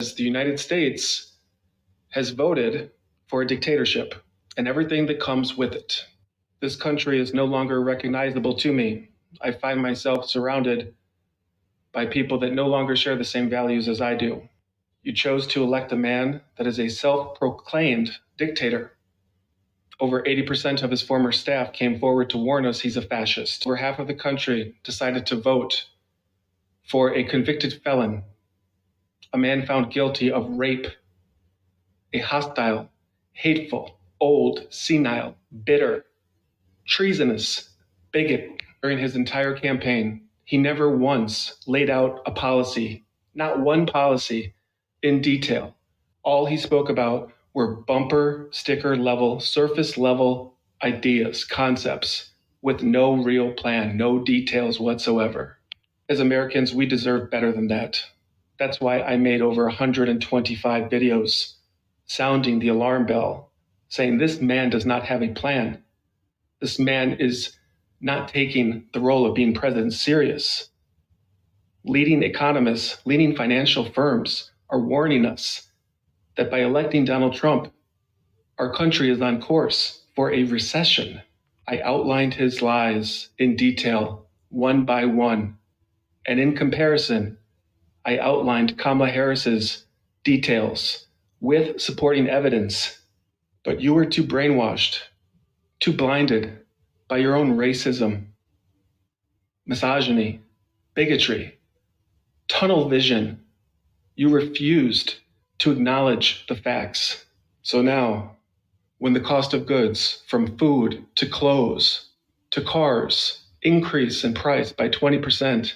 The United States has voted for a dictatorship and everything that comes with it. This country is no longer recognizable to me. I find myself surrounded by people that no longer share the same values as I do. You chose to elect a man that is a self-proclaimed dictator. Over 80% of his former staff came forward to warn us he's a fascist. Over half of the country decided to vote for a convicted felon, a man found guilty of rape, a hostile, hateful, old, senile, bitter, treasonous bigot. During his entire campaign, he never once laid out a policy, not one policy, in detail. All he spoke about were bumper sticker level, surface level ideas, concepts, with no real plan, no details whatsoever. As Americans, we deserve better than that. That's why I made over 125 videos sounding the alarm bell, saying this man does not have a plan. This man is not taking the role of being president serious. Leading economists, leading financial firms are warning us that by electing Donald Trump, our country is on course for a recession. I outlined his lies in detail, one by one. And in comparison, I outlined Kamala Harris's details with supporting evidence. But you were too brainwashed, too blinded by your own racism, misogyny, bigotry, tunnel vision. You refused to acknowledge the facts. So now, when the cost of goods, from food to clothes to cars, increase in price by 20%,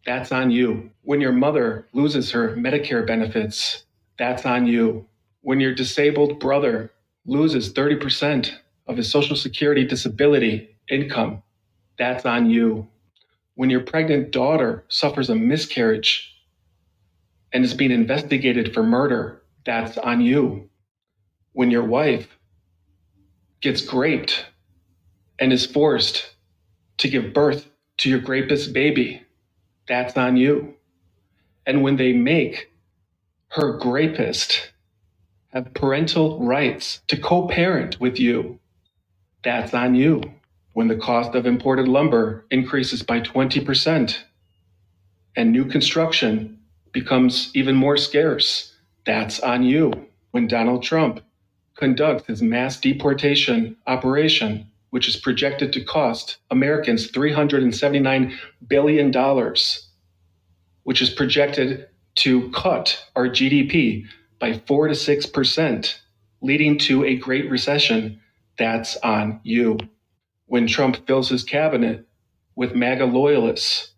that's on you. When your mother loses her Medicare benefits, that's on you. When your disabled brother loses 30% of his Social Security disability income, that's on you. When your pregnant daughter suffers a miscarriage and is being investigated for murder, that's on you. When your wife gets raped and is forced to give birth to your rapist baby, that's on you. And when they make her rapist have parental rights to co-parent with you, that's on you. When the cost of imported lumber increases by 20% and new construction becomes even more scarce, that's on you. When Donald Trump conducts his mass deportation operation, which is projected to cost Americans $379 billion, which is projected to cut our GDP by 4 to 6%, leading to a great recession, that's on you. When Trump fills his cabinet with MAGA loyalists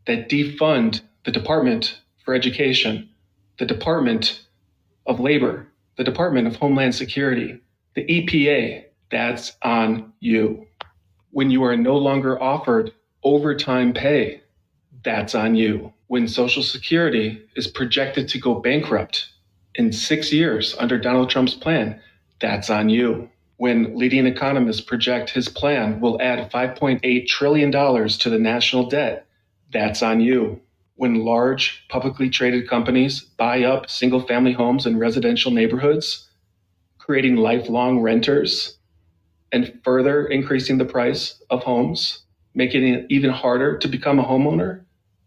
that defund the Department for Education, the Department of Labor, the Department of Homeland Security, the EPA, that's on you. When you are no longer offered overtime pay, that's on you. When Social Security is projected to go bankrupt in 6 years under Donald Trump's plan, that's on you. When leading economists project his plan will add $5.8 trillion to the national debt, that's on you. When large publicly traded companies buy up single-family homes in residential neighborhoods, creating lifelong renters, and further increasing the price of homes, making it even harder to become a homeowner,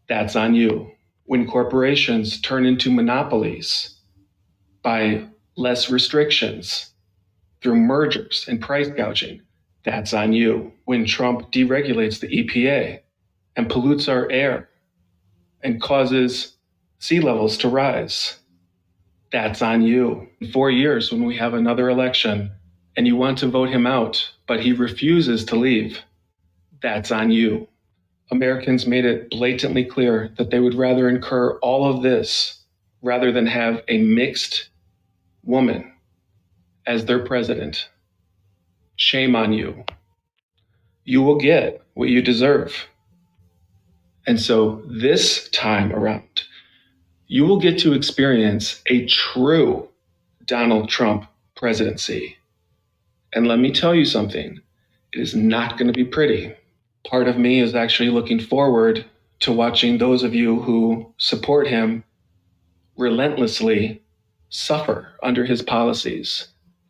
that's on you. When corporations turn into monopolies by less restrictions through mergers and price gouging, that's on you. When Trump deregulates the EPA and pollutes our air and causes sea levels to rise, that's on you. In 4 years, when we have another election and you want to vote him out, but he refuses to leave, that's on you. Americans made it blatantly clear that they would rather incur all of this rather than have a mixed woman as their president. Shame on you. You will get what you deserve. And so this time around, you will get to experience a true Donald Trump presidency. And let me tell you something, it is not going to be pretty. Part of me is actually looking forward to watching those of you who support him relentlessly suffer under his policies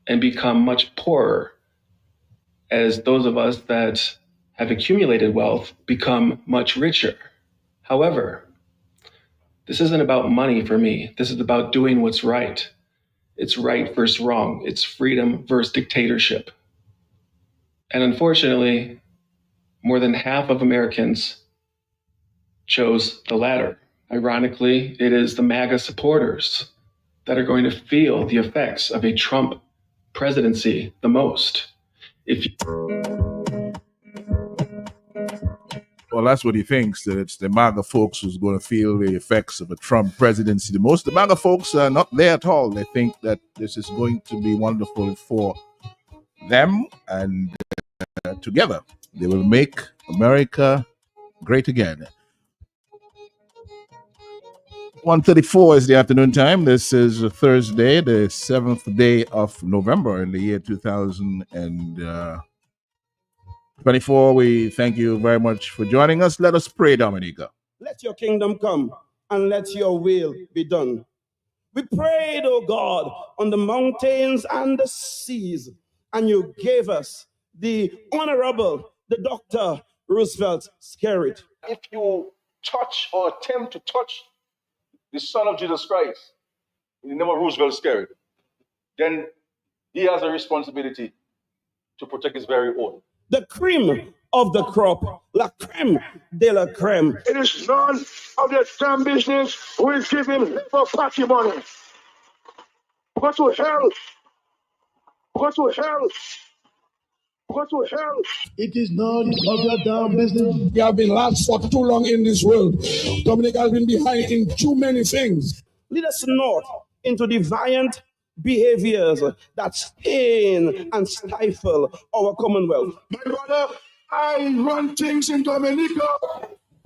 and become much poorer as those of us that have accumulated wealth become much richer. However, this isn't about money for me. This is about doing what's right. It's right versus wrong. It's freedom versus dictatorship. And unfortunately, more than half of Americans chose the latter. Ironically, it is the MAGA supporters that are going to feel the effects of a Trump presidency the most. Well, that's what he thinks, that it's the MAGA folks who's going to feel the effects of a Trump presidency the most. The MAGA folks are not there at all. They think that this is going to be wonderful for them, and together they will make America great again. 1:34 is the afternoon time. This is Thursday, the 7th day of November in the year 2024. We thank you very much for joining us. Let us pray, Dominica. Let your kingdom come and let your will be done. We prayed, O God, on the mountains and the seas, and you gave us the Honorable, the Dr. Roosevelt Skerrit. If you touch or attempt to touch the Son of Jesus Christ in the name of Roosevelt Skerrit, then he has a responsibility to protect his very own. The cream of the crop, la creme de la creme. It is none of the damn business who is giving for party money. Go to hell. Go to hell. Go to hell. It is none of your damn business. We have been lost for too long in this world. Dominica has been behind in too many things. Lead us not into deviant behaviors that stain and stifle our commonwealth. My brother, I run things in Dominica.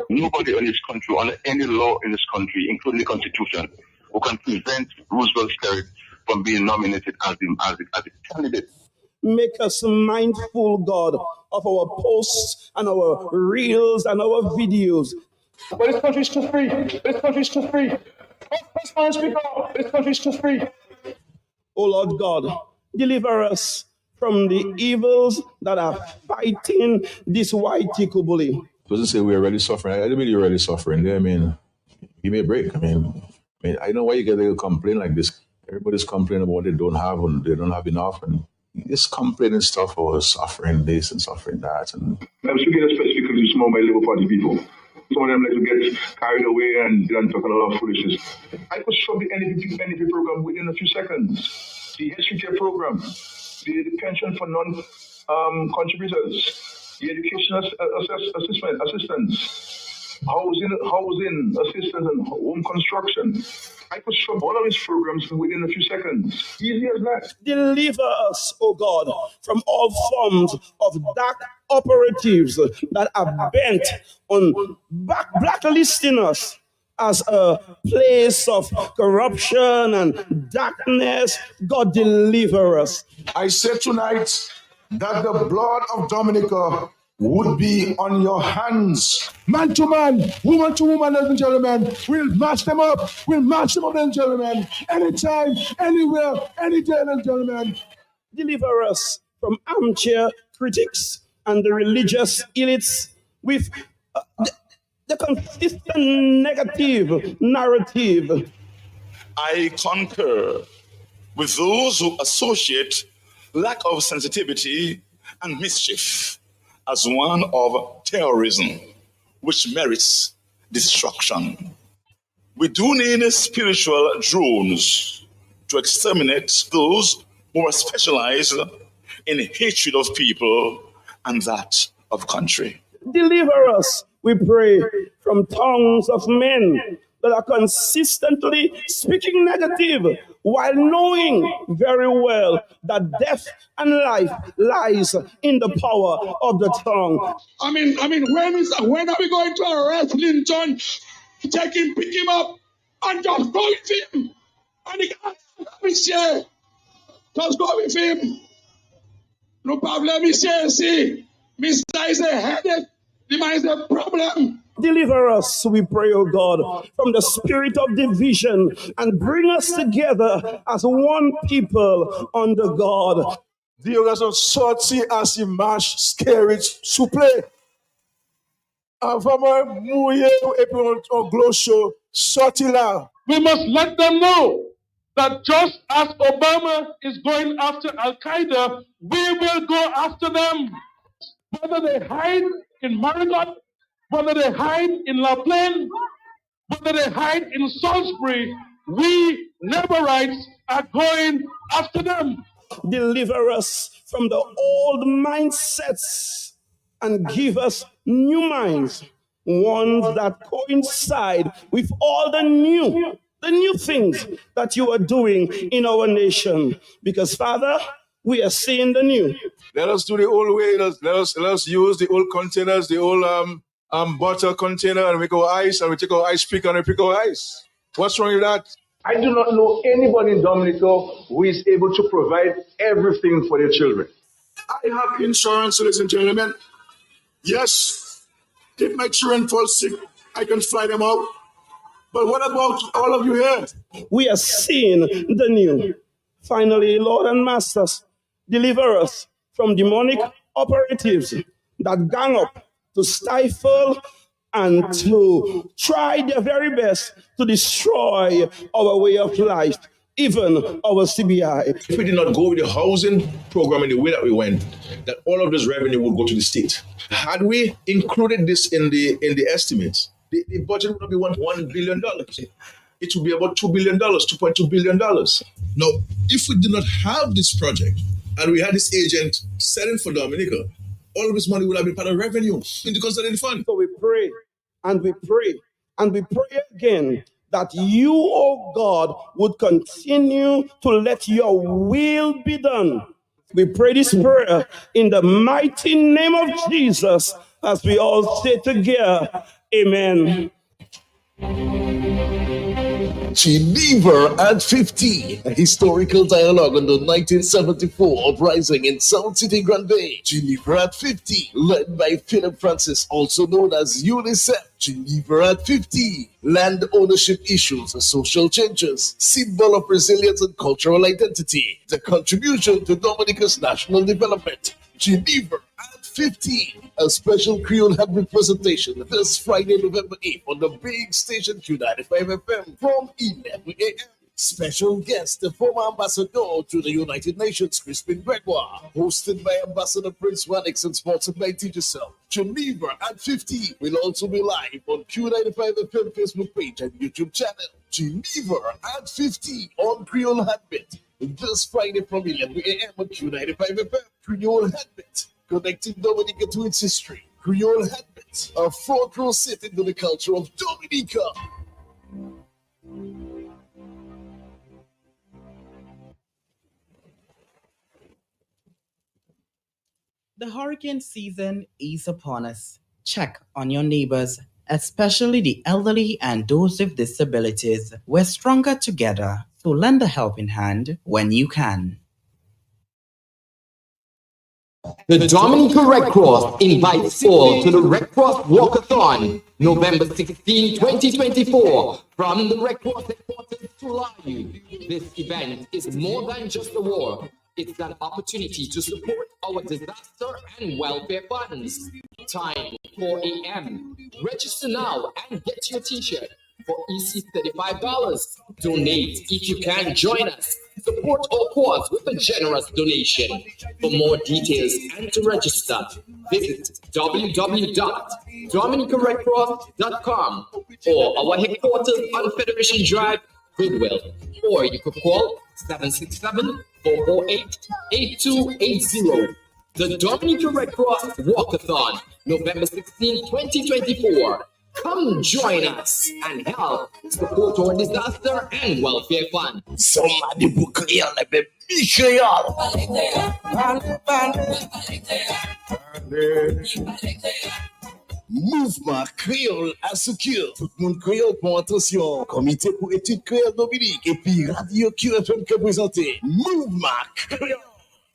Nobody in this country, under any law in this country, including the Constitution, who can prevent Roosevelt Skerrit from being nominated as a candidate. Make us mindful, God, of our posts and our reels and our videos. But this country is too free. This country is too free. This country is too free. Oh Lord God, deliver us from the evils that are fighting this white bully. Doesn't say we're already suffering. I don't believe you're already suffering. I mean, give me a break. I mean, I know why you get a complaint like this. Everybody's complaining about what they don't have and they don't have enough, and just complaining stuff about suffering this and suffering that. And I'm speaking specifically to some of my Labour Party people. Some of them like to get carried away and talk a lot of foolishness. I could show the NDP program within a few seconds. The healthcare program, the pension for non-contributors, the education assistance, housing assistance, and home construction. I could show all of these programs within a few seconds. Easy as that. Deliver us, O God, from all forms of dark operatives that are bent on blacklisting us as a place of corruption and darkness. God, deliver us. I said tonight that the blood of Dominica would be on your hands. Man to man, woman to woman, ladies and gentlemen. We'll match them up. We'll match them up, ladies and gentlemen. Anytime, anywhere, any day, ladies and gentlemen. Deliver us from armchair critics and the religious elites with the consistent negative narrative. I concur with those who associate lack of sensitivity and mischief as one of terrorism, which merits destruction. We do need spiritual drones to exterminate those who are specialized in hatred of people and that of country. Deliver us, we pray, from tongues of men that are consistently speaking negative while knowing very well that death and life lies in the power of the tongue. I mean, when are we going to arrest Linton, take him, pick him up, and just go with him? And he can't say, just go with him. No problem, see, Mr. is a headache. There is a problem. Deliver us, we pray, O God, from the spirit of division and bring us together as one people under God. Dieu a sorti as image scary souple. Avant moi mouiller et puis on glocho sorti là. We must let them know that just as Obama is going after Al Qaeda, we will go after them. Whether they hide in Marigot, whether they hide in La Plaine, whether they hide in Salisbury, we Leberites are going after them. Deliver us from the old mindsets and give us new minds, ones that coincide with all the new things that you are doing in our nation. Because, Father, we are seeing the new. Let us do the old way. Let us use the old containers, the old butter container, and make our ice, and we take our ice pick and we pick our ice. What's wrong with that? I do not know anybody in Dominica who is able to provide everything for their children. I have insurance, ladies and gentlemen. Yes, if my children fall sick, I can fly them out. But what about all of you here? We are seeing the new. Finally, Lord and Masters, deliver us from demonic operatives that gang up to stifle and to try their very best to destroy our way of life, even our CBI. If we did not go with the housing program in the way that we went, that all of this revenue would go to the state. Had we included this in the estimates, the budget would not be $1 billion. It would be about $2 billion, $2.2 billion. Now, if we did not have this project and we had this agent selling for Dominica, all of this money would have been part of revenue in the consolidated fund. So we pray and we pray and we pray again that you, oh God, would continue to let your will be done. We pray this prayer in the mighty name of Jesus as we all say together, amen. Geneva at 50, a historical dialogue on the 1974 uprising in South City Grande. Geneva at 50, led by Philip Francis, also known as UNICEF. Geneva at 50, land ownership issues, social changes, symbol of resilience and cultural identity, the contribution to Dominica's national development. Geneva at 50, a special Creole Hybrid presentation this Friday, November 8th on the big station Q95 FM from 11 a.m. Special guest, the former ambassador to the United Nations, Crispin Gregoire, hosted by Ambassador Prince Radix and sponsored by Digicel. Geneva at 50 will also be live on Q95 FM Facebook page and YouTube channel. Geneva at 50 on Creole Heartbeat this Friday from 11 a.m. on Q95 FM. Creole Heartbeat, connecting Dominica to its history. Creole Heartbeat, a front row seat into the culture of Dominica. The hurricane season is upon us. Check on your neighbors, especially the elderly and those with disabilities. We're stronger together, so lend a helping hand when you can. The Dominica Red Cross invites all to the Red Cross Walkathon, November 16, 2024, from the Red Cross headquarters to live. This event is more than just a war. It's an opportunity to support our disaster and welfare funds. Time 4 a.m. Register now and get your t-shirt for EC $35. Donate if you can. Join us. Support our cause with a generous donation. For more details and to register, visit www.dominicaredcross.com or our headquarters on Federation Drive, Goodwill, or you could call 767-448-8280. The Dominica Red Cross Walkathon, November 16, 2024. Come join us and help support our disaster and welfare fund. Somebody book Creole, baby. Creole. Mouvement Créole à Secure. Tout le monde créole pour attention. Comité pour études créole Dominique et puis Radio QFM qui a présenté Mouvement Créole.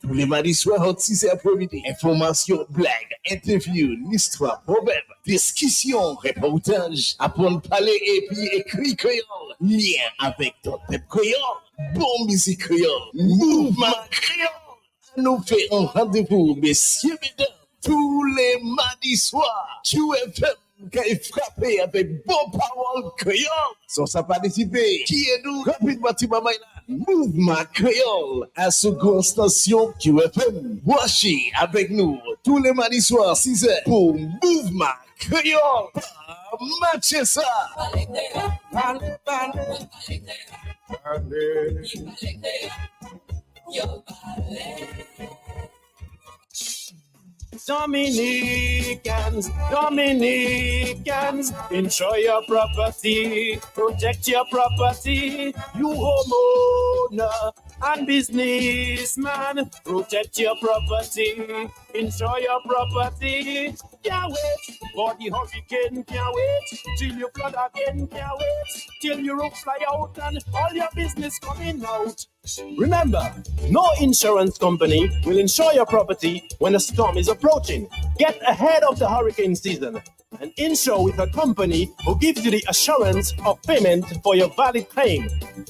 Tous les mardis soirs, entre 6h après-midi. Information, blague, interview, l'histoire, problème, discussion, reportage, apprendre à parler et puis écrit créole. Lien avec ton peuple créole. Bon musique créole. Mouvement créole. Nous fait un rendez-vous, messieurs, mesdames, tous les mardis soirs. QFM. Qui est frappé avec bon parole créole. Sans sa participer, qui est nous rapidement Mouvement créole à seconde station QFM. Voici avec nous tous les mardis soirs 6h pour Mouvement créole. Matchez ça. Dominicans, enjoy your property, protect your property, you homeowner and businessman, protect your property, enjoy your property. Can't wait for the hurricane, can't wait till you flood again, can't wait till your roof fly out and all your business coming out. Remember, no insurance company will insure your property when a storm is approaching. Get ahead of the hurricane season and insure with a company who gives you the assurance of payment for your valid claim.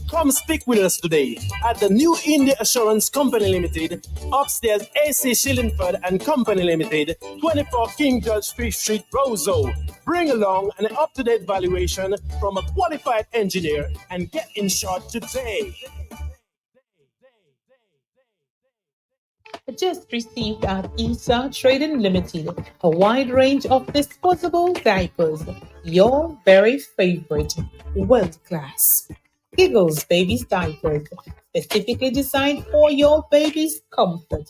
Come speak with us today at the New India Assurance Company Limited, upstairs AC Shillingford and Company Limited, 24 King George Street, Roseau. Bring along an up-to-date valuation from a qualified engineer and get insured today. Just received at ESA Trading Limited a wide range of disposable diapers, your very favorite, world class. Giggles Babies diapers, specifically designed for your baby's comfort.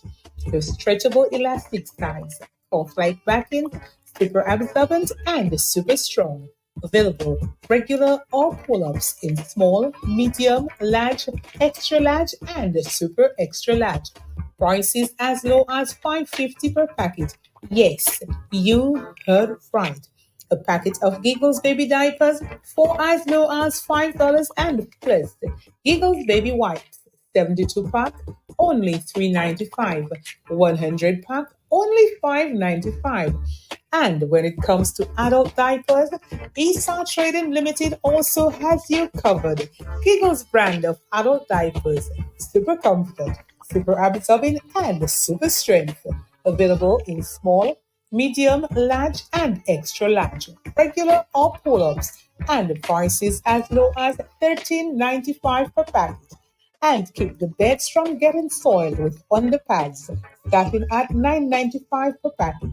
With stretchable elastic size, cloth-like backing, super absorbent and super strong. Available regular or pull-ups in small, medium, large, extra large, and super extra large. Prices as low as $5.50 per packet. Yes, you heard right. A packet of Giggles baby diapers for as low as $5 and plus. Giggles baby wipes, 72 pack, only $3.95. 100 pack, only $5.95. And when it comes to adult diapers, ESA Trading Limited also has you covered. Giggles brand of adult diapers, super comfort, super absorbing, and super strength. Available in small, medium, large, and extra large, regular or pull-ups, and prices as low as $13.95 per packet. And keep the beds from getting soiled with underpads, starting at $9.95 per packet.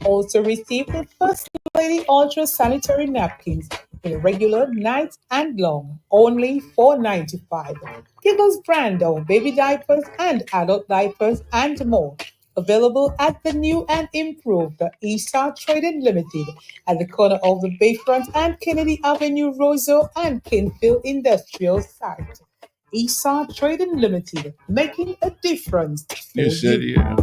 Also receive the First Lady Ultra Sanitary Napkins in regular, night, and long, only $4.95. Giggles brand of baby diapers and adult diapers and more. Available at the new and improved ESA Trading Limited at the corner of the Bayfront and Kennedy Avenue, Roseau and Kinfield Industrial Site. ESA Trading Limited, making a difference for You said, you. yeah.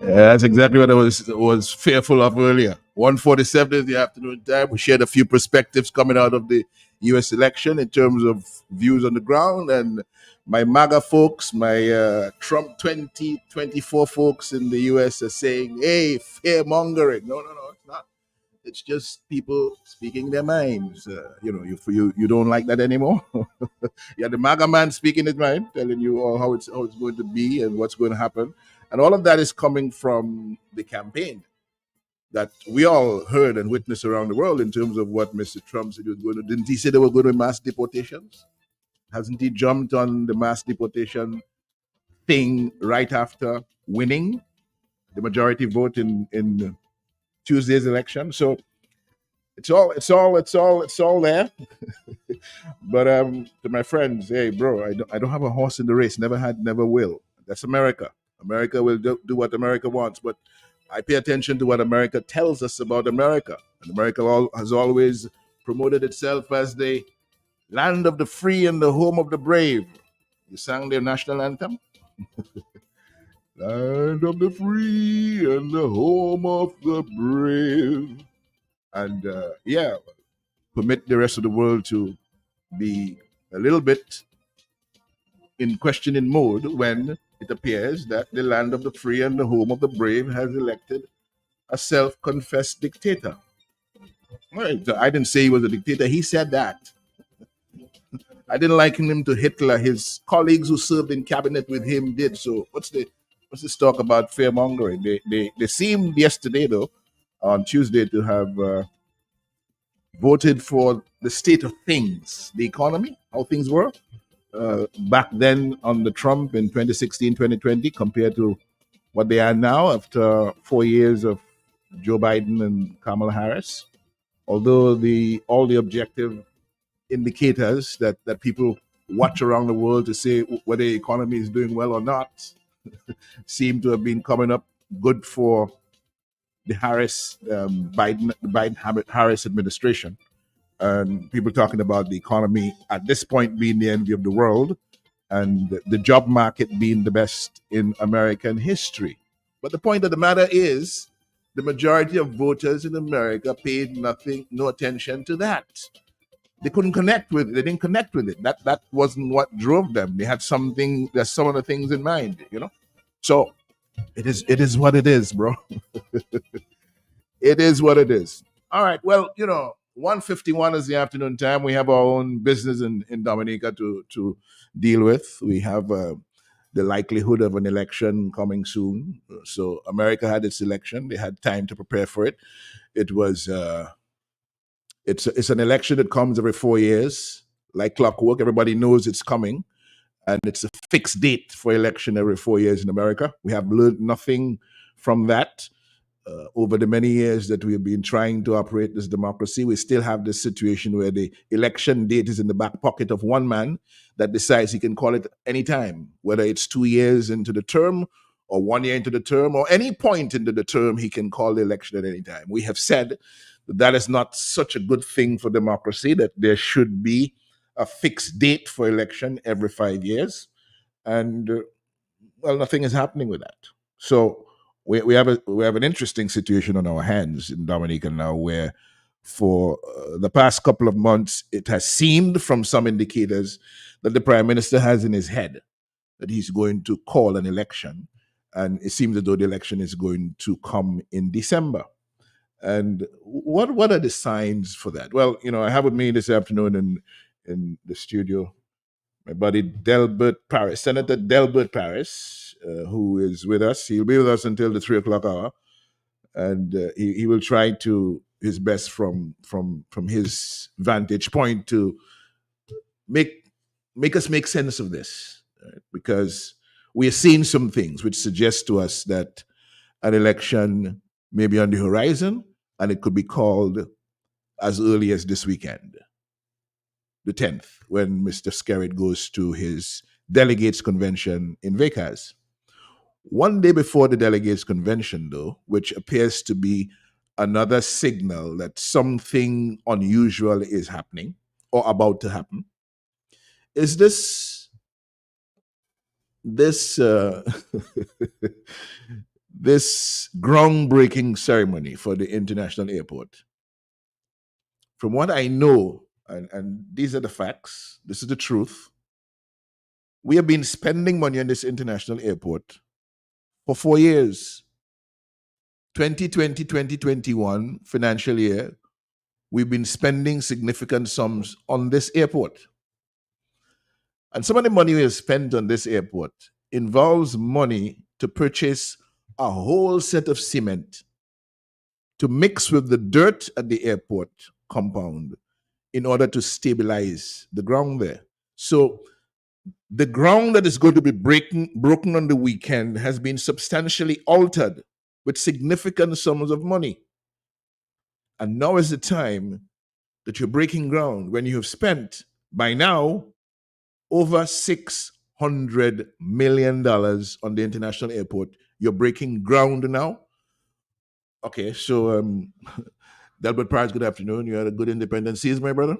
That's exactly what I was fearful of earlier. 1:47 is the afternoon time. We shared a few perspectives coming out of the U.S. election in terms of views on the ground, and my MAGA folks, my Trump 2024 folks in the U.S. are saying, "Hey, fear mongering." No, it's not. It's just people speaking their minds. You don't like that anymore. Yeah, the MAGA man speaking his mind, telling you all how it's going to be and what's going to happen. And all of that is coming from the campaign that we all heard and witnessed around the world in terms of what Mr. Trump said he was going to. Didn't he say there were going to be mass deportations? Hasn't he jumped on the mass deportation thing right after winning the majority vote in Tuesday's election? So it's all there. But to my friends, hey, bro, I don't have a horse in the race. Never had, never will. That's America. America will do what America wants, but I pay attention to what America tells us about America. And America has always promoted itself as the land of the free and the home of the brave. You sang their national anthem? Land of the free and the home of the brave. And permit the rest of the world to be a little bit in questioning mode when it appears that the land of the free and the home of the brave has elected a self-confessed dictator. Right. I didn't say he was a dictator. He said that. I didn't liken him to Hitler. His colleagues who served in cabinet with him did. So what's this talk about fear mongering? They seemed yesterday, though, on Tuesday, to have voted for the state of things, the economy, how things were back then under Trump in 2016, 2020, compared to what they are now after 4 years of Joe Biden and Kamala Harris. Although all the objective indicators that people watch around the world to say whether the economy is doing well or not seem to have been coming up good for the Biden-Harris administration. And people talking about the economy at this point being the envy of the world and the job market being the best in American history. But the point of the matter is the majority of voters in America paid no attention to that. They couldn't connect with it. They didn't connect with it. That wasn't what drove them. They had some other things in mind, So it is what it is, bro. It is what it is. All right. Well, 1:51 is the afternoon time. We have our own business in Dominica to deal with. We have the likelihood of an election coming soon. So America had its election. They had time to prepare for it. It was it's an election that comes every 4 years, like clockwork. Everybody knows it's coming, and it's a fixed date for election every 4 years in America. We have learned nothing from that. Over the many years that we have been trying to operate this democracy, we still have this situation where the election date is in the back pocket of one man that decides he can call it any time, whether it's 2 years into the term or 1 year into the term or any point into the term, he can call the election at any time. We have said that is not such a good thing for democracy, that there should be a fixed date for election every 5 years. And, nothing is happening with that. So we have an interesting situation on our hands in Dominica now, where for the past couple of months, it has seemed from some indicators that the prime minister has in his head that he's going to call an election, and it seems as though the election is going to come in December. And what are the signs for that? Well, I have with me this afternoon in the studio my buddy Delbert Paris, Senator Delbert Paris, who is with us. He'll be with us until the 3 o'clock hour, and he will try to his best from his vantage point to make us make sense of this, right? Because we are seeing some things which suggest to us that an election may be on the horizon, and it could be called as early as this weekend, the 10th, when Mr. Skerritt goes to his delegates convention in Vegas. One day before the delegates convention, though, which appears to be another signal that something unusual is happening or about to happen, is this this groundbreaking ceremony for the international airport. From what I know, and these are the facts, this is the truth, we have been spending money on this international airport for 4 years. 2020, 2021 financial year, we've been spending significant sums on this airport. And some of the money we have spent on this airport involves money to purchase a whole set of cement to mix with the dirt at the airport compound in order to stabilize the ground there. So the ground that is going to be broken on the weekend has been substantially altered with significant sums of money. And now is the time that you're breaking ground when you have spent, by now, over $600 million on the international airport. You're breaking ground now. Okay, so Delbert Price, good afternoon. You had a good independence season, my brother?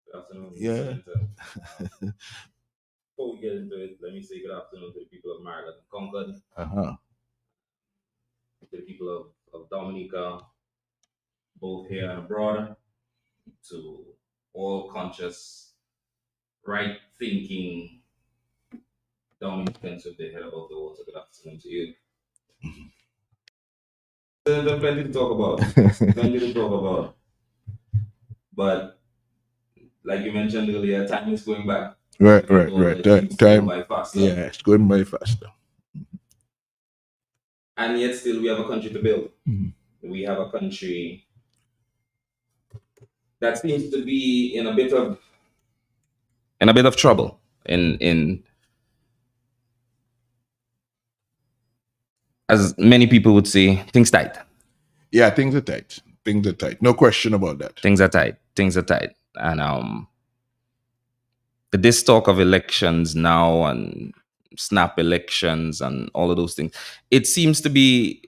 Good afternoon. Yeah. Before we get into it, let me say good afternoon to the people of Maryland and Concord, Uh-huh. to the people of Dominica, both here and abroad, to all conscious, right-thinking Dominicans with their head above the water. Good afternoon to you. There's plenty to talk about. But like you mentioned earlier, time is going by. Right. Time by faster. Yeah, it's going by faster. And yet still we have a country to build. Mm-hmm. We have a country that seems to be in a bit of trouble. In as many people would say, things tight. Yeah, things are tight. No question about that. Things are tight. And this talk of elections now and snap elections and all of those things, it seems to be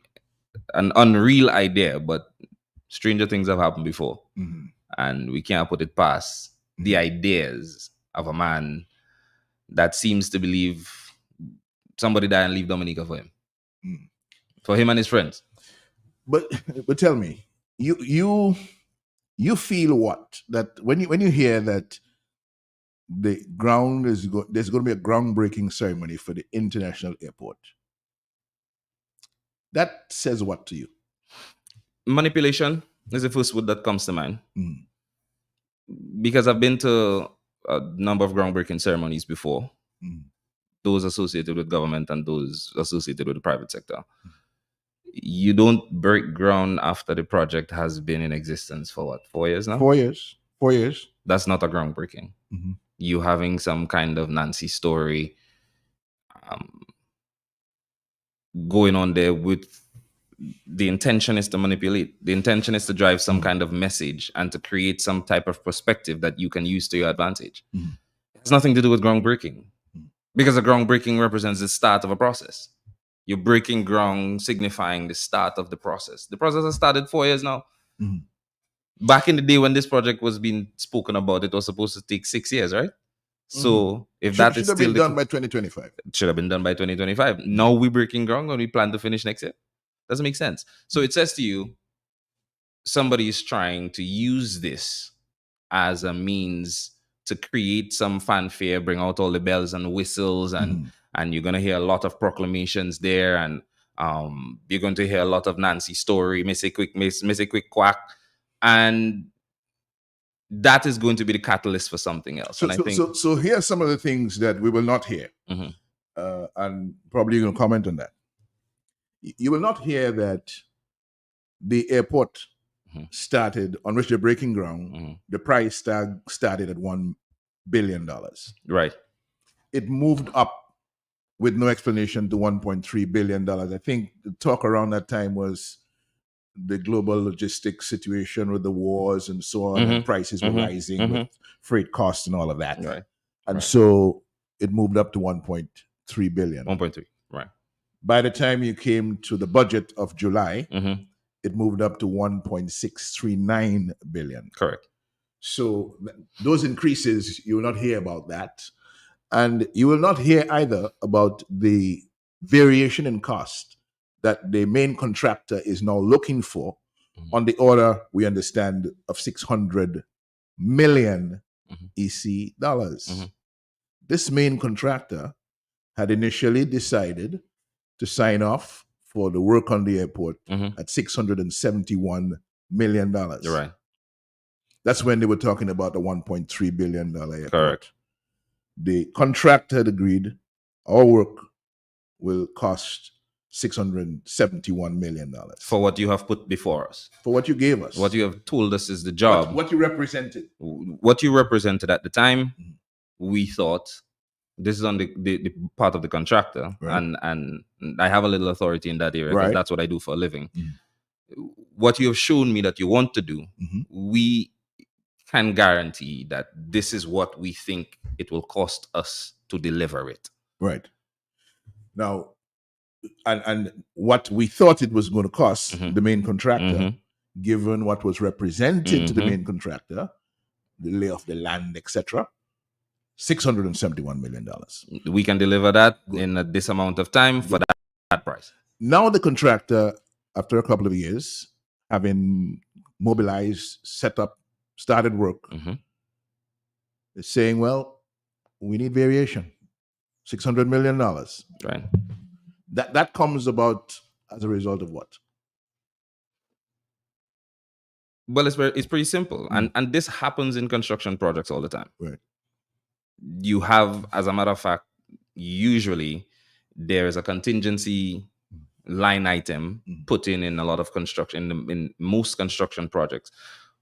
an unreal idea, but stranger things have happened before. Mm-hmm. And we can't put it past the ideas of a man that seems to believe somebody died and leave Dominica for him. Mm. For him and his friends. But tell me, you feel what? That when you hear that there's going to be a groundbreaking ceremony for the international airport, that says what to you? Manipulation is the first word that comes to mind. Mm. Because I've been to a number of groundbreaking ceremonies before, those associated with government and those associated with the private sector. You don't break ground after the project has been in existence for what, 4 years now? 4 years. That's not a groundbreaking. Mm-hmm. You having some kind of Nancy story going on there with the intention is to manipulate. The intention is to drive some kind of message and to create some type of perspective that you can use to your advantage. Mm-hmm. It has nothing to do with groundbreaking, because a groundbreaking represents the start of a process. You're breaking ground, signifying the start of the process. The process has started 4 years now. Mm-hmm. Back in the day when this project was being spoken about, it was supposed to take 6 years, right? So if that is should have still been done by 2025. It should have been done by 2025. Now we're breaking ground and we plan to finish next year. Doesn't make sense. So it says to you, somebody is trying to use this as a means to create some fanfare, bring out all the bells and whistles, and you're going to hear a lot of proclamations there, and you're going to hear a lot of Nancy story, miss a quick quack, and that is going to be the catalyst for something else. So here are some of the things that we will not hear, and probably you're going to comment on that. You will not hear that the airport started, on which they're breaking ground, the price tag started at $1 billion. Right. It moved up with no explanation to $1.3 billion. I think the talk around that time was the global logistics situation with the wars and so on, and prices were rising with freight costs and all of that. Right. And so it moved up to 1.3 billion. 1.3, right. By the time you came to the budget of July, it moved up to 1.639 billion. Correct. So those increases, you will not hear about that. And you will not hear either about the variation in cost that the main contractor is now looking for on the order, we understand, of 600 million EC dollars. This main contractor had initially decided to sign off for the work on the airport at $671 million. Right. That's when they were talking about the $1.3 billion airport. Correct. The contractor had agreed our work will cost $671 million. For what you have put before us. For what you gave us. What you have told us is the job. What you represented. What you represented at the time, we thought, this is on the part of the contractor, right. and I have a little authority in that area, because that's what I do for a living. What you have shown me that you want to do, we can guarantee that this is what we think it will cost us to deliver it. Right. Now, and what we thought it was going to cost the main contractor given what was represented to the main contractor, the lay of the land, etc., $671 million. We can deliver that in this amount of time for that price. Now the contractor, after a couple of years, having mobilized, set up, started work, is saying, well, we need variation. $600 million. Right. That comes about as a result of what? Well, it's pretty simple. And this happens in construction projects all the time. Right. You have, as a matter of fact, usually there is a contingency line item put in a lot of construction, in most construction projects,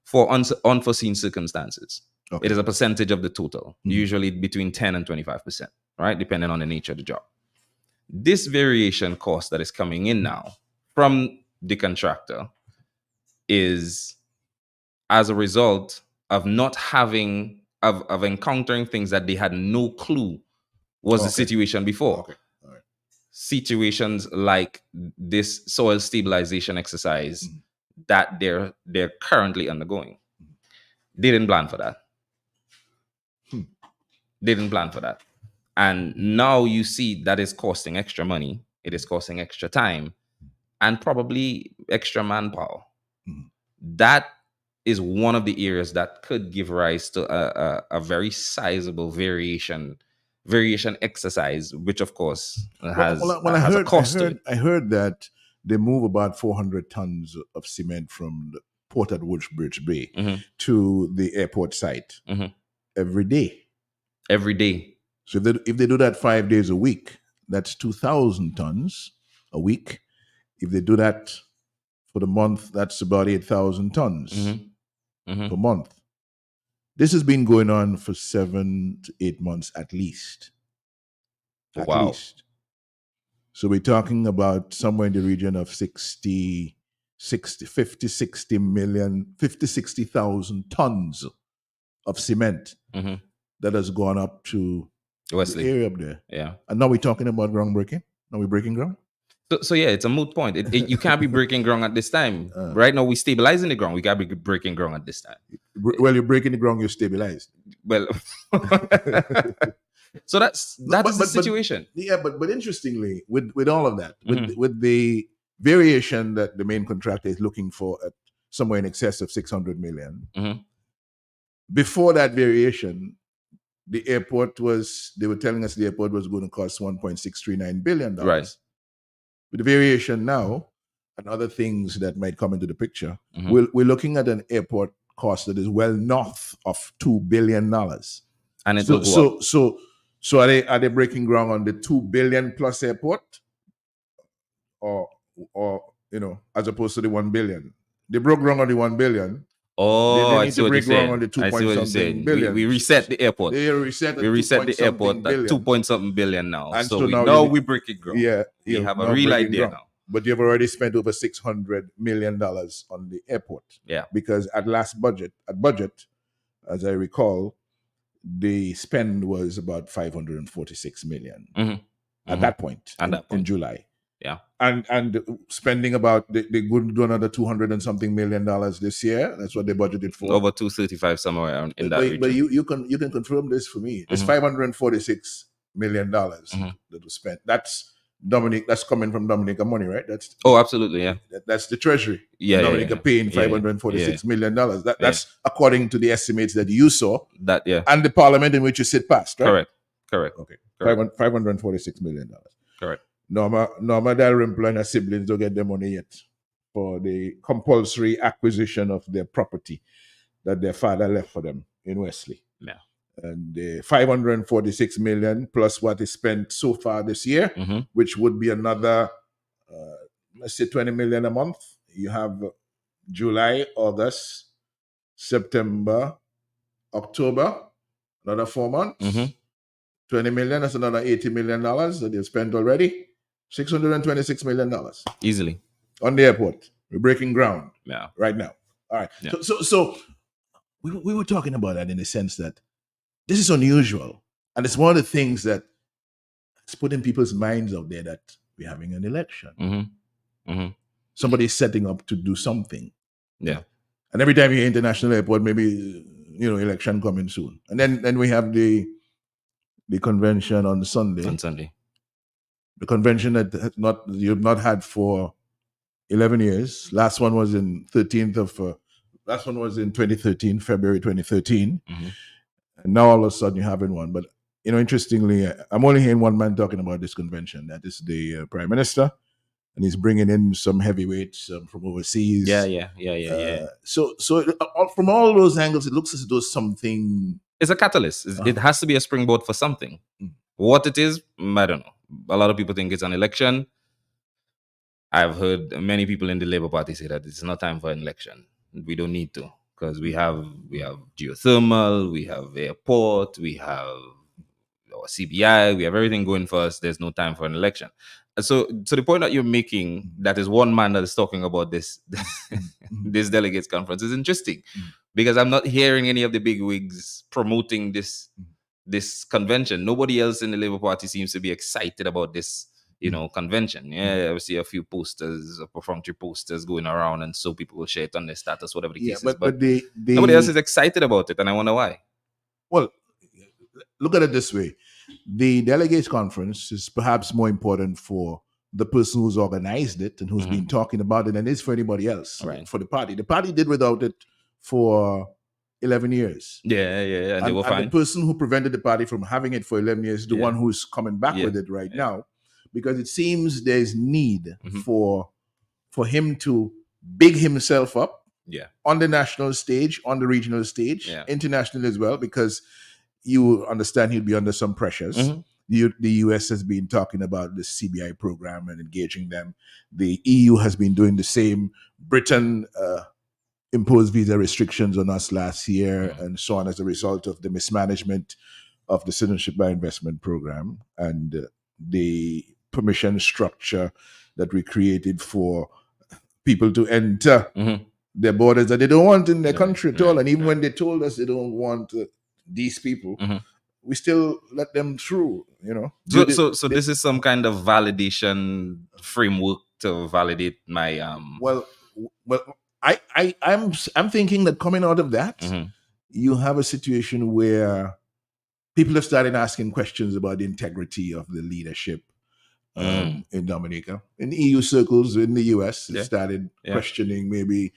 for unforeseen circumstances. Okay. It is a percentage of the total, usually between 10 and 25%, right? Depending on the nature of the job. This variation cost that is coming in now from the contractor is as a result of not having, of encountering things that they had no clue was the situation before. Okay. All right. Situations like this soil stabilization exercise that they're currently undergoing. They didn't plan for that. They didn't plan for that. And now you see that is costing extra money. It is costing extra time and probably extra manpower. That is one of the areas that could give rise to a very sizable variation exercise, which of course has a cost to it. I heard that they move about 400 tons of cement from the port at Woodbridge Bay to the airport site every day. Every day. So if they do that 5 days a week, that's 2,000 tons a week. If they do that for the month, that's about 8,000 tons per month. This has been going on for 7 to 8 months at least. At least. So we're talking about somewhere in the region of 50, 60,000 tons of cement that has gone up to Wesley. The area up there. Yeah. And now we're talking about ground breaking. Now we're breaking ground. So yeah, it's a moot point. You can't be breaking ground at this time. Right now, we're stabilizing the ground. We can't be breaking ground at this time. Well, you're breaking the ground, you're stabilized. Well, so that's the situation. But interestingly, with all of that, with the variation that the main contractor is looking for at somewhere in excess of 600 million, before that variation, the airport they were telling us the airport was going to cost $1.639 billion. Right. With the variation now and other things that might come into the picture, we're looking at an airport cost that is well north of $2 billion. And it so are they breaking ground on the $2 billion plus airport, or as opposed to the $1 billion? They broke ground on the $1 billion. Oh, I see what you're saying. On the 2 point something billion. We reset the airport. They reset the airport at 2 point something billion now. And so now we're breaking ground. Yeah, we have a real idea now. But you've already spent over $600 million on the airport. Yeah. Because at budget, as I recall, the spend was about $546 million at that point in July. Yeah. And spending about they're going to do another $200 and something million this year. That's what they budgeted for. Over 235 somewhere in that region. But you can confirm this for me. It's $546 million that was spent. That's Dominica. That's coming from Dominica money, right? That's absolutely, yeah. That's the treasury. Yeah, Dominica paying $546 million. That's according to the estimates that you saw. And the parliament in which you sit passed, right? Correct. Okay. $546 million. Correct. Norma Dalrymple and her siblings don't get their money yet for the compulsory acquisition of their property that their father left for them in Wesley. Yeah. And the $546 million plus what is spent so far this year, which would be another, let's say $20 million a month. You have July, August, September, October, another 4 months. $20 million, that's another $80 million that they've spent already. $626 million. Easily. On the airport. We're breaking ground. Yeah. Right now. All right. Yeah. So we were talking about that in the sense that this is unusual. And it's one of the things that it's put in people's minds out there that we're having an election. Somebody's setting up to do something. Yeah. And every time you hear international airport, maybe election coming soon. And then we have the convention on Sunday. On Sunday. The convention that you've not had for 11 years. Last one was in 2013, February 2013. And now all of a sudden you're having one. But interestingly, I'm only hearing one man talking about this convention. That is the Prime Minister. And he's bringing in some heavyweights from overseas. Yeah. So from all those angles, it looks as though something... It's a catalyst. It has to be a springboard for something. What it is, I don't know. A lot of people think it's an election. I've heard many people in the Labour Party say that it's not time for an election. We don't need to, because we have geothermal, we have airport, we have our CBI, we have everything going for us. There's no time for an election. So the point that you're making, that is one man that is talking about this this delegates conference, is interesting, because I'm not hearing any of the big wigs promoting this convention. Nobody else in the Labour Party seems to be excited about this convention. Yeah, I see a few posters, perfunctory posters going around, and so people will share it on their status, whatever the case is. But nobody else is excited about it, and I wonder why. Well, look at it this way. The delegates conference is perhaps more important for the person who's organized it and who's been talking about it than it is for anybody else. Right. For the party. The party did without it for 11 years. Yeah. And they were fine. And the person who prevented the party from having it for 11 years is the one who's coming back with it right now. Because it seems there's need for him to big himself up on the national stage, on the regional stage, internationally as well, because you understand he'll be under some pressures. The US has been talking about the CBI program and engaging them. The EU has been doing the same. Britain imposed visa restrictions on us last year and so on as a result of the mismanagement of the Citizenship by Investment program and the permission structure that we created for people to enter their borders that they don't want in their country at all. And even when they told us they don't want these people, we still let them through, So this is some kind of validation framework to validate my Well, I'm thinking that coming out of that, you have a situation where people have started asking questions about the integrity of the leadership in Dominica. In EU circles in the US, it started questioning maybe,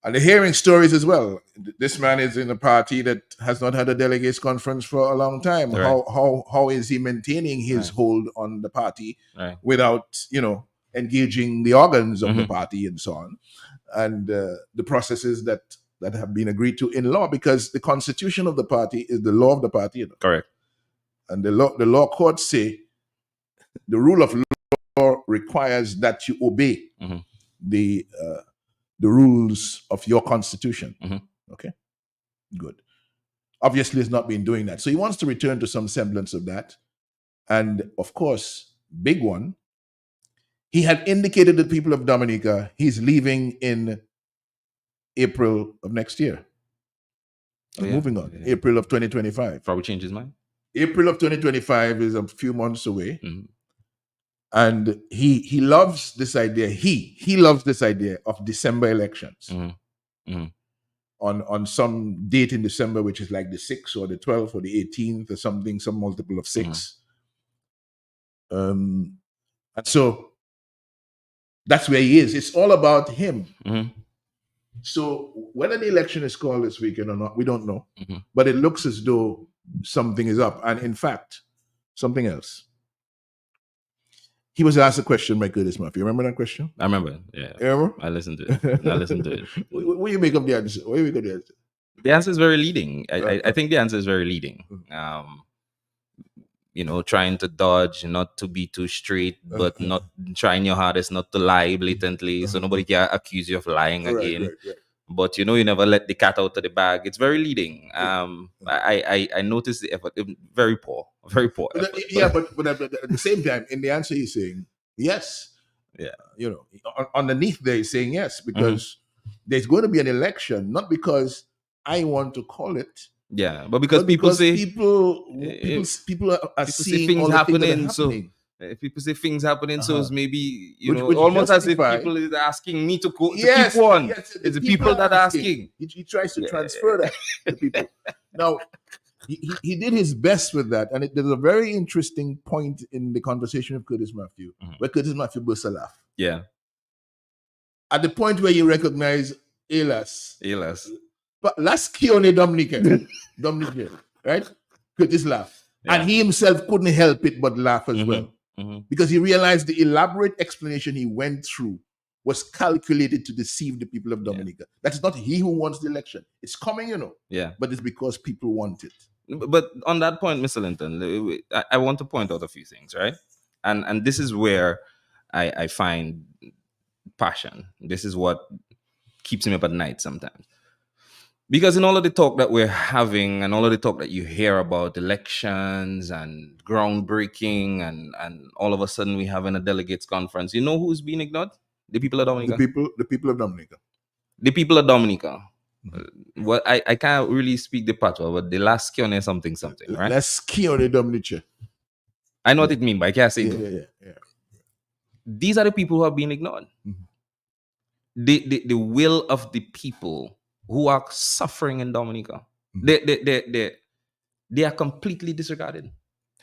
and they're hearing stories as well. This man is in a party that has not had a delegates conference for a long time. Right. How is he maintaining his hold on the party without, engaging the organs of the party and so on? And the processes that have been agreed to in law, because the constitution of the party is the law of the party. Correct. And the law courts say the rule of law requires that you obey the rules of your constitution. Okay, good. Obviously, he's not been doing that. So he wants to return to some semblance of that. And of course, big one, he had indicated to the people of Dominica he's leaving in April of next year. Moving on. April of 2025. Probably change his mind. April of 2025 is a few months away. And he loves this idea. He loves this idea of December elections. On some date in December, which is like the 6th or the 12th or the 18th or something, some multiple of 6. And so that's where he is. It's all about him. So whether the election is called this weekend or not, we don't know. But it looks as though something is up. And in fact, something else. He was asked a question by Curtis Murphy. You remember that question? I remember. Yeah. You remember? I listened to it. What do you make of the answer? What do you make of the answer? The answer is very leading. I think the answer is very leading. Trying to dodge, not to be too straight, but not trying your hardest not to lie blatantly, so nobody can accuse you of lying again. Right. But you never let the cat out of the bag. It's very leading. I noticed the effort. Very poor. But at the same time, in the answer he's saying yes. Yeah. Underneath there he's saying yes, because there's going to be an election, not because I want to call it. Yeah, but because people say people are seeing things all the happening. Things that are happening. If people say things happening, so it's maybe Which almost as if justify- people is asking me to go Yes, to keep one. yes, It's the people that are asking. He tries to transfer that to people. Now, he did his best with that, and there's a very interesting point in the conversation with Curtis Matthew, where Curtis Matthew burst a laugh. Yeah. At the point where you recognize Elas, but last Kione Dominica, right? Curtis laughed. Yeah. And he himself couldn't help it but laugh as well. Because he realized the elaborate explanation he went through was calculated to deceive the people of Dominica. That's not he who wants the election. It's coming, Yeah. But it's because people want it. But on that point, Mr. Linton, I want to point out a few things, right? And this is where I find passion. This is what keeps me up at night sometimes. Because in all of the talk that we're having and all of the talk that you hear about elections and groundbreaking and all of a sudden we have in a delegates conference, you know who's being ignored? The people of Dominica. The people of Dominica. The people of Dominica. Well, I can't really speak the patois, but the last Kione something, right? Last Kione Dominica. I know what it means, but I can't say it. Yeah. These are the people who are being ignored. The will of the people who are suffering in Dominica. They are completely disregarded.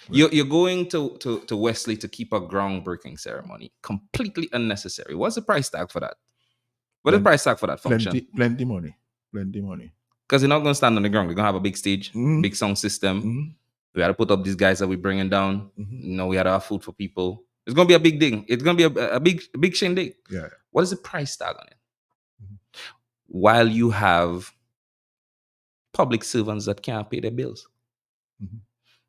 Right. You're going to Wesley to keep a groundbreaking ceremony. Completely unnecessary. What's the price tag for that? What's the price tag for that function? Plenty money. Because you're not going to stand on the ground. We're going to have a big stage, big sound system. We got to put up these guys that we're bringing down. We got to have food for people. It's going to be a big thing. It's going to be a big shindig. Yeah. What is the price tag on it? While you have public servants that can't pay their bills.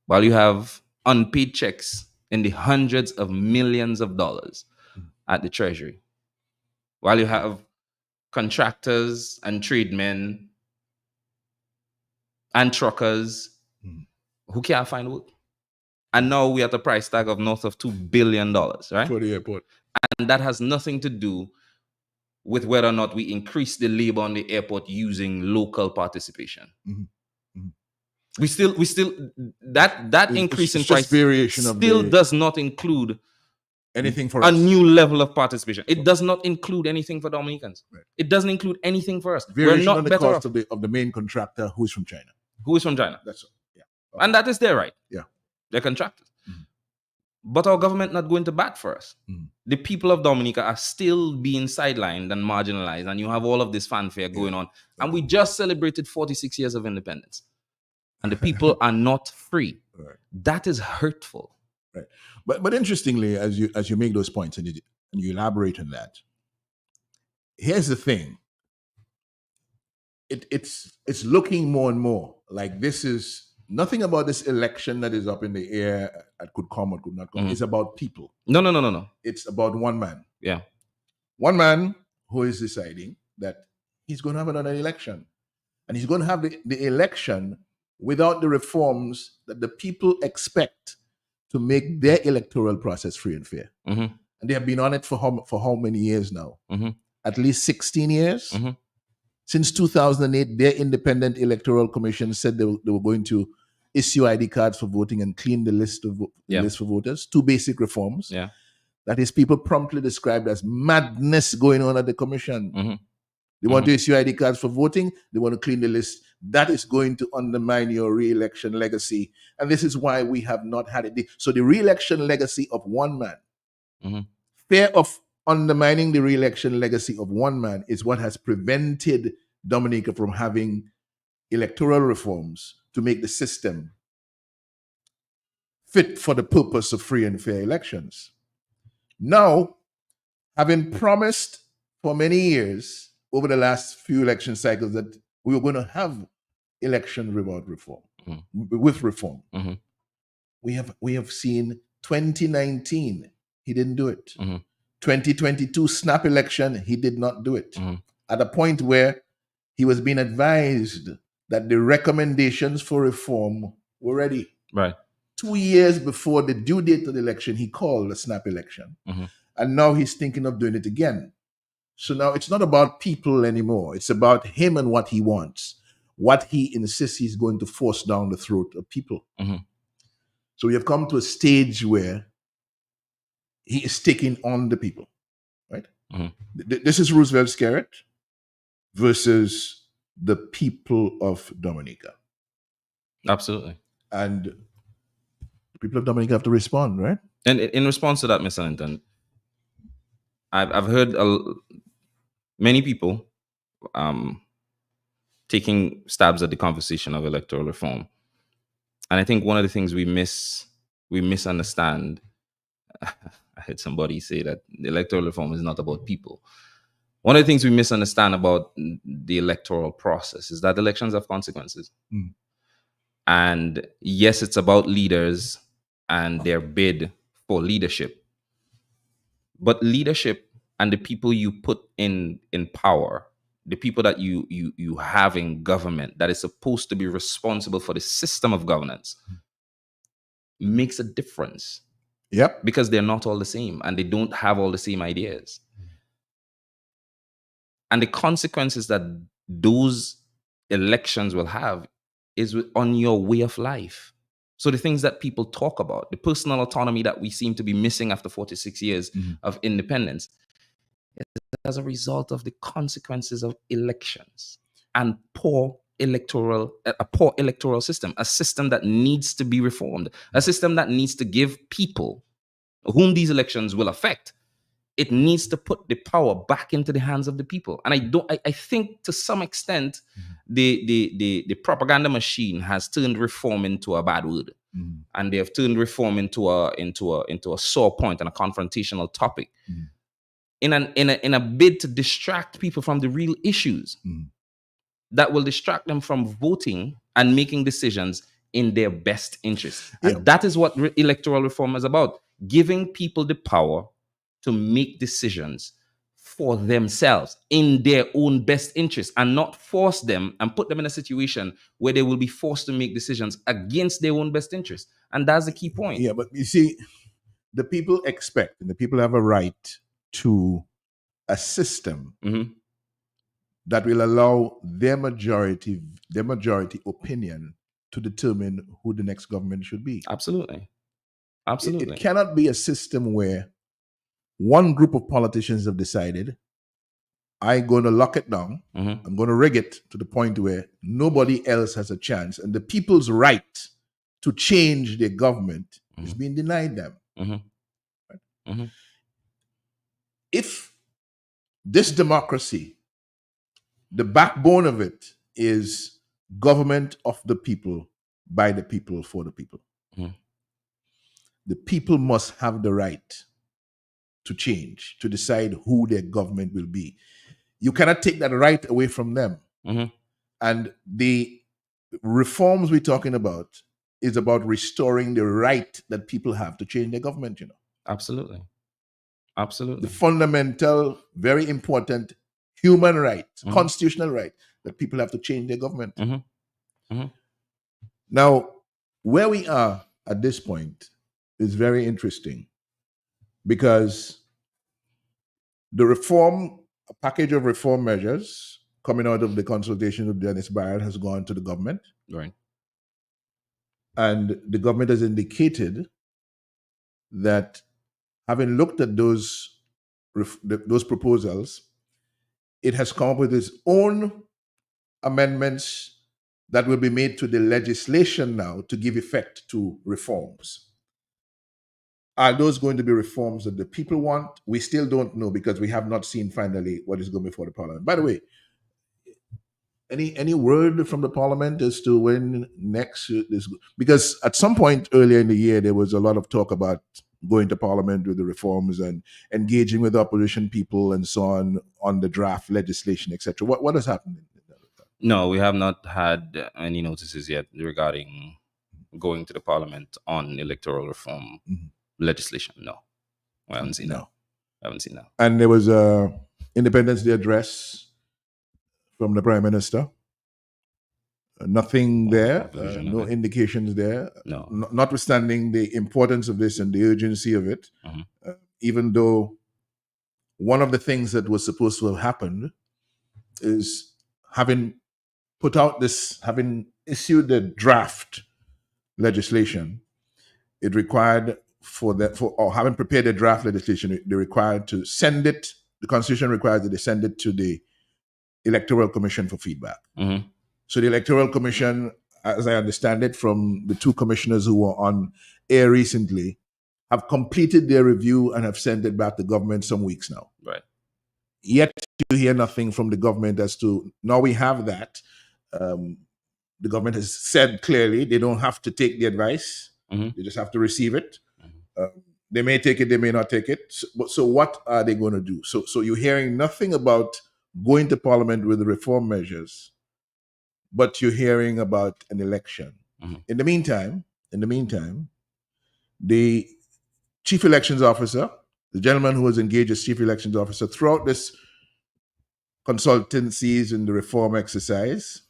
While you have unpaid checks in the hundreds of millions of dollars at the Treasury. While you have contractors and tradesmen and truckers who can't find work. And now we're at a price tag of north of $2 billion, right? For the airport. And that has nothing to do with whether or not we increase the labor on the airport using local participation. We still that increase in price variation still does not include anything for a us. new level of participation. It does not include anything for Dominicans. Right. It doesn't include anything for us. Variation We're not on the better cost of the main contractor who is from China. That's all. Yeah. And that is their right. Yeah. They're contractors. But our government not going to bat for us. The people of Dominica are still being sidelined and marginalized, and you have all of this fanfare going on. And we just celebrated 46 years of independence. And the people are not free. Right. That is hurtful. Right. But interestingly, as you make those points and you elaborate on that, here's the thing. It's looking more and more like this is nothing about this election that is up in the air that could come or could not come. It's about people. No. It's about one man. Yeah. One man who is deciding that he's going to have another election. And he's going to have the election without the reforms that the people expect to make their electoral process free and fair. And they have been on it for how many years now? At least 16 years? Since 2008, their independent electoral commission said they were going to issue ID cards for voting and clean the list for voters. Two basic reforms. Yeah. That is people promptly described as madness going on at the commission. They want to issue ID cards for voting. They want to clean the list. That is going to undermine your re-election legacy. And this is why we have not had it. So the re-election legacy of one man, fear of undermining the re-election legacy of one man is what has prevented Dominica from having electoral reforms to make the system fit for the purpose of free and fair elections. Now, having promised for many years over the last few election cycles that we were going to have election without reform, with reform, we have seen 2019, he didn't do it. 2022 snap election, he did not do it. At a point where he was being advised that the recommendations for reform were ready. Right. 2 years before the due date of the election, he called a snap election. And now he's thinking of doing it again. So now it's not about people anymore. It's about him and what he wants, what he insists he's going to force down the throat of people. So we have come to a stage where he is taking on the people, right? Mhm. This is Roosevelt's carrot versus the people of Dominica. Absolutely. And the people of Dominica have to respond, right? And in response to that, Mr. Linton, I've heard many people taking stabs at the conversation of electoral reform, and I think one of the things we misunderstand. I heard somebody say that the electoral reform is not about people. One of the things we misunderstand about the electoral process is that elections have consequences. Mm. And yes, it's about leaders and their bid for leadership. But leadership and the people you put in power, the people that you have in government that is supposed to be responsible for the system of governance, makes a difference. Yep. Because they're not all the same and they don't have all the same ideas. And the consequences that those elections will have is on your way of life. So the things that people talk about, the personal autonomy that we seem to be missing after 46 years of independence, is as a result of the consequences of elections and a poor electoral system, a system that needs to be reformed, a system that needs to give people whom these elections will affect, it needs to put the power back into the hands of the people. And I think to some extent, the propaganda machine has turned reform into a bad word. And they have turned reform into a sore point and a confrontational topic in a bid to distract people from the real issues that will distract them from voting and making decisions in their best interest. And that is what electoral reform is about, giving people the power to make decisions for themselves in their own best interest, and not force them and put them in a situation where they will be forced to make decisions against their own best interest. And that's the key point. Yeah, but you see, the people expect and the people have a right to a system that will allow their majority opinion to determine who the next government should be. Absolutely. Absolutely. It cannot be a system where one group of politicians have decided, I'm going to lock it down. I'm going to rig it to the point where nobody else has a chance. And the people's right to change their government is being denied them. Right? If this democracy, the backbone of it is government of the people, by the people, for the people. The people must have the right to change, to decide who their government will be. You cannot take that right away from them. And the reforms we're talking about is about restoring the right that people have to change their government, Absolutely. Absolutely. The fundamental, very important human right, constitutional right, that people have to change their government. Now, where we are at this point is very interesting, because a package of reform measures coming out of the consultation with Dennis Barrett has gone to the government. Right. And the government has indicated that, having looked at those proposals, it has come up with its own amendments that will be made to the legislation now to give effect to reforms. Are those going to be reforms that the people want? We still don't know, because we have not seen finally what is going before the parliament. By the way, any word from the parliament as to when next this? Because at some point earlier in the year, there was a lot of talk about going to parliament with the reforms and engaging with opposition people and so on the draft legislation, etc. What has happened? No, we have not had any notices yet regarding going to the parliament on electoral reform legislation. No, I haven't seen that. I haven't seen that. And there was a Independence Day address from the Prime Minister. Nothing there, no indications there. No. Notwithstanding the importance of this and the urgency of it, even though one of the things that was supposed to have happened is having issued the draft legislation, it required or having prepared a draft legislation, they're required to send it. The Constitution requires that they send it to the Electoral Commission for feedback. Mm-hmm. So the Electoral Commission, as I understand it from the two commissioners who were on air recently, have completed their review and have sent it back to government some weeks now. Right. Yet you hear nothing from the government as to, now we have that. The government has said clearly they don't have to take the advice. Mm-hmm. They just have to receive it. They may take it, they may not take it. So what are they going to do? So you're hearing nothing about going to Parliament with the reform measures, but you're hearing about an election. Mm-hmm. In the meantime, the chief elections officer, the gentleman who was engaged as chief elections officer throughout this consultancies in the reform exercise,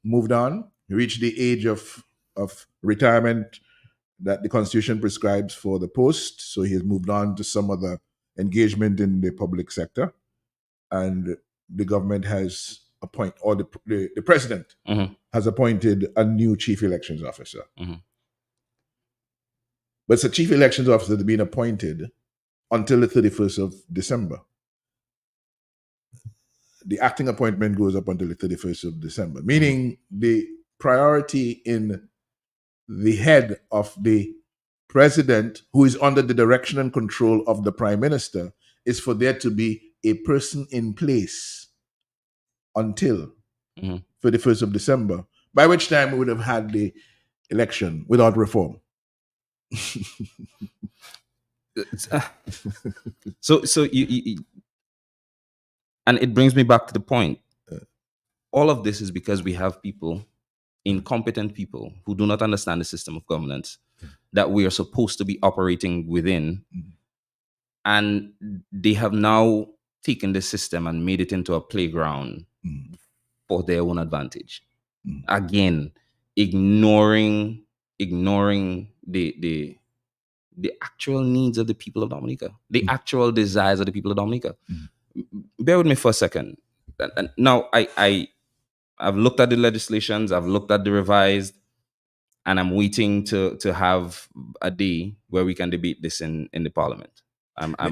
moved on. He reached the age of retirement that the Constitution prescribes for the post. So he has moved on to some other engagement in the public sector. And the government has appointed, or the president mm-hmm. has appointed a new chief elections officer. Mm-hmm. But it's a chief elections officer that's been appointed until the 31st of December. The acting appointment goes up until the 31st of December, meaning the priority in the head of the president, who is under the direction and control of the prime minister, is for there to be a person in place until 31st of December, by which time we would have had the election without reform. So you and it brings me back to the point. All of this is because we have people, incompetent people, who do not understand the system of governance that we are supposed to be operating within. And they have now taken the system and made it into a playground for their own advantage. Again, ignoring the actual needs of the people of Dominica, the actual desires of the people of Dominica. Bear with me for a second. And now I've looked at the legislations, I've looked at the revised, and I'm waiting to have a day where we can debate this in the Parliament.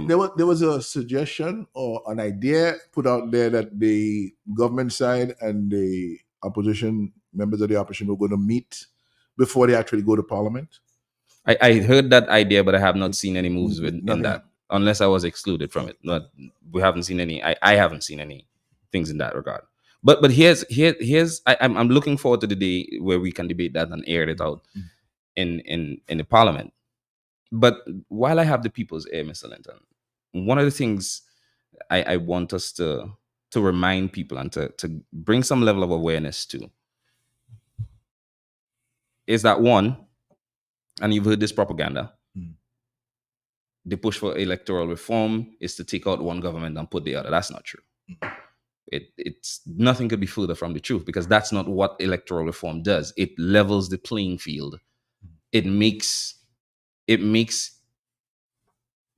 There was a suggestion or an idea put out there that the government side and the opposition, members of the opposition, were going to meet before they actually go to Parliament. I heard that idea, but I have not seen any moves in that, unless I was excluded from it. We haven't seen any. I haven't seen any things in that regard. But here's I'm looking forward to the day where we can debate that and air it out in the Parliament. But while I have the people's ear, Mr. Linton, one of the things I want us to remind people and to bring some level of awareness to is that, one, and you've heard this propaganda, the push for electoral reform is to take out one government and put the other. That's not true. It's nothing could be further from the truth, because that's not what electoral reform does. It levels the playing field. It makes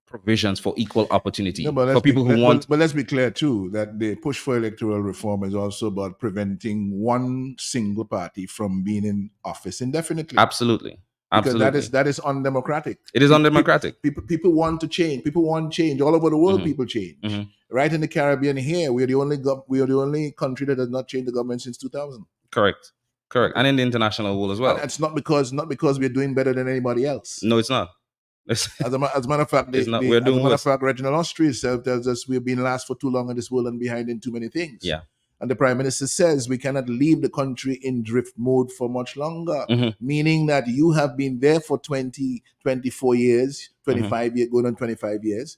provisions for equal opportunity for people who want. But let's be clear too that the push for electoral reform is also about preventing one single party from being in office indefinitely. Absolutely. Because that is undemocratic. It is undemocratic. People want to change. People want change all over the world. People change. Right in the Caribbean here, we are the only country that has not changed the government since 2000. Correct. And in the international world as well. And it's not because we're doing better than anybody else. No, it's not. As a matter of fact, Reginald Austria tells us we've been last for too long in this world and behind in too many things. Yeah. And the Prime Minister says we cannot leave the country in drift mode for much longer, meaning that you have been there for 20, 24 years, 25 years, going on 25 years.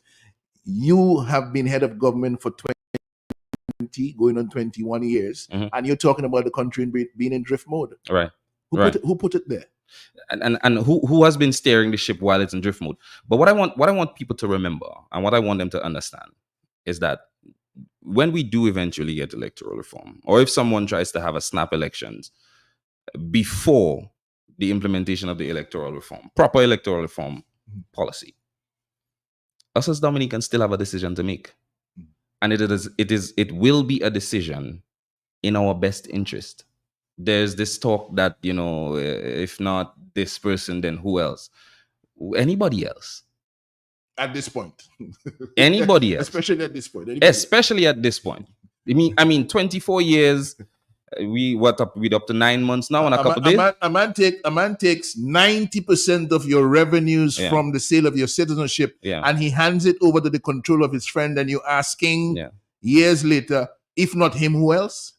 You have been head of government for 20, going on 21 years, and you're talking about the country being in drift mode. Right. Who put it there? And who has been steering the ship while it's in drift mode? But what I want people to remember, and what I want them to understand, is that when we do eventually get electoral reform, or if someone tries to have a snap elections before the implementation of the electoral reform, proper electoral reform policy, us as Dominicans still have a decision to make. And it will be a decision in our best interest. There's this talk that, if not this person, then who else? Anybody else? At this point. Anybody else? Especially at this point. Anybody Especially at this point. I mean, 24 years. We up to 9 months now and a couple days. A man takes 90% of your revenues from the sale of your citizenship, and he hands it over to the control of his friend, and you're asking years later, if not him, who else?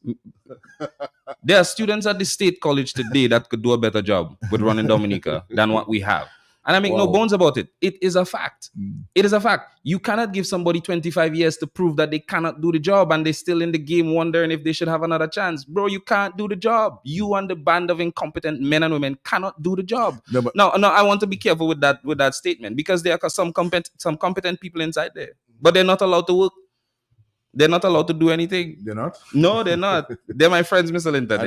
There are students at the state college today that could do a better job with running Dominica than what we have. And I make no bones about it. It is a fact. It is a fact. You cannot give somebody 25 years to prove that they cannot do the job and they're still in the game wondering if they should have another chance. Bro, you can't do the job. You and the band of incompetent men and women cannot do the job. No, I want to be careful with that statement, because there are some competent people inside there, but they're not allowed to work. They're not allowed to do anything. They're not? No, they're not. They're my friends, Mr. Linton.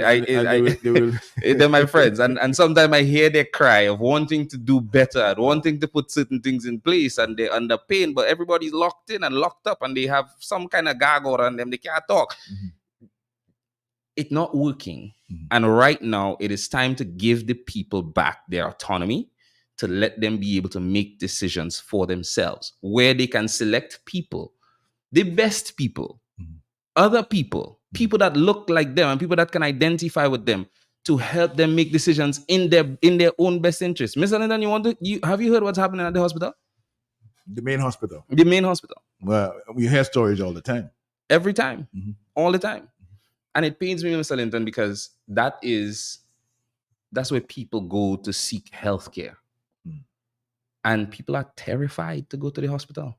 They're my friends. And sometimes I hear their cry of wanting to do better, and wanting to put certain things in place, and they're under pain, but everybody's locked in and locked up, and they have some kind of gag on them. They can't talk. It's not working. And right now, it is time to give the people back their autonomy, to let them be able to make decisions for themselves, where they can select people, the best people, other people that look like them and people that can identify with them, to help them make decisions in their own best interest. Mr. Linton, have you heard what's happening at the hospital? The main hospital. The main hospital. Well, we hear stories all the time. Every time. All the time. And it pains me, Mr. Linton, because that's where people go to seek healthcare. And people are terrified to go to the hospital.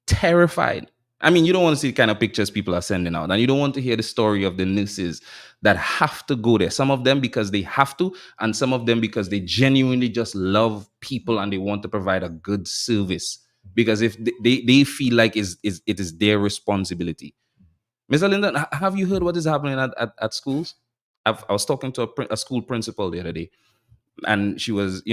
Terrified. I mean, you don't want to see the kind of pictures people are sending out, and you don't want to hear the story of the nurses that have to go there. Some of them because they have to, and some of them because they genuinely just love people and they want to provide a good service, because if they feel like it is their responsibility. Mr. Linton, have you heard what is happening at schools? I was talking to a school principal the other day, and she was,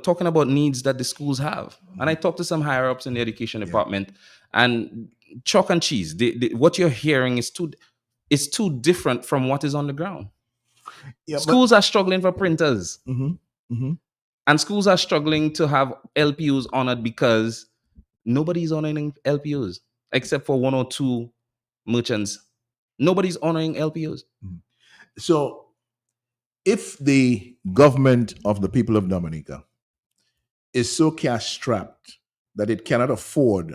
talking about needs that the schools have. And I talked to some higher ups in the education department, and chalk and cheese. What you're hearing is too different from what is on the ground. Schools are struggling for printers. And schools are struggling to have LPUs honored because nobody's honoring LPUs except for one or two merchants. Nobody's honoring LPUs. So if the government of the people of Dominica is so cash-strapped that it cannot afford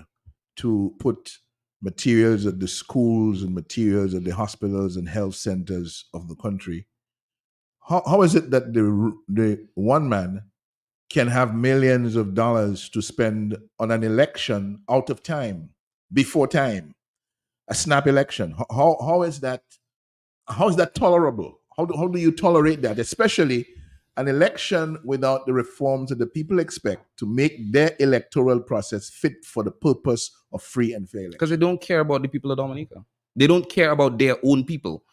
to put materials at the schools and materials at the hospitals and health centers of the country, how is it that the one man can have millions of dollars to spend on an election out of time, before time, a snap election? How is that tolerable? How do you tolerate that, especially an election without the reforms that the people expect to make their electoral process fit for the purpose of free and fair election? Because they don't care about the people of Dominica. They don't care about their own people.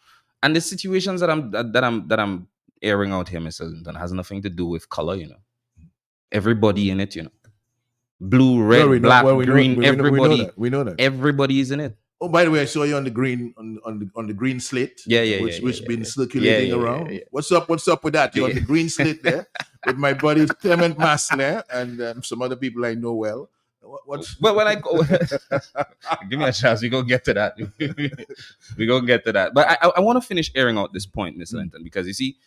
And the situations that I'm airing out here, Mr. Linton, has nothing to do with color, Everybody in it, Blue, red, black, green, everybody. We know that. Everybody is in it. Oh, by the way, I saw you on the green on the green slate. Which been circulating around. Yeah. What's up with that? You're on the green slate there with my buddy Clement Massler and some other people I know well. Well, when I go, give me a chance. We go get to that. We go get to that. But I want to finish airing out this point, Mr. Linton, because you see,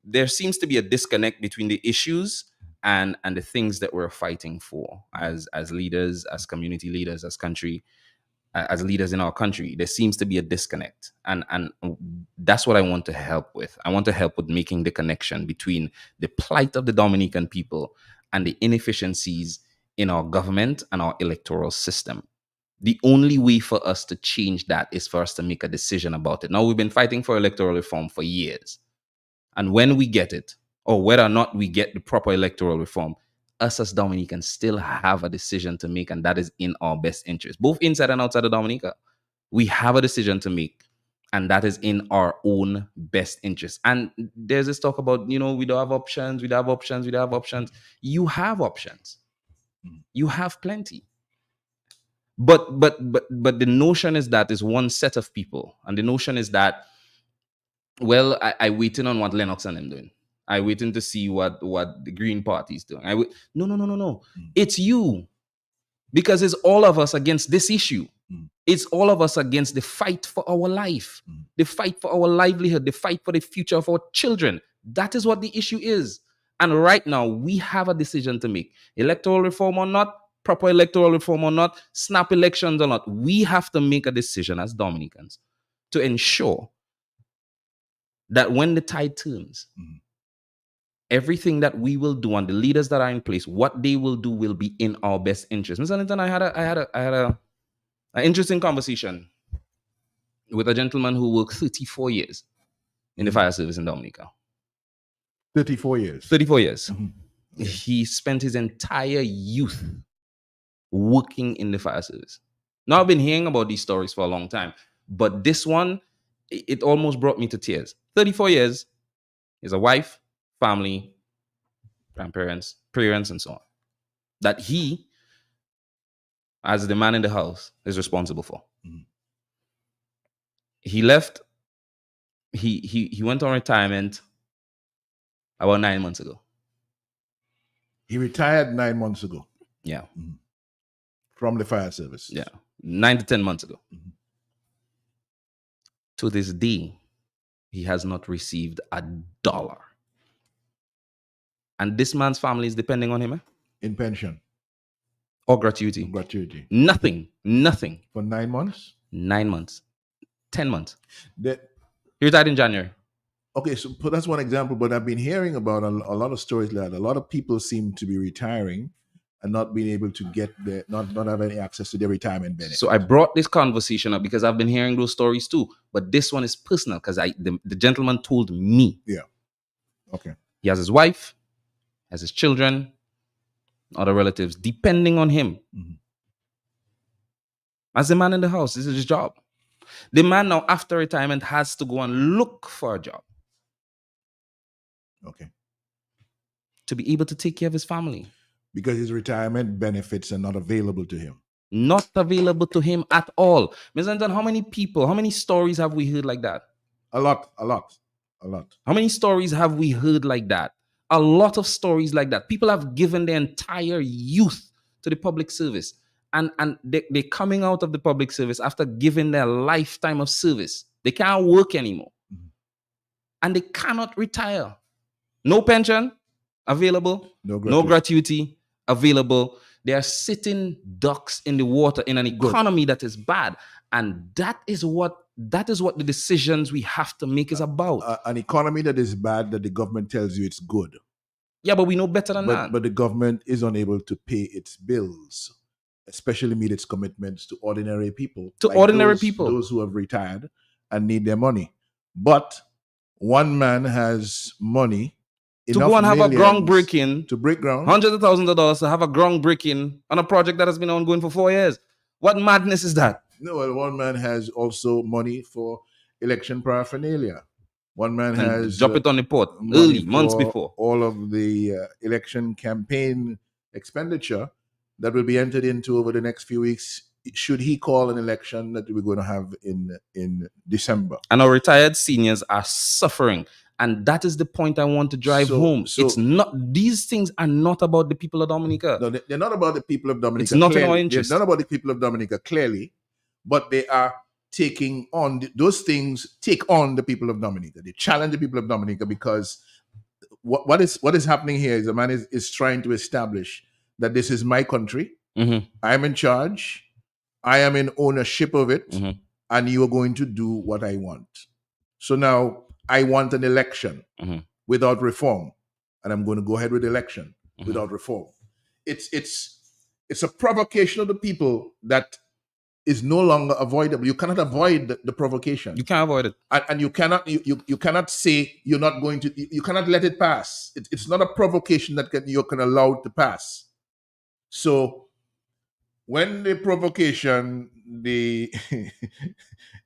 there seems to be a disconnect between the issues and the things that we're fighting for as leaders, as community leaders, as country. As leaders in our country. There seems to be a disconnect, and that's what I want to help with. I want to help with making the connection between the plight of the Dominican people and the inefficiencies in our government and our electoral system. The only way for us to change that is for us to make a decision about it. Now, we've been fighting for electoral reform for years, and when we get it, or whether or not we get the proper electoral reform, us as Dominicans still have a decision to make, and that is in our best interest, both inside and outside of Dominica. We have a decision to make, and that is in our own best interest. And there's this talk about, we don't have options, we don't have options, we don't have options. You have options. You have plenty. But the notion is that is one set of people, and the notion is that, well, I waiting on what Lennox and them doing. I waiting to see what the Green Party is doing. No. It's you, because it's all of us against this issue. It's all of us against the fight for our life, the fight for our livelihood, the fight for the future of our children. That is what the issue is. And right now, we have a decision to make. Electoral reform or not, proper electoral reform or not, snap elections or not. We have to make a decision as Dominicans to ensure that when the tide turns, everything that we will do and the leaders that are in place, what they will do will be in our best interest. Mr. Linton, I had an interesting conversation with a gentleman who worked 34 years in the fire service in Dominica. 34 years. 34 years. He spent his entire youth working in the fire service. Now, I've been hearing about these stories for a long time, but this one, it almost brought me to tears. 34 years, is a wife, family, grandparents, parents, and so on, that he, as the man in the house, is responsible for. He left, he went on retirement about 9 months ago. He retired 9 months ago. Yeah. From the fire service. Yeah. 9 to 10 months ago. To this day, he has not received $1. And this man's family is depending on him. In pension. Or gratuity. Gratuity. Nothing. For 9 months? 9 months. 10 months. He retired in January. Okay, so that's one example, but I've been hearing about a lot of stories like that. A lot of people seem to be retiring and not being able to get not have any access to their retirement benefit. So I brought this conversation up because I've been hearing those stories too. But this one is personal because the gentleman told me. Yeah. Okay. He has his wife, has his children, other relatives, depending on him. As the man in the house, this is his job. The man now, after retirement, has to go and look for a job. Okay. To be able to take care of his family. Because his retirement benefits are not available to him. Not available to him at all. Ms. Anton, how many stories have we heard like that? A lot. How many stories have we heard like that? A lot of stories like that. People have given their entire youth to the public service. And they're coming out of the public service after giving their lifetime of service. They can't work anymore. And they cannot retire. No pension available. No gratuity available. They are sitting ducks in the water in an economy that is bad. And that is what the decisions we have to make is about. An economy that is bad, that the government tells you it's good. Yeah, but we know better than that. But the government is unable to pay its bills, especially meet its commitments to ordinary people. Those who have retired and need their money. But one man has money to go and have a groundbreaking, to break ground, hundreds of thousands of dollars to have a groundbreaking on a project that has been ongoing for 4 years. What madness is that? No, well, one man has also money for election paraphernalia. One man has drop it on the pot early, months before. All of the election campaign expenditure that will be entered into over the next few weeks, should he call an election that we're going to have in December. And our retired seniors are suffering. And that is the point I want to drive home. It's not; these things are not about the people of Dominica. No, they're not about the people of Dominica. It's not in our interest. They're not about the people of Dominica, clearly, but they are taking on those things. Take on the people of Dominica. They challenge the people of Dominica because what is happening here is a man is trying to establish that this is my country. I'm in charge. I am in ownership of it, and you are going to do what I want. So now I want an election without reform, and I'm going to go ahead with the election without reform. It's a provocation of the people that is no longer avoidable. You cannot avoid the provocation. You can't avoid it, and you cannot say you're not going to. You cannot let it pass. It's not a provocation that you can allow to pass. So when the provocation, the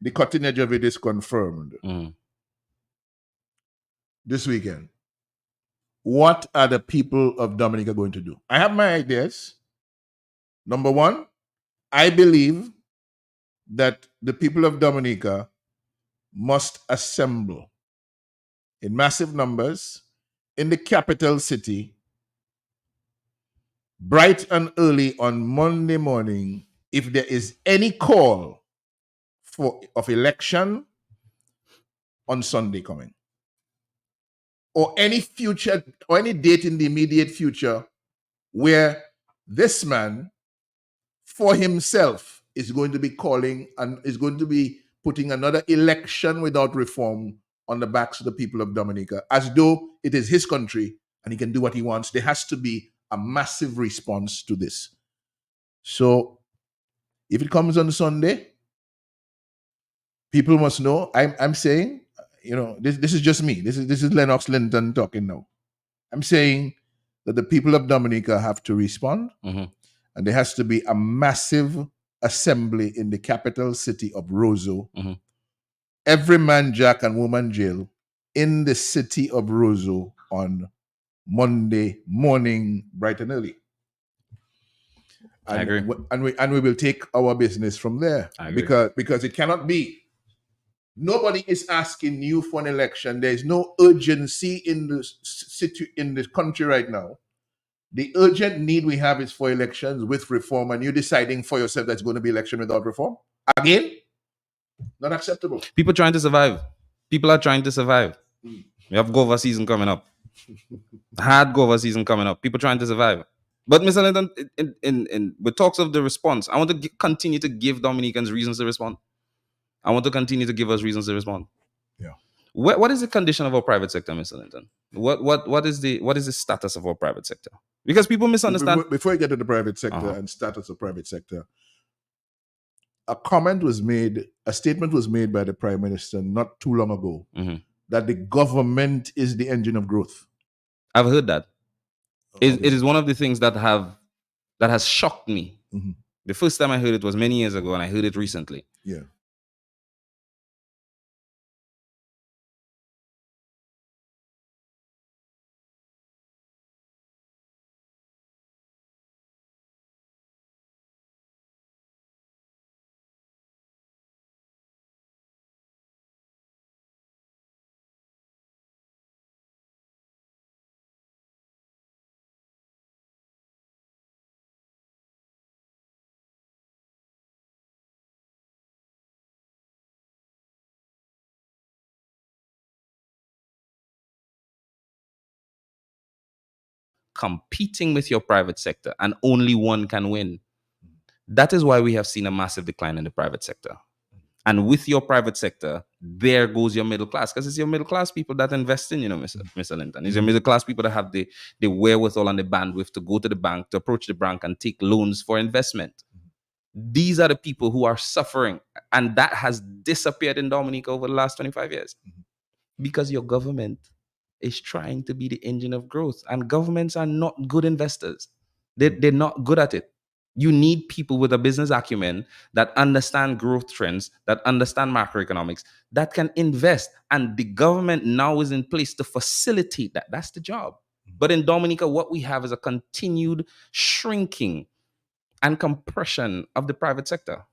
the cutting edge of it is confirmed. This weekend, what are the people of Dominica going to do? I have my ideas. Number one, I believe that the people of Dominica must assemble in massive numbers in the capital city, bright and early on Monday morning, if there is any call of election on Sunday coming, or any future, or any date in the immediate future where this man for himself is going to be calling and is going to be putting another election without reform on the backs of the people of Dominica, as though it is his country and he can do what he wants. There has to be a massive response to this. So if it comes on Sunday, people must know. I'm saying, this is just me. This is Lennox Linton talking now. I'm saying that the people of Dominica have to respond, and there has to be a massive assembly in the capital city of Roseau. Every man, jack, and woman jail in the city of Roseau on Monday morning, bright and early. And, I agree. And we will take our business from there. Because it cannot be. Nobody is asking you for an election. There is no urgency in the country right now. The urgent need we have is for elections with reform, and you're deciding for yourself that's going to be election without reform. Again, not acceptable. People trying to survive. People are trying to survive. We have Gova season coming up. Hard Gova season coming up. People trying to survive. But Mr. Linton, in with talks of the response, I want to continue to give Dominicans reasons to respond. I want to continue to give us reasons to respond. Yeah. What is the condition of our private sector, Mr. Linton? What is the status of our private sector? Because people misunderstand. Before you get to the private sector and status of private sector, a statement was made by the Prime Minister not too long ago that the government is the engine of growth. I've heard that. It is one of the things that has shocked me. The first time I heard it was many years ago, and I heard it recently. Yeah. Competing with your private sector, and only one can win. That is why we have seen a massive decline in the private sector. And with your private sector, there goes your middle class, because it's your middle class people that invest in, Mr. Linton. It's your middle class people that have the wherewithal and the bandwidth to go to the bank, to approach the bank and take loans for investment. These are the people who are suffering. And that has disappeared in Dominica over the last 25 years. Because your government is trying to be the engine of growth. And governments are not good investors. They're not good at it. You need people with a business acumen that understand growth trends, that understand macroeconomics, that can invest. And the government now is in place to facilitate that. That's the job. But in Dominica, what we have is a continued shrinking and compression of the private sector,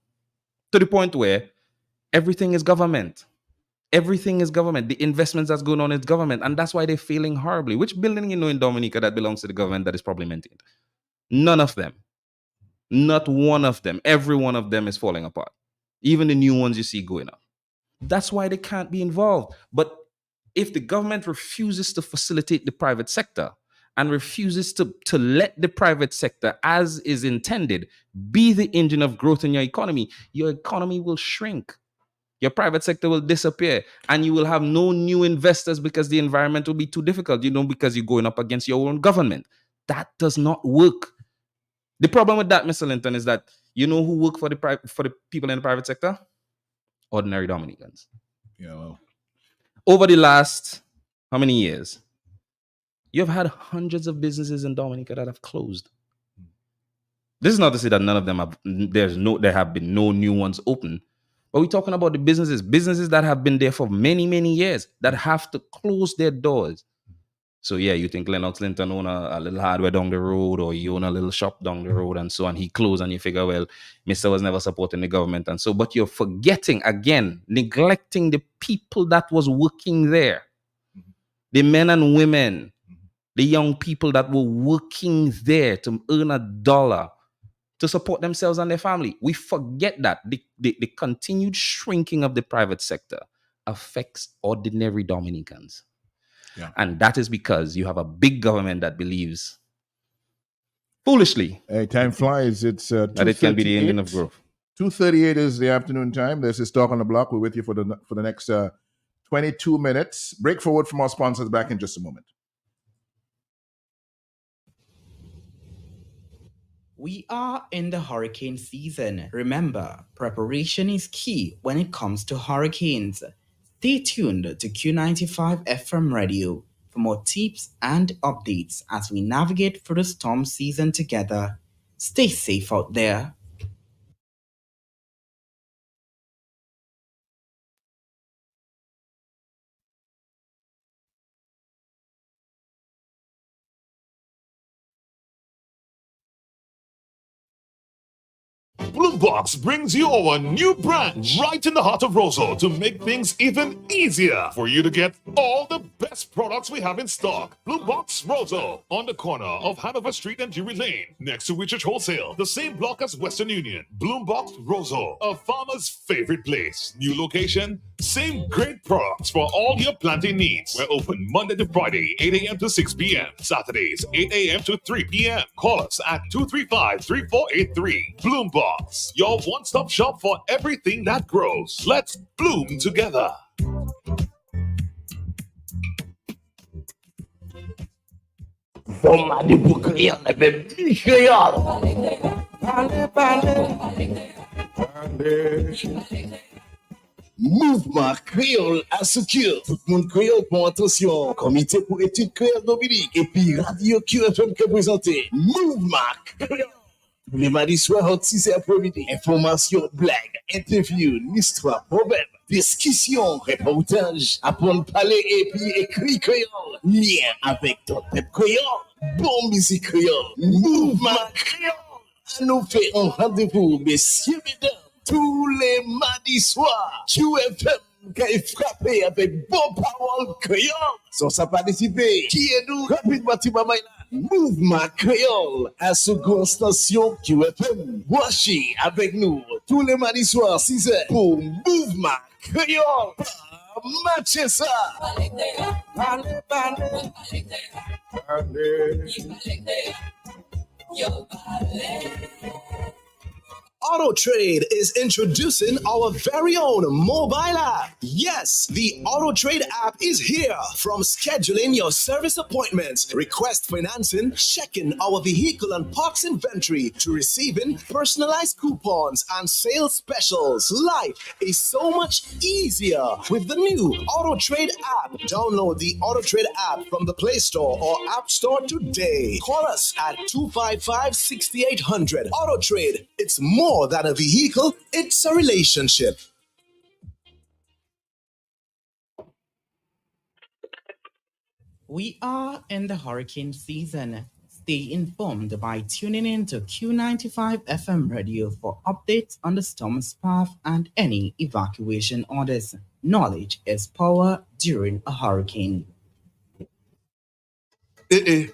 to the point where everything is government. Everything is government. The investments that's going on is government. And that's why they're failing horribly. Which building in Dominica that belongs to the government that is probably maintained? None of them. Not one of them. Every one of them is falling apart. Even the new ones you see going up. That's why they can't be involved. But if the government refuses to facilitate the private sector and refuses to let the private sector, as is intended, be the engine of growth in your economy will shrink. Your private sector will disappear, and you will have no new investors because the environment will be too difficult, because you're going up against your own government. That does not work. The problem with that, Mr. Linton, is that who work for the people in the private sector? Ordinary Dominicans. Yeah. Well. Over the last, how many years? You've had hundreds of businesses in Dominica that have closed. This is not to say that none of them there have been no new ones open. But we're talking about the businesses that have been there for many, many years that have to close their doors. So yeah, you think Lennox Linton own a little hardware down the road, or you own a little shop down the road and so on. He closed, and you figure, well, Mr. was never supporting the government and so. But you're forgetting, again, neglecting the people that was working there. The men and women the young people that were working there to earn $1 to support themselves and their family. We forget that the continued shrinking of the private sector affects ordinary Dominicans. Yeah. And that is because you have a big government that believes foolishly. Hey, time flies. It's that it can be the engine of 2:38. growth. 2:38 is the afternoon time. This is Talk on the Block. We're with you for the next 22 minutes. Break forward from our sponsors back in just a moment. We are in the hurricane season. Remember, preparation is key when it comes to hurricanes. Stay tuned to Q95 FM radio for more tips and updates as we navigate through the storm season together. Stay safe out there. Bloombox brings you our new branch right in the heart of Roseau to make things even easier for you to get all the best products we have in stock. Bloombox Roseau on the corner of Hanover Street and Drury Lane, next to Richard Wholesale, the same block as Western Union. Bloombox Roseau, a farmer's favorite place. New location, same great products for all your planting needs. We're open Monday to Friday, 8 a.m. to 6 p.m. Saturdays, 8 a.m. to 3 p.m. Call us at 235-3483. Bloombox, your one-stop shop for everything that grows. Let's bloom together. Mouvement Créole assure. Tout le monde créole pour attention. Comité pour études créole Dominique. Et puis Radio QFM qui est présenté. Mouvement Créole. Tous les mardis soirs en 6 après-midi. Information, blagues, interviews, histoire, problèmes, discussions, reportages, apprendre parler et puis écrit créole. Lien avec ton peuple créole. Bon musique créole. Mouvement Créole. À nous fait un rendez-vous, messieurs, mesdames. Tous les mardis soirs, QFM qui est frappé avec bon parole créole. Sans ça participer, qui est nous? Rapidement, Mouvement Créole à seconde station QFM. Voici avec nous tous les mardis soirs, 6h pour Mouvement Créole. Matchez ça! AutoTrade is introducing our very own mobile app. Yes, the AutoTrade app is here. From scheduling your service appointments, request financing, checking our vehicle and parts inventory, to receiving personalized coupons and sales specials. Life is so much easier with the new AutoTrade app. Download the AutoTrade app from the Play Store or App Store today. Call us at 255-6800. AutoTrade, it's more than a vehicle, it's a relationship. We are in the hurricane season. Stay informed by tuning in to Q95 FM radio for updates on the storm's path and any evacuation orders. Knowledge is power during a hurricane.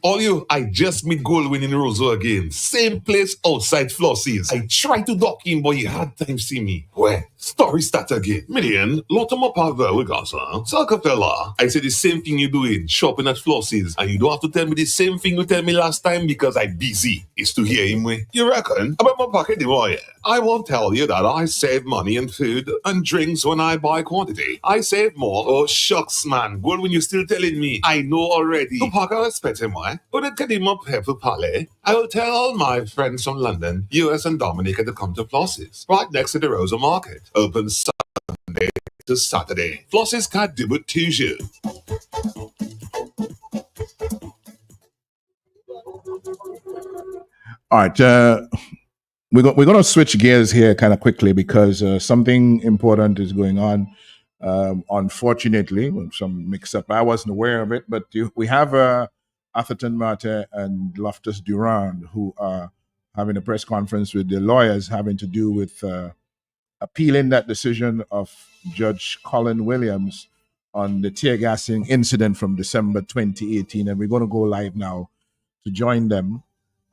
All you, I just meet Goldwyn in Roseau again. Same place outside Flossie's. I tried to dock in, but he had time see me. Where? Story start again. Million, lot of my power with us, huh? Soccer fella, I say the same thing you doing, shopping at Flossie's, and you don't have to tell me the same thing you tell me last time because I busy. It's to hear him way. You reckon? About my pocket, boy. I won't tell you that I save money in food and drinks when I buy quantity. I save more. Oh, shucks, man. Goldwyn, you still telling me. I know already. The pocket respect him, why? But it get him up here for Palais. I will tell all my friends from London, US and Dominica to come to Flossie's, right next to the Rosa Market. Open Sunday to Saturday. Flossie's can't do it to you. All right. We're going to switch gears here kind of quickly because something important is going on. Unfortunately, with some mix-up. I wasn't aware of it, but we have Atherton Mate and Loftus Durand who are having a press conference with the lawyers having to do with appealing that decision of Judge Colin Williams on the tear gassing incident from December 2018, and we're going to go live now to join them.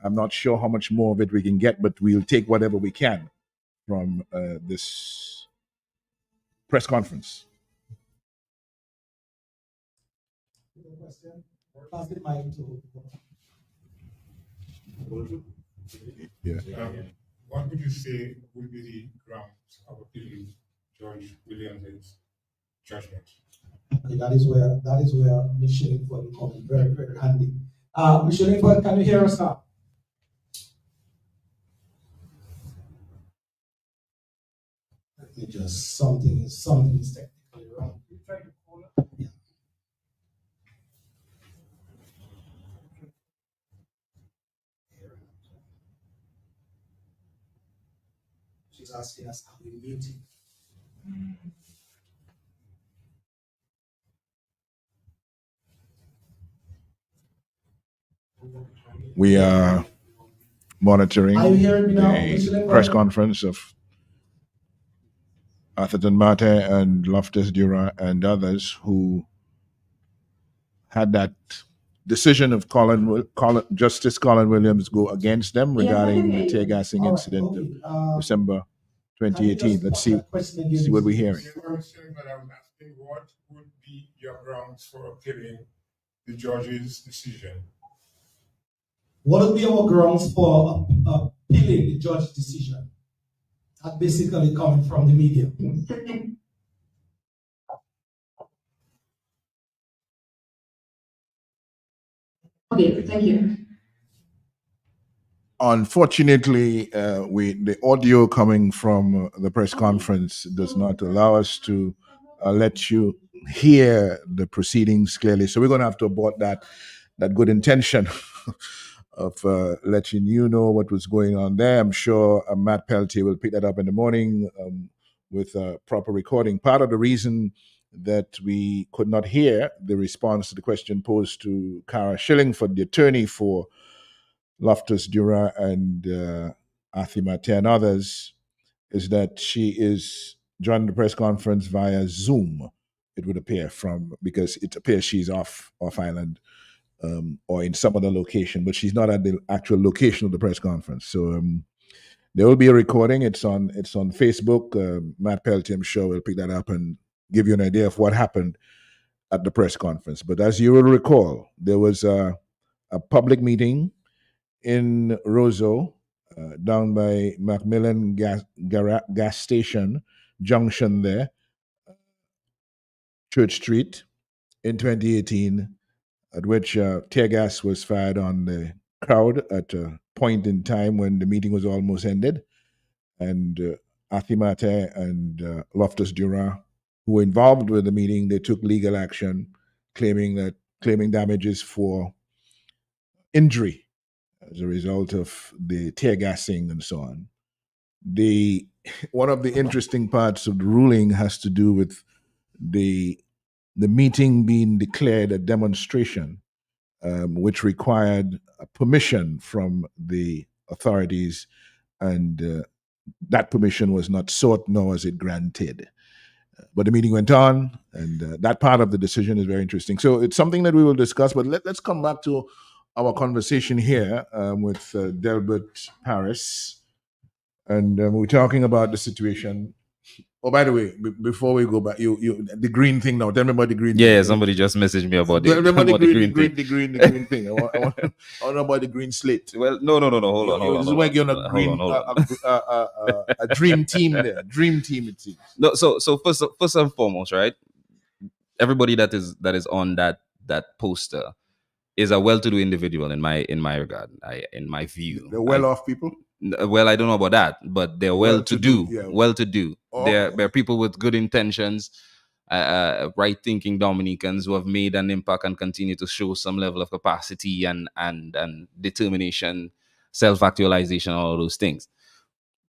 I'm not sure how much more of it we can get, but we'll take whatever we can from this press conference. Yeah. What would you say would be the grounds of appealing Judge Williams' judgment? Okay, that is where Michelle Inford will come in very, very handy. Michelle Inford, can you hear us now? Let me just something is technically wrong. Yeah. She's asking us, are we muting? We are monitoring the press conference of Atherton Mate and Loftus Dura and others who had that decision of Justice Colin Williams go against them regarding the tear gassing incident of December 2018. Let's see what we're hearing. But I'm asking, what would be your grounds for appealing the judge's decision? What would be our grounds for appealing the judge's decision? That basically coming from the media. Okay, thank you. Unfortunately, the audio coming from the press conference does not allow us to let you hear the proceedings clearly. So we're going to have to abort that good intention of letting you know what was going on there. I'm sure Matt Peltier will pick that up in the morning with a proper recording. Part of the reason that we could not hear the response to the question posed to Cara Shillingford, the attorney for Loftus Dura and Athimate and others, is that she is joining the press conference via Zoom, it would appear, because it appears she's off island or in some other location, but she's not at the actual location of the press conference. So there will be a recording. It's on Facebook. Matt Peltier, I'm sure, will pick that up and give you an idea of what happened at the press conference. But as you will recall, there was a public meeting in Roseau, down by Macmillan gas station junction there, Church Street, in 2018, at which tear gas was fired on the crowd at a point in time when the meeting was almost ended. And Athimate and Loftus Dura, who were involved with the meeting, they took legal action, claiming damages for injury as a result of the tear gassing and so on. One of the interesting parts of the ruling has to do with the meeting being declared a demonstration, which required a permission from the authorities, and that permission was not sought, nor was it granted. But the meeting went on, and that part of the decision is very interesting. So it's something that we will discuss, but let's come back to our conversation here with Delbert Harris. And we're talking about the situation. Oh, by the way, before we go back, you the green thing now. Tell me about the green thing. Yeah, somebody just messaged me about it. The green thing. I want to know about the green slate. Well, no. Hold on. This is like you're on a dream team there. Dream team, it seems. No, so first and foremost, right? Everybody that is on that poster is a well-to-do individual in my regard. In my view, they're well-off people. Well, I don't know about that, but they're well-to-do. Yeah. Well-to-do. Oh. They're people with good intentions, right-thinking Dominicans who have made an impact and continue to show some level of capacity and determination, self-actualization, all those things.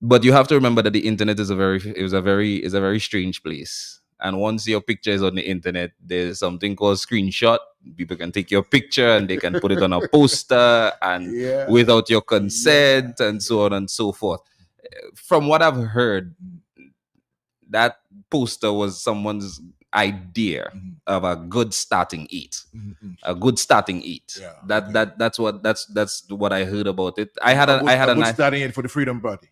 But you have to remember that the internet is a very strange place. And once your picture is on the internet, there's something called screenshot. People can take your picture and they can put it on a poster and without your consent and so on and so forth. From what I've heard, that poster was someone's idea of a good starting 8. Mm-hmm. A good starting 8. Yeah, That's what I heard about it. a good starting 8 for the Freedom Party.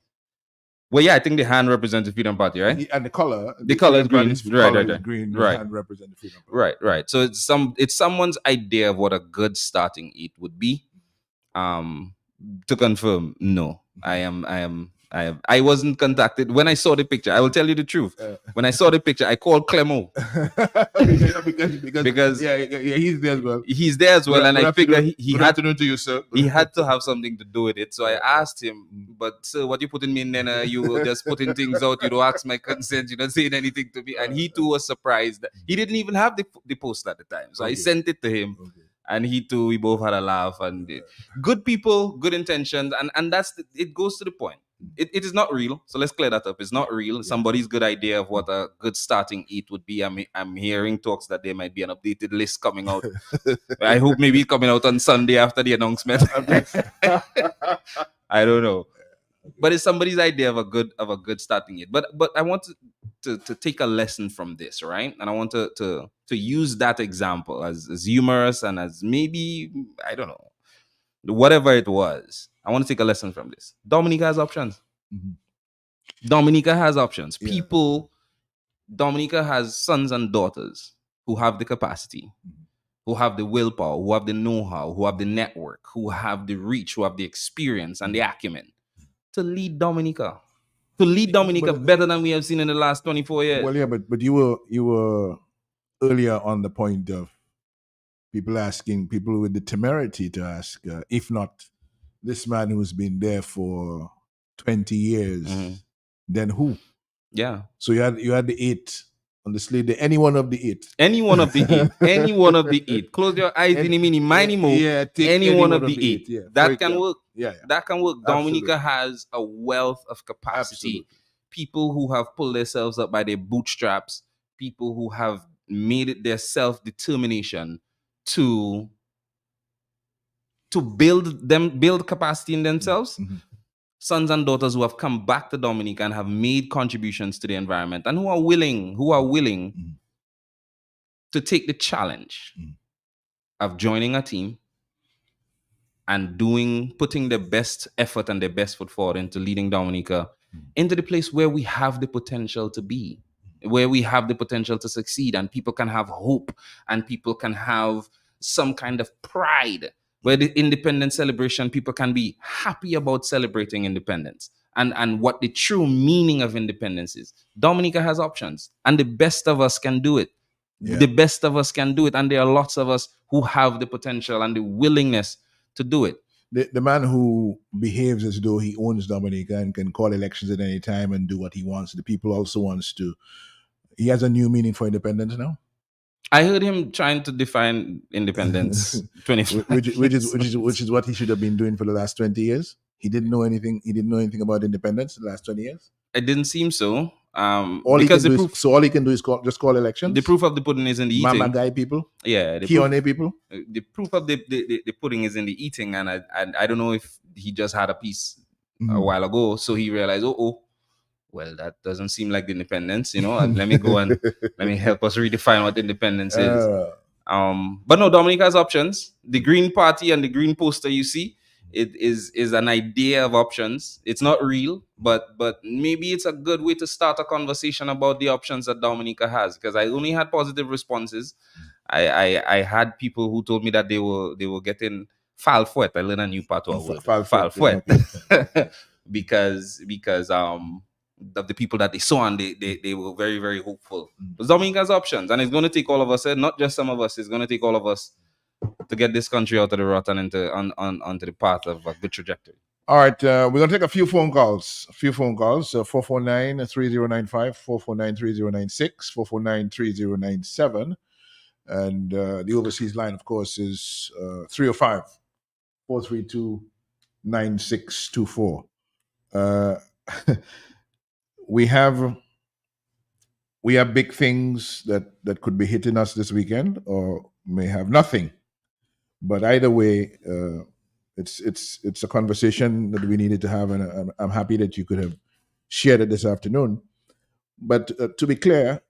Well, yeah, I think the hand represents the Freedom Party, right? And the color, the color is green. Right. Green. The Right. hand represents the Freedom Party. Right. So it's someone's idea of what a good starting 8 would be. To confirm, no, I wasn't contacted when I saw the picture. I will tell you the truth. When I saw the picture, I called Clemo because he's there as well. He's there as well, and I figured he had to you, sir. He had to have something to do with it. So I asked him, "But sir, what you putting me in? Then you were just putting things out. You don't ask my consent. You don't saying anything to me." And he too was surprised that he didn't even have the post at the time. So I sent it to him. And we both had a laugh, and good people, good intentions, and it goes to the point. It is not real, so let's clear that up. It's not real. Somebody's good idea of what a good starting 8 would be. I'm hearing talks that there might be an updated list coming out. I hope maybe coming out on Sunday after the announcement. I don't know, but it's somebody's idea of a good starting 8. But I want to take a lesson from this, right? And I want to use that example as humorous and as maybe, I don't know, whatever it was. I want to take a lesson from this. Dominica has options. Dominica has options. Dominica has sons and daughters who have the capacity, who have the willpower, who have the know-how, who have the network, who have the reach, who have the experience and the acumen to lead Dominica. To lead Dominica better than we have seen in the last 24 years. Well, yeah, but you were earlier on the point of people with the temerity to ask, if not this man who's been there for 20 years, then who? Yeah. So you had the 8 on the slate. Any one of the 8. Any one of the 8. Any one of the 8. Close your eyes, mini, miny, mo. Yeah, any one of the 8. Yeah, that can work. Yeah. That can work. Dominica has a wealth of capacity. Absolutely. People who have pulled themselves up by their bootstraps. People who have made it their self-determination to build capacity in themselves. Sons and daughters who have come back to Dominica and have made contributions to the environment, and who are willing to take the challenge of joining a team and putting their best effort and their best foot forward into leading Dominica into the place where we have the potential to be, where we have the potential to succeed, and people can have hope, and people can have some kind of pride, where the independence celebration, people can be happy about celebrating independence and what the true meaning of independence is. Dominica has options, and the best of us can do it. Yeah. The best of us can do it, and there are lots of us who have the potential and the willingness to do it. The man who behaves as though he owns Dominica and can call elections at any time and do what he wants, the people also wants to. He has a new meaning for independence now. I heard him trying to define independence 25 which is what he should have been doing for the last 20 years. He didn't know anything about independence in the last 20 years. It didn't seem so. All he can do is just call elections. The proof of the pudding is in the eating. Mama guy people. Yeah. Kione people. The proof of the pudding is in the eating, and I don't know if he just had a piece a while ago, so he realized, well, that doesn't seem like the independence, let me go and let me help us redefine what independence is. But no, Dominica has options. The Green Party and the Green poster you see, it is an idea of options. It's not real, but maybe it's a good way to start a conversation about the options that Dominica has, because I only had positive responses. I had people who told me that they were getting fall for it. I learned a new part of word. Fall for it. because of the people that they saw, and they were very, very hopeful. But Dominica has options, and it's going to take all of us, not just some of us. It's going to take all of us to get this country out of the rut and onto the path of a good trajectory. All right, we're going to take a few phone calls. 449-3095, 449-3096, 449-3097. And the overseas line, of course, is 305-432-9624. We have big things that could be hitting us this weekend, or may have nothing. But either way, it's a conversation that we needed to have, and I'm happy that you could have shared it this afternoon. But to be clear,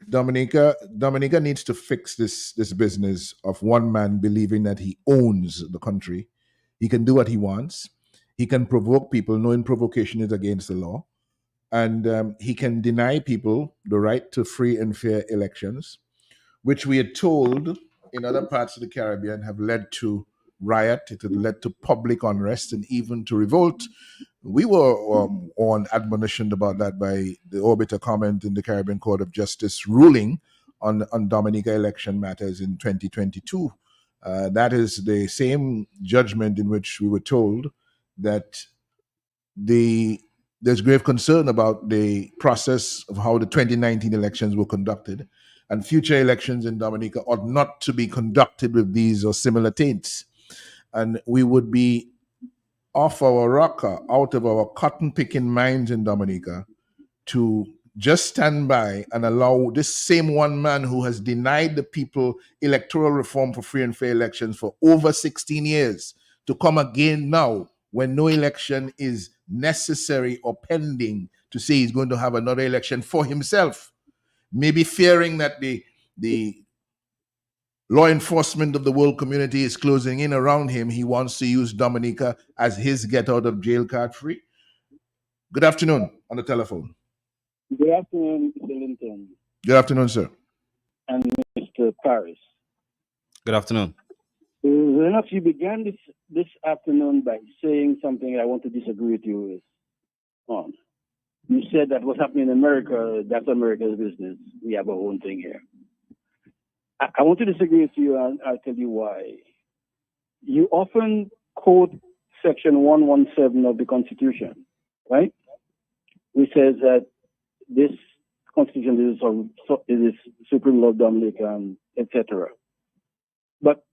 Dominica needs to fix this business of one man believing that he owns the country. He can do what he wants. He can provoke people, knowing provocation is against the law, and he can deny people the right to free and fair elections, which we are told in other parts of the Caribbean have led to riot. It had led to public unrest and even to revolt. We were on admonition about that by the Orbiter comment in the Caribbean Court of Justice ruling on Dominica election matters in 2022. That is the same judgment in which we were told that there's grave concern about the process of how the 2019 elections were conducted, and future elections in Dominica ought not to be conducted with these or similar taints. And we would be off our rocker, out of our cotton picking minds in Dominica, to just stand by and allow this same one man who has denied the people electoral reform for free and fair elections for over 16 years to come again now when no election is necessary or pending, to say he's going to have another election for himself, maybe fearing that the law enforcement of the world community is closing in around him. He wants to use Dominica as his get out of jail card free. Good afternoon on the telephone. Good afternoon, Mr. Linton. Good afternoon, sir. And Mr. Paris. Good afternoon. Enough, you began this afternoon by saying something I want to disagree with you with. You said that what's happening in America, that's America's business. We have our own thing here. I want to disagree with you, and I'll tell you why. You often quote Section 117 of the Constitution, right? Which says that this Constitution is supreme law of Dominica, etc. But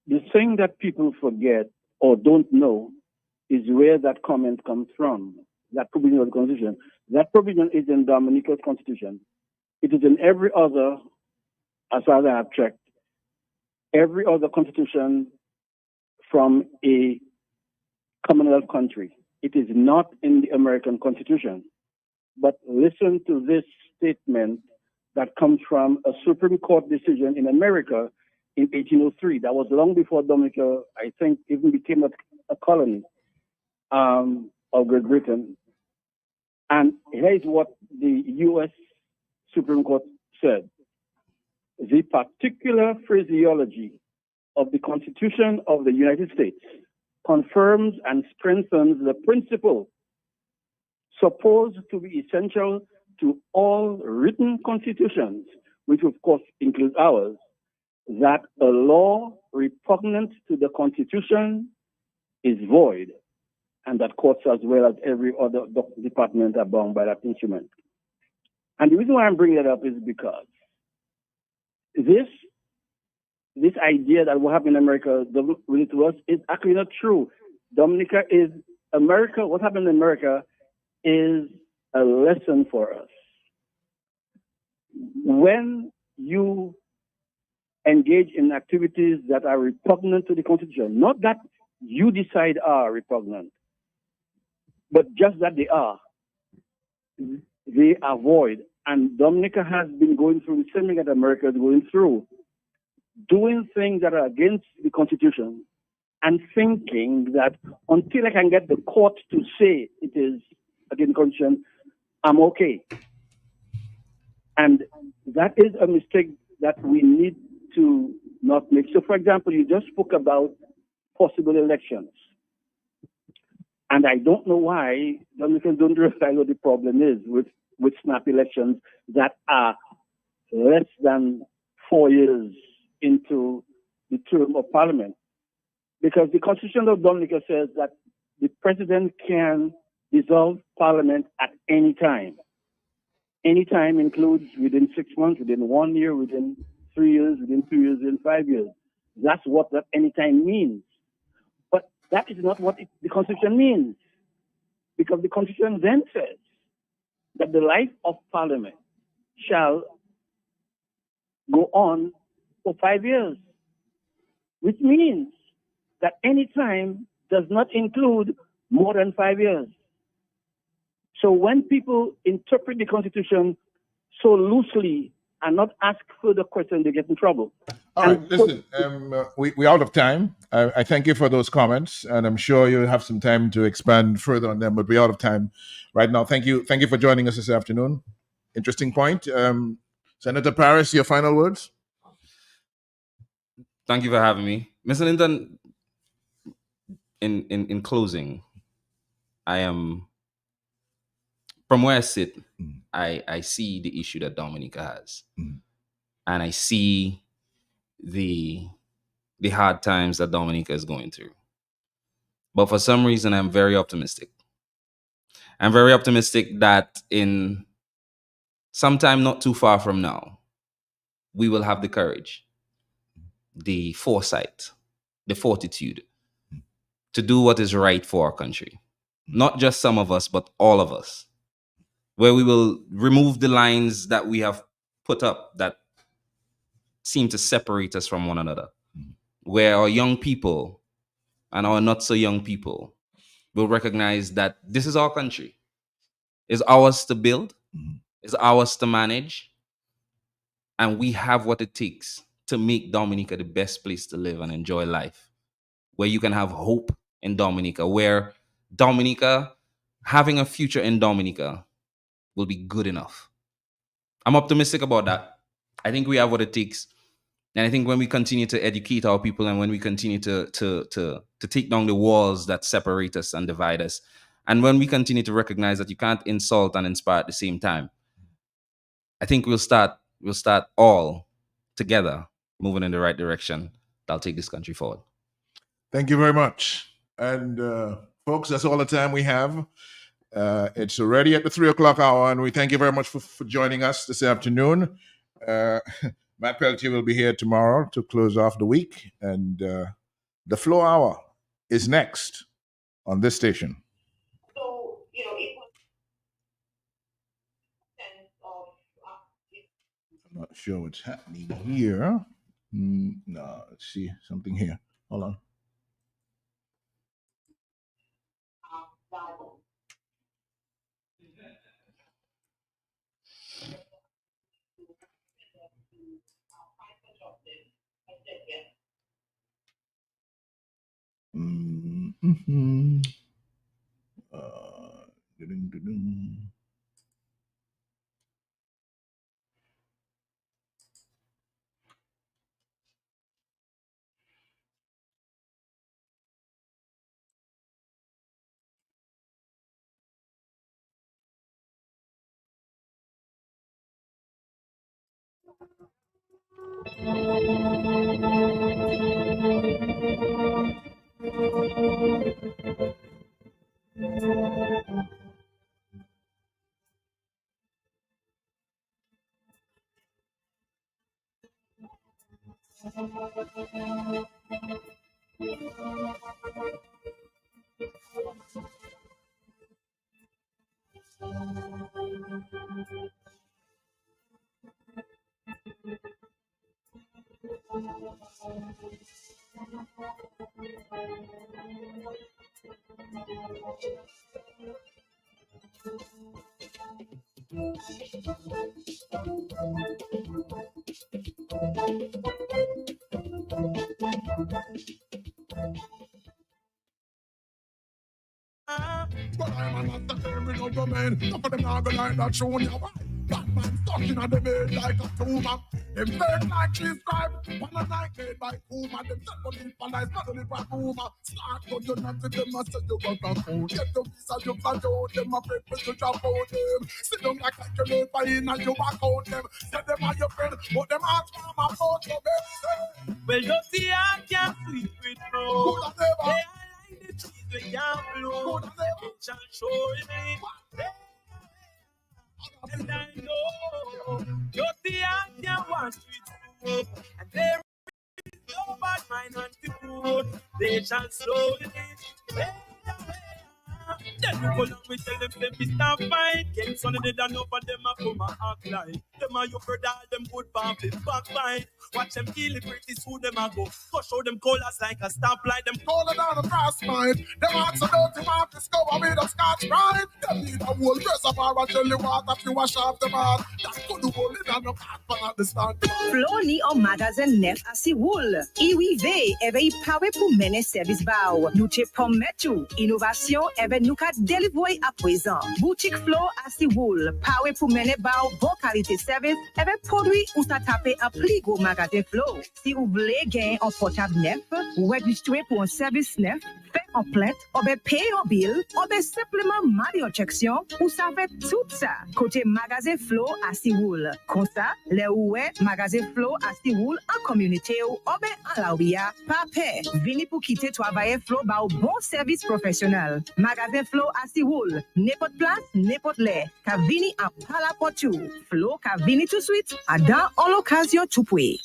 the thing that people forget or don't know is where that comment comes from, that provision of the Constitution. That provision is in Dominica's Constitution. It is in every other, as far as I have checked, every other constitution from a Commonwealth country. It is not in the American Constitution. But listen to this statement that comes from a Supreme Court decision in America in 1803. That was long before Dominica, I think, even became a colony of Great Britain. And here's what the U.S. Supreme Court said. The particular phraseology of the Constitution of the United States confirms and strengthens the principle supposed to be essential to all written constitutions, which of course includes ours, that a law repugnant to the Constitution is void, and that courts as well as every other department are bound by that instrument. And the reason why I'm bringing that up is because this idea that what happened in America doesn't relate to us is actually not true. Dominica is America. What happened in America is a lesson for us. When you engage in activities that are repugnant to the Constitution, not that you decide are repugnant, but just that they are void. And Dominica has been going through the same thing that America is going through, doing things that are against the Constitution and thinking that until I can get the court to say it is against the Constitution, I'm okay. And that is a mistake that we need to not make. So, for example, you just spoke about possible elections. And I don't know why Dominicans don't realize what the problem is with snap elections that are less than 4 years into the term of Parliament. Because the Constitution of Dominica says that the President can dissolve Parliament at any time. Any time includes within 6 months, within 1 year, within 3 years, within 2 years, within 5 years. That's what that any time means. But that is not what the Constitution means. Because the Constitution then says that the life of Parliament shall go on for 5 years, which means that any time does not include more than 5 years. So when people interpret the Constitution so loosely and not ask further questions, they get in trouble. All right, listen, we're out of time. I thank you for those comments, and I'm sure you'll have some time to expand further on them, but we're out of time right now. Thank you for joining us this afternoon. Interesting point. Senator Paris, your final words? Thank you for having me. Mr. Linton, in closing, I am, from where I sit, I see the issue that Dominica has. And I see the hard times that Dominica is going through. But for some reason, I'm very optimistic. I'm very optimistic that in some time not too far from now, we will have the courage, the foresight, the fortitude to do what is right for our country. Not just some of us, but all of us. Where we will remove the lines that we have put up that seem to separate us from one another. Where our young people and our not so young people will recognize that this is our country. It's ours to build. It's ours to manage. And we have what it takes to make Dominica the best place to live and enjoy life. Where you can have hope in Dominica. Where Dominica, having a future in Dominica will be good enough. I'm optimistic about that. I think we have what it takes. And I think when we continue to educate our people and when we continue to take down the walls that separate us and divide us, and when we continue to recognize that you can't insult and inspire at the same time, I think we'll start all together moving in the right direction. That'll take this country forward. Thank you very much. And folks, that's all the time we have. It's already at the 3:00 hour, and we thank you very much for joining us this afternoon. Matt Peltier will be here tomorrow to close off the week, and the Flow Hour is next on this station. So, I'm not sure what's happening here. No, let's see something here. Hold on. But I'm not the terminal of the man. None of them not gonna like that show you. Batman stuck in the bed like a tumor. Them bird like cheese stripe. One a night made by Puma. Them set for the police, not only by Puma. Start to do nothing, them must say you got a phone. Get the visa, you can do them. A friend, but you drop out them. Sit down like a calculator in and you back out them. Say them are your friend, but them ask for my phone to be. Well, you see, I can't sleep with no. Good as ever. Hey, I like the cheese with yam blue. Good as ever. It shall show me. And I know you see, I can't watch with you. And there is no bad mind on the food. They shall slow it. Then you go along with tell them, stop fight. weekend, Sunday they done over them a come a act like them a you brother, them good pamphlet backbite. Watch them kill the British who them a go. Go show them colors like a stoplight. Them Calling down the frostbite. Them hearts are dirty, want to discover with a scotch bride. Them need a whole reservoir of jelly water to wash off them heart. That's good to hold it on the back, but not the stand. Floni en magasin neuf à Siwoul. Iwive, éveille power pour mener service bao. Nous te promettons innovation, éveille nous qu'à délivrer à présent. Boutique Flo à Siwoul. Power pour mener bao, bon qualité service, éveille produit ou ça taper à plus gros magasin Flo. Si vous voulez gagner un portable neuf, ou registrer pour un service neuf, fait en plainte, ou bien payer en bill, ou bien simplement mal objection, ou ça fait tout ça. Côté magasin Flo à Siwoul. Comme ça, les oué magasin Flo à Siwoul en communauté ou bien en la ouïa, pas paix. Vini pour quitter travailler Flo ba au bon service professionnel. Magasin Flo à Siwoul. N'importe place, n'importe l'air. Ka vini à palapotu. Flo ka vini tout de suite, à dans en l'occasion tout poué.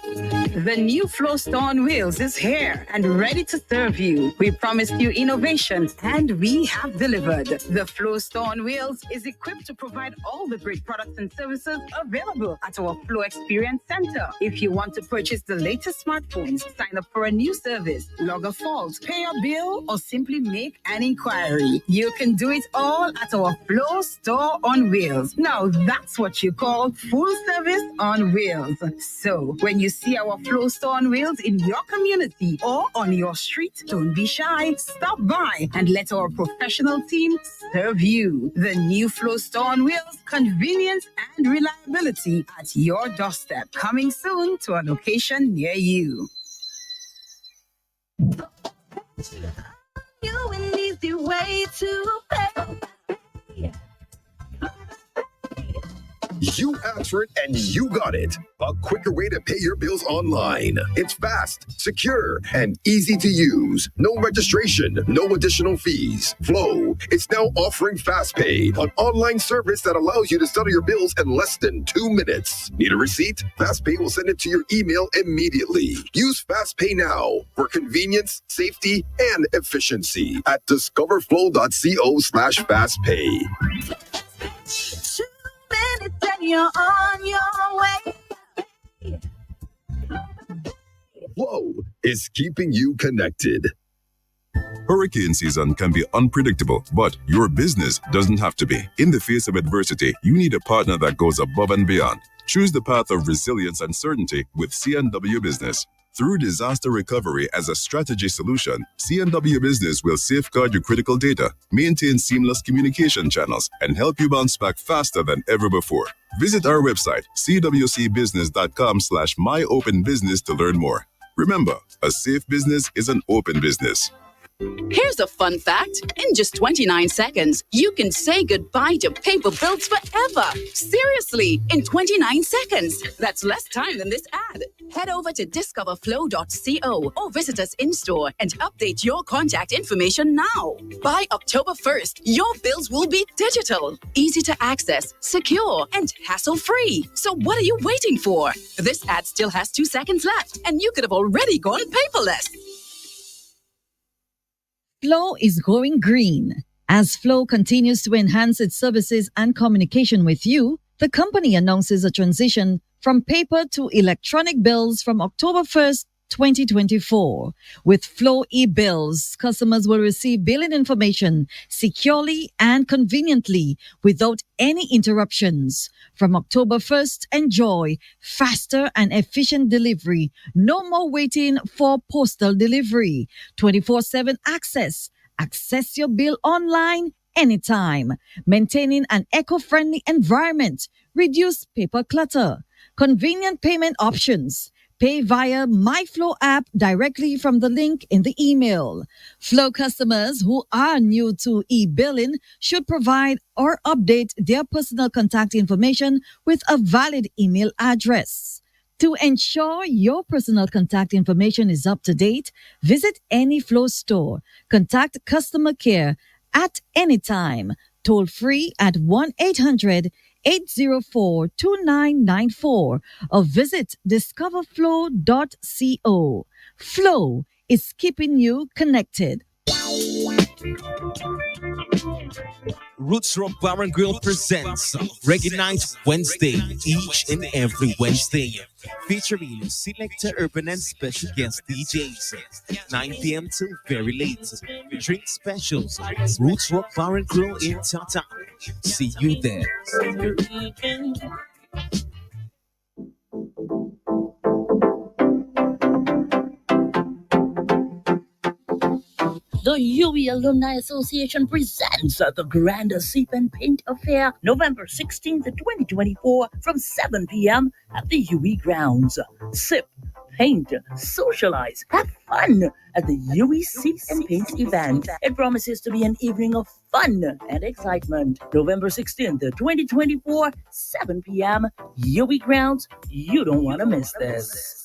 The new Flow Store on Wheels is here and ready to serve you. We promised you innovation and we have delivered. The Flow Store on Wheels is equipped to provide all the great products and services available at our Flow Experience Center. If you want to purchase the latest smartphones, sign up for a new service, log a fault, pay your bill, or simply make an inquiry, you can do it all at our Flow Store on Wheels. Now that's what you call full service on wheels. So when you see our Flow Store on Wheels in your community or on your street, don't be shy. Stop by and let our professional team serve you. The new Flow Store on Wheels, convenience and reliability at your doorstep. Coming soon to a location near you. You an easy way to pay. You asked for it and you got it. A quicker way to pay your bills online. It's fast, secure, and easy to use. No registration, no additional fees. Flow is now offering FastPay, an online service that allows you to settle your bills in less than 2 minutes. Need a receipt? FastPay will send it to your email immediately. Use FastPay now for convenience, safety, and efficiency at discoverflow.co/fastpay. Then you're on your way. Flow is keeping you connected. Hurricane season can be unpredictable, but your business doesn't have to be. In the face of adversity, you need a partner that goes above and beyond. Choose the path of resilience and certainty with C&W Business. Through disaster recovery as a strategy solution, C&W Business will safeguard your critical data, maintain seamless communication channels, and help you bounce back faster than ever before. Visit our website, cwcbusiness.com/myopenbusiness to learn more. Remember, a safe business is an open business. Here's a fun fact. In just 29 seconds, you can say goodbye to paper bills forever. Seriously, in 29 seconds. That's less time than this ad. Head over to discoverflow.co or visit us in-store and update your contact information now. By October 1st, your bills will be digital, easy to access, secure, and hassle-free. So what are you waiting for? This ad still has 2 seconds left, and you could have already gone paperless. Flow is going green. As Flow continues to enhance its services and communication with you, the company announces a transition from paper to electronic bills from October 1st, 2024. With Flow e-bills, customers will receive billing information securely and conveniently without any interruptions. From October 1st, enjoy faster and efficient delivery. No more waiting for postal delivery. 24/7 access. Access your bill online anytime. Maintaining an eco-friendly environment. Reduce paper clutter. Convenient payment options. Pay via MyFlow app directly from the link in the email. Flow customers who are new to e-billing should provide or update their personal contact information with a valid email address. To ensure your personal contact information is up to date, visit any Flow store. Contact customer care at any time. Toll free at 1-800-804-2994 or visit discoverflow.co. Flow is keeping you connected. Roots Rock Bar and Grill presents Reggae Night Wednesday, each and every Wednesday, featuring selected urban and special guest DJs, 9 p.m. till very late. Drink specials, Roots Rock Bar and Grill in Tata. See you there. The UE Alumni Association presents the Grand Sip and Paint Affair, November 16th, 2024, from 7 p.m. at the UE grounds. Sip, paint, socialize, have fun at the UE Sip and Paint event. It promises to be an evening of fun and excitement. November 16th, 2024, 7 p.m., UE grounds. You don't want to miss this.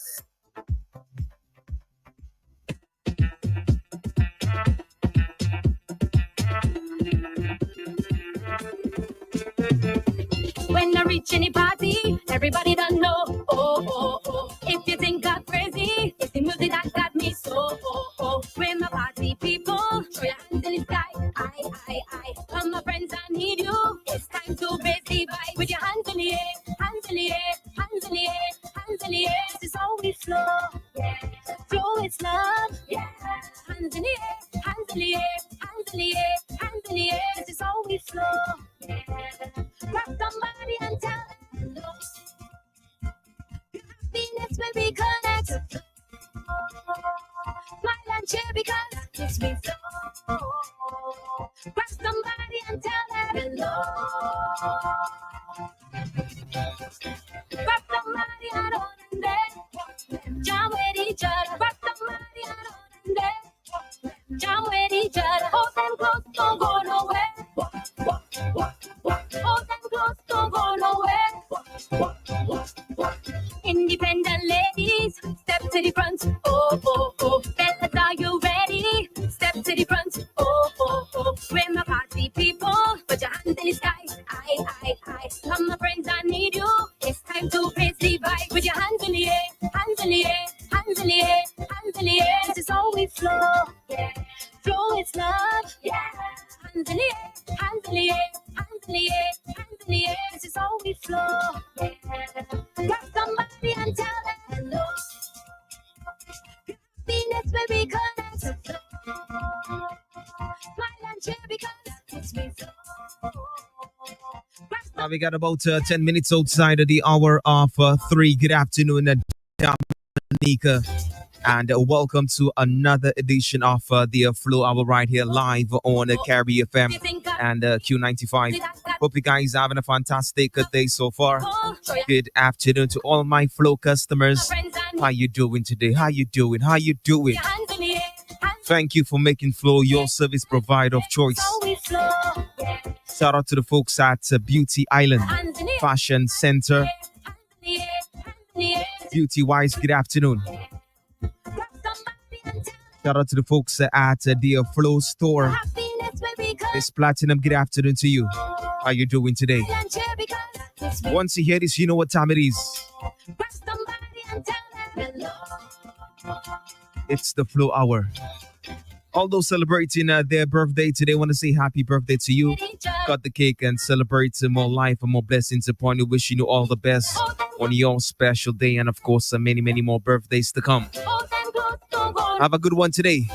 When I reach any party, everybody done know. Oh, oh, oh. If you think I'm crazy, it's the music that got me so. Oh, oh. When my party people, throw your hands in the sky. I. Come, my friends, I need you. It's time to raise the vibe with your hands in the air, hands in the air, hands in the air, hands in the air. This is how we flow. Yeah. Flow is love. Yeah. Hands in the air, hands in the air, hands in the air, hands in the air. This is how we flow. Yeah. Grab somebody and tell them no. Happiness when we connect. Smile and cheer because it's me flow. Grab somebody and tell them hello. Grab somebody and hold them there. Jam with each other. Grab somebody and hold them there. Jam with each other. Hold them close, don't go nowhere. Hold them close, don't go nowhere. Independent ladies, step to the front. Oh, oh, oh. Fellas, are you ready? Step to the front. Oh, oh, oh. We're my party people. Put your hands in the sky. I. Come, my friends, I need you. It's time to raise the vibe with your hands in the air. Hands in the air. Hands in the air. Hands in the air. This is how we flow. Yeah. Flow is love. Yeah. Hands in the air. Hands in the air. Hands in the air. Hands in the air. This is how we flow. Yeah. Grab somebody and tell them hello. Happiness where we connect. Smile and cheer because it's me flow. We got about 10 minutes outside of the hour of 3. Good afternoon, Dominica, and welcome to another edition of the Flow Hour right here live on Carry FM and Q95. Hope you guys are having a fantastic day so far. Good afternoon to all my Flow customers. How you doing today? How you doing? How you doing? Thank you for making Flow your service provider of choice. Shout out to the folks at Beauty Island Fashion Center. Beauty Wise, good afternoon. Shout out to the folks at the Flow Store. It's Platinum, good afternoon to you. How you doing today? Once you hear this, you know what time it is. It's the Flow Hour. All those celebrating their birthday today, want to say happy birthday to you. Cut the cake and celebrate more life and more blessings upon you. Wishing you all the best on your special day, and of course, many, many more birthdays to come. Have a good one today.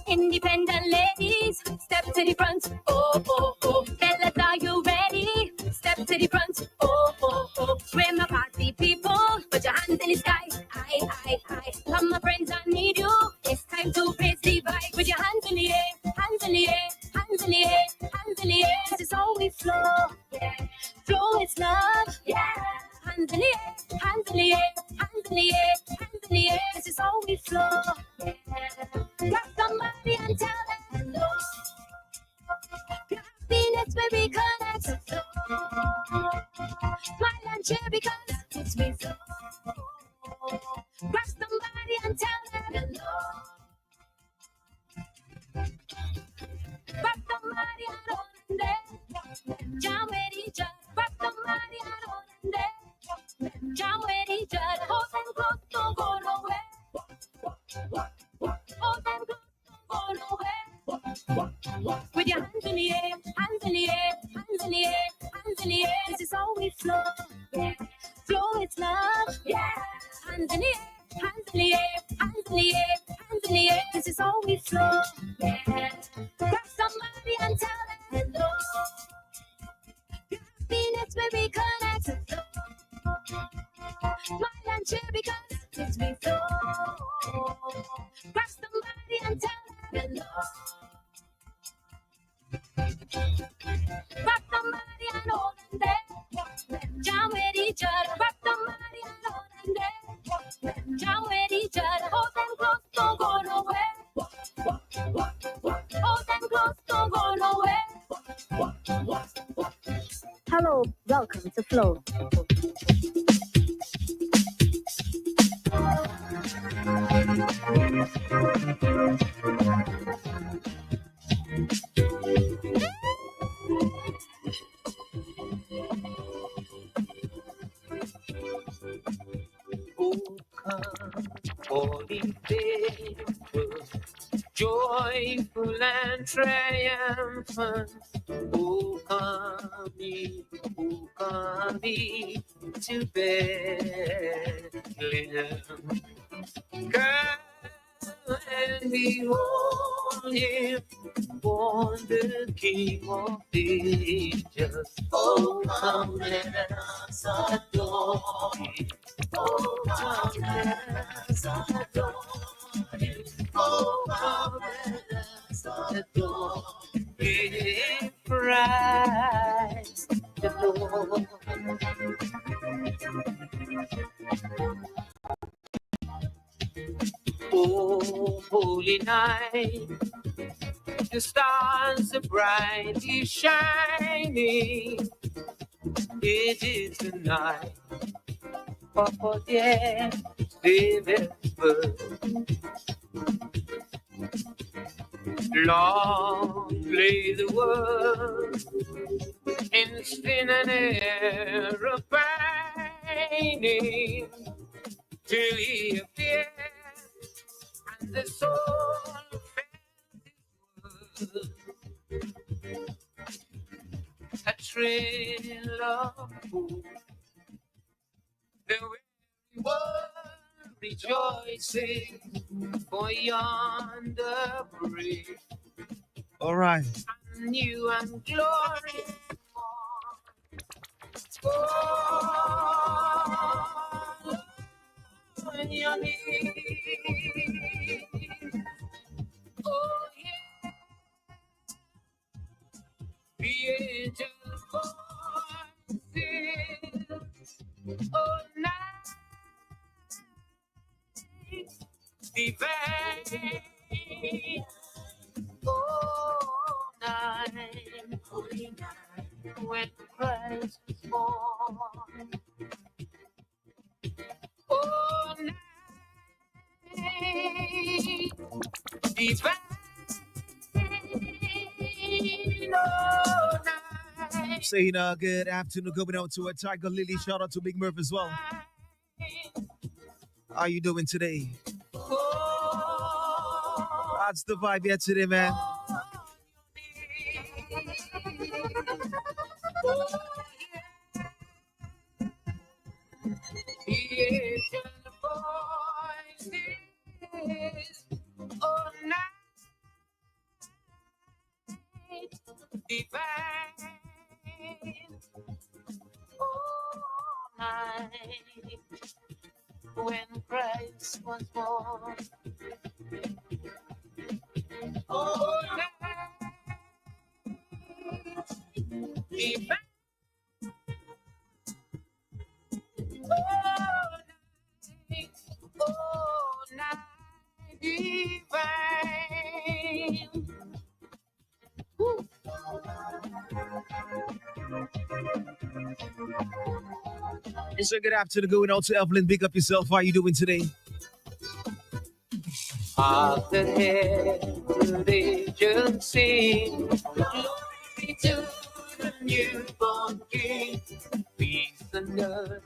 Independent ladies, step to the front. Oh, oh, oh. Fellas, are you ready? Step to the front. Oh, oh, oh. We're my party people. Put your hands in the sky. I. Come, my friends, I need you. It's time to raise the vibe with your hands in the air. Hands in the air. Hands in the air. Hands in the air. This is how we flow. Yeah. Flow is love. Yeah. Hands in the air. Hands in the air. Hands in the air. Hands in the air. This is how we flow. Yeah. Grab somebody and tell them hello. Happiness where we connect. Smile and cheer because it's me flow. Grab somebody and tell them hello. Grab somebody and hold them there. Jam with each other. Grab somebody and hold them there. Jam with each other. Hold them close, don't go nowhere. Hold them close, don't go nowhere. With your hands in the air. in the air, hands in the air, hands in the air. This is how we flow, yeah. Flow it's love, yeah. Hands in the air, hands in the air, hands in the air, hands in the air. This is how we flow, yeah. Grab somebody and tell them hello. Happiness where we connect to flow. Smile and cheer because it's we flow. Grab somebody and tell them hello. Rock somebody and hold them there. Jam with each other. Rock somebody and hold them there. Jam with each other. Hold them close, don't go nowhere. Hold them close, don't go nowhere. Hello, welcome to Flow. Holy faithful, joyful and triumphant. O come ye to Bethlehem. Come and behold him, born the King of ages. Oh, come let us adore him. Oh, come let us adore him. Oh, come let us adore him. Christ the Lord. Oh, holy night, the stars are brightly shining. It is the night of death, Savior's birth. Long lay the world in sin and error pining, till he appeared and the soul felt his word. A trail of hope, the very world rejoicing for yonder bridge. All right. New and glorious. On your knees. Oh, yeah. The angels voices. Oh, night. Divine. Oh, night. Holy night. When Christ was born. Oh, night. Divine. Oh, night. Saying good afternoon, going out to a Tiger Lily. Shout out to Big Murph as well. How you doing today? That's the vibe here today, man. Oh, night. Divine. Oh, night. When Christ was born. Oh, night. Divine. Oh, night. Oh, night. Divine. Woo. So good afternoon, going out to Evelyn. Big up yourself. How you doing today? Of the heavenly angels sing, glory to the newborn King. Peace on earth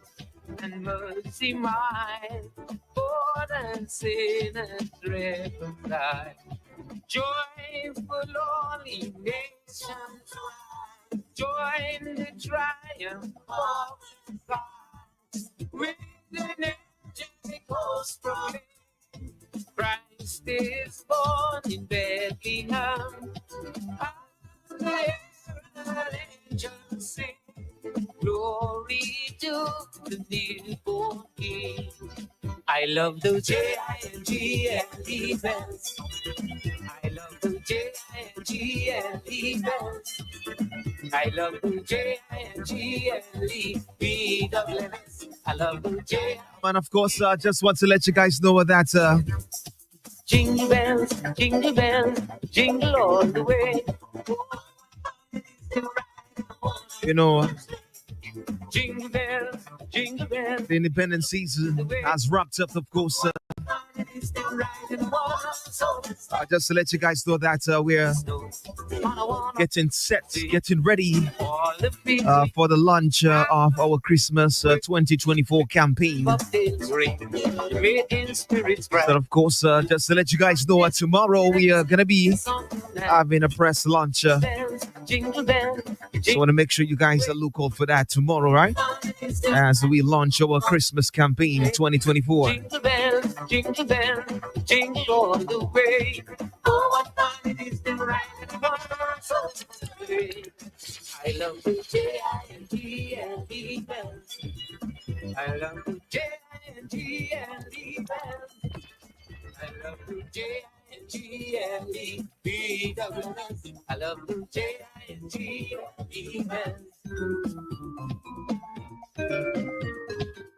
and mercy mild, born and sinners reconciled. Joyful all in nations rise. Join the triumph of God with the angelic host proclaim. Christ is born in Bethlehem. Hallelujah, angels sing. Glory to the newborn King. I love the J-I-N-G-L-E bells. I love the J-I-N-G-L-E bells. I love the J-I-N-G-L-E-B-W-S. I love the J. And of course, just want to let you guys know that Jingle bells, jingle all the way. you know, Jingle bells, the independence season has wrapped up, of course. Just to let you guys know that we're getting set, getting ready for the launch of our Christmas 2024 campaign. So, of course, just to let you guys know, tomorrow we are going to be having a press launch. So I want to make sure you guys look out for that tomorrow, right? As we launch our Christmas campaign 2024. Jingle bell, jingle all the way. Oh, what fun it is to ride in one horse sleigh. I love the J-I-N-G-L-E bells. I love the J-I-N-G-L-E bells. I love the J-I-N-G-L-E-B-W-S. I love the J-I-N-G-L-E bells.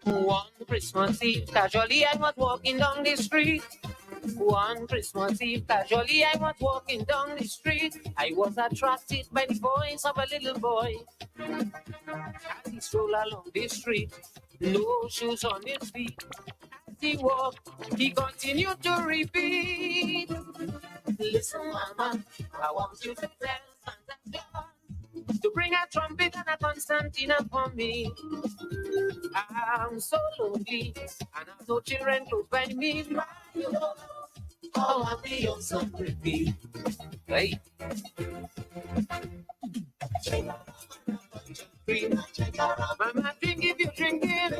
One Christmas Eve, casually I was walking down the street. One Christmas Eve, casually I was walking down the street. I was attracted by the voice of a little boy. As he strolled along the street, no shoes on his feet. As he walked, he continued to repeat. Listen, Mama, I want you to tell Santa Claus to bring a trumpet and a concertina for me. I'm so lonely, and I've no children close by me. Oh, I'll be your son with me. Hey. Mama, drink if you're drinking.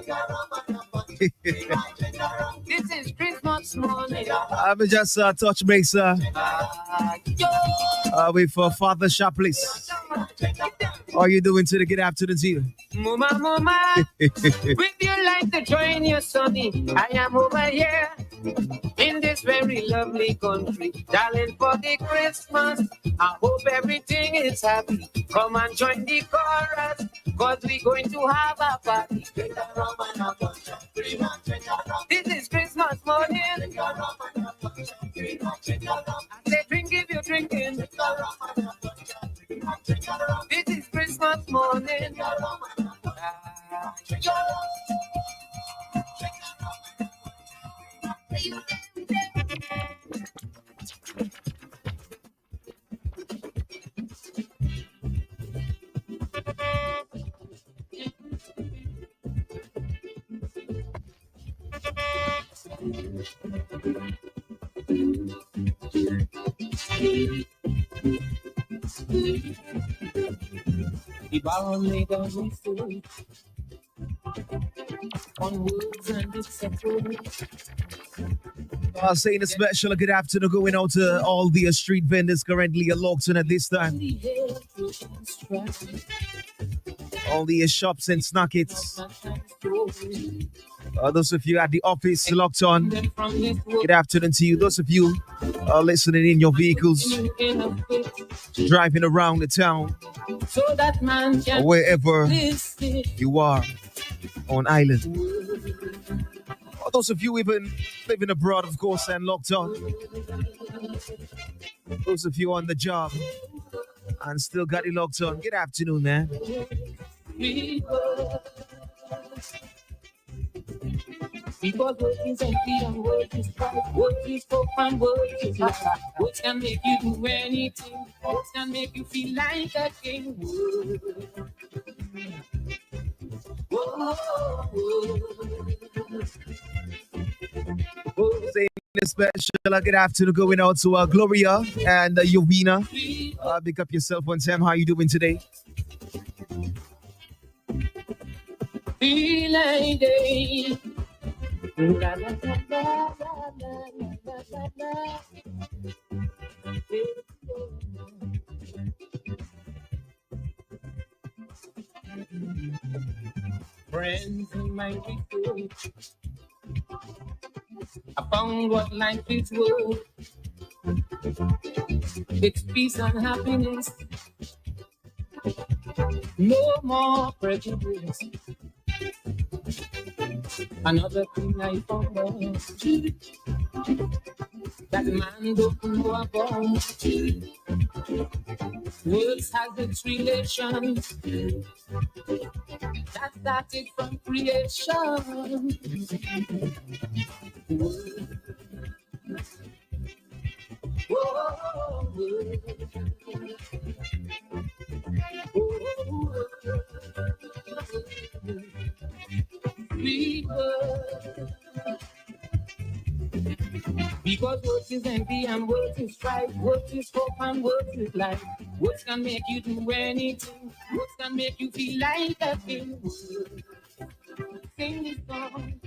This is Christmas morning. I will just touch base with Father Shaplis. How are you doing today? Good afternoon to you. Mama, would you like to join your sonny? I am over here in this very lovely country, darling, for the Christmas. I hope everything is happy. Come and join the chorus, cause we're going to have a party. This is Christmas morning. I say drink if you're drinking. This is Christmas morning. The barrel made of food on woods and etc. Saying a special good afternoon going out to all the street vendors currently locked in at this time. All the shops and snackets. Those of you at the office locked on, good afternoon to you. Those of you listening in your vehicles, driving around the town, or wherever you are on island. Or those of you even living abroad, of course, and locked on. Those of you on the job and still got it locked on. Good afternoon, man. Because work is empty and work is hard. Work is tough and work is hard. Work can make you do anything. Work can make you feel like a king. Saying a special good afternoon going out to Gloria and Yovina. Pick up yourself one time. How you doing today? feel a day. Friends in my research, I found what life is worth. It's peace and happiness, no more prejudice. Another thing I found out, that man don't know about. Words has its relations, that started from creation. Because words is empty and words is strife, words is hope and words is life. Words can make you do anything, words can make you feel like a king. Sing this song.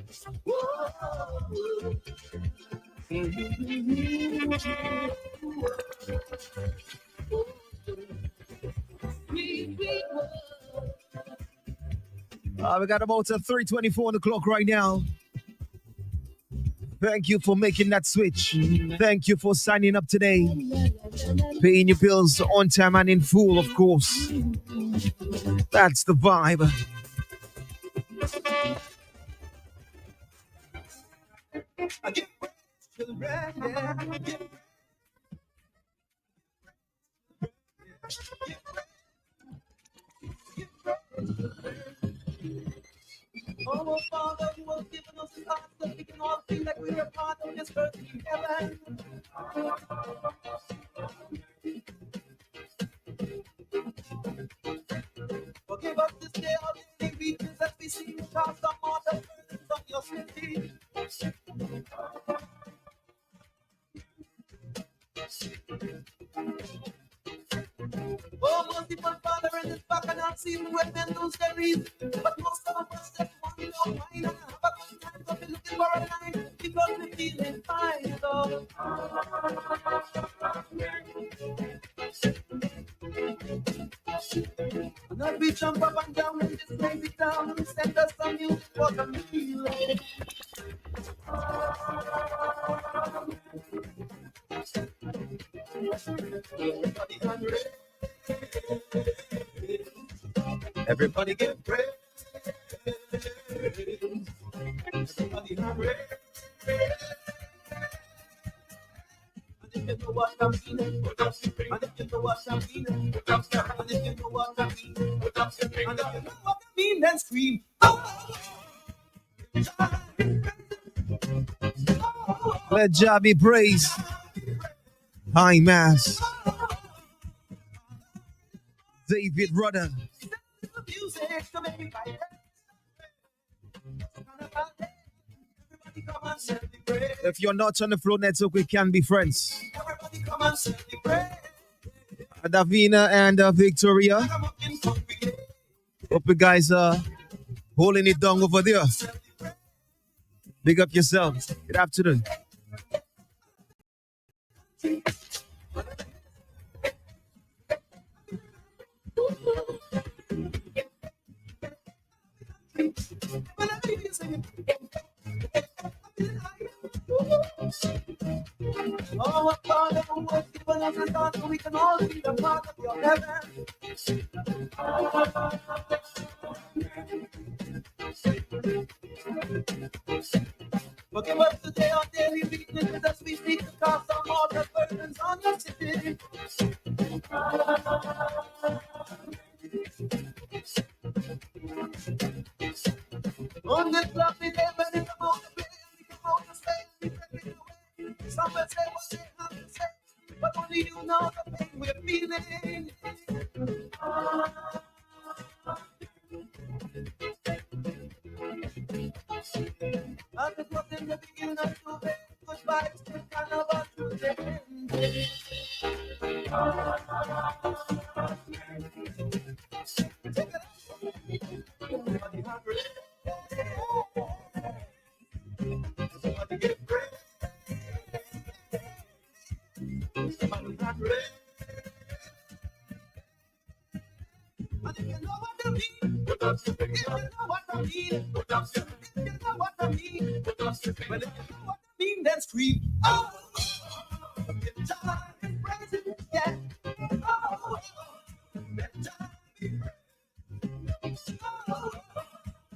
Whoa. We got about 3:24 on the clock right now. Thank you for making that switch. Thank you for signing up today. Paying your bills on time and in full, of course. That's the vibe. Oh, Father, you have given us the heart that we can all feel like we are part of this earthly heaven. Forgive us this day our daily weakness as we see you cast some more the burdens of your city. Oh, merciful Father, in this back and I've seen when men lose their reason. But most of us just want to know why and have a good time, so we're looking for a line because we're feeling fine, Lord. And as we jump up and down in this crazy town, send us some music for the feeling. Everybody get praise. Everybody hungry. And if you know what I'm feeling, put up your ring. And if you know what I'm feeling, put up your hand. And if you know what I mean, put up your ring. And if you know what I mean, then scream. Let Jah be praised. High Mass. David Rudder. If you're not on the Flow Network, we can be friends. Davina and Victoria. Hope you guys are holding it down over there. Big up yourselves. Good afternoon. Oh, Father, who has given us a thought so we can all be the part of your heaven. Forgive us today our daily weaknesses as we seek to cast our mortal burdens on your city. On this lovely day when we come out the place, we come out the space, we break it away. Some will say what they have to say, but only you know the pain we're feeling. And it was in the beginning of today, goodbye, still kind of a today. Take it out. Everybody hungry. you know what I mean, if you know what I mean, if you know what I mean, well, if you know what I mean, then scream. Oh, it's time is crazy, yeah. Oh, it's time is crazy. Oh,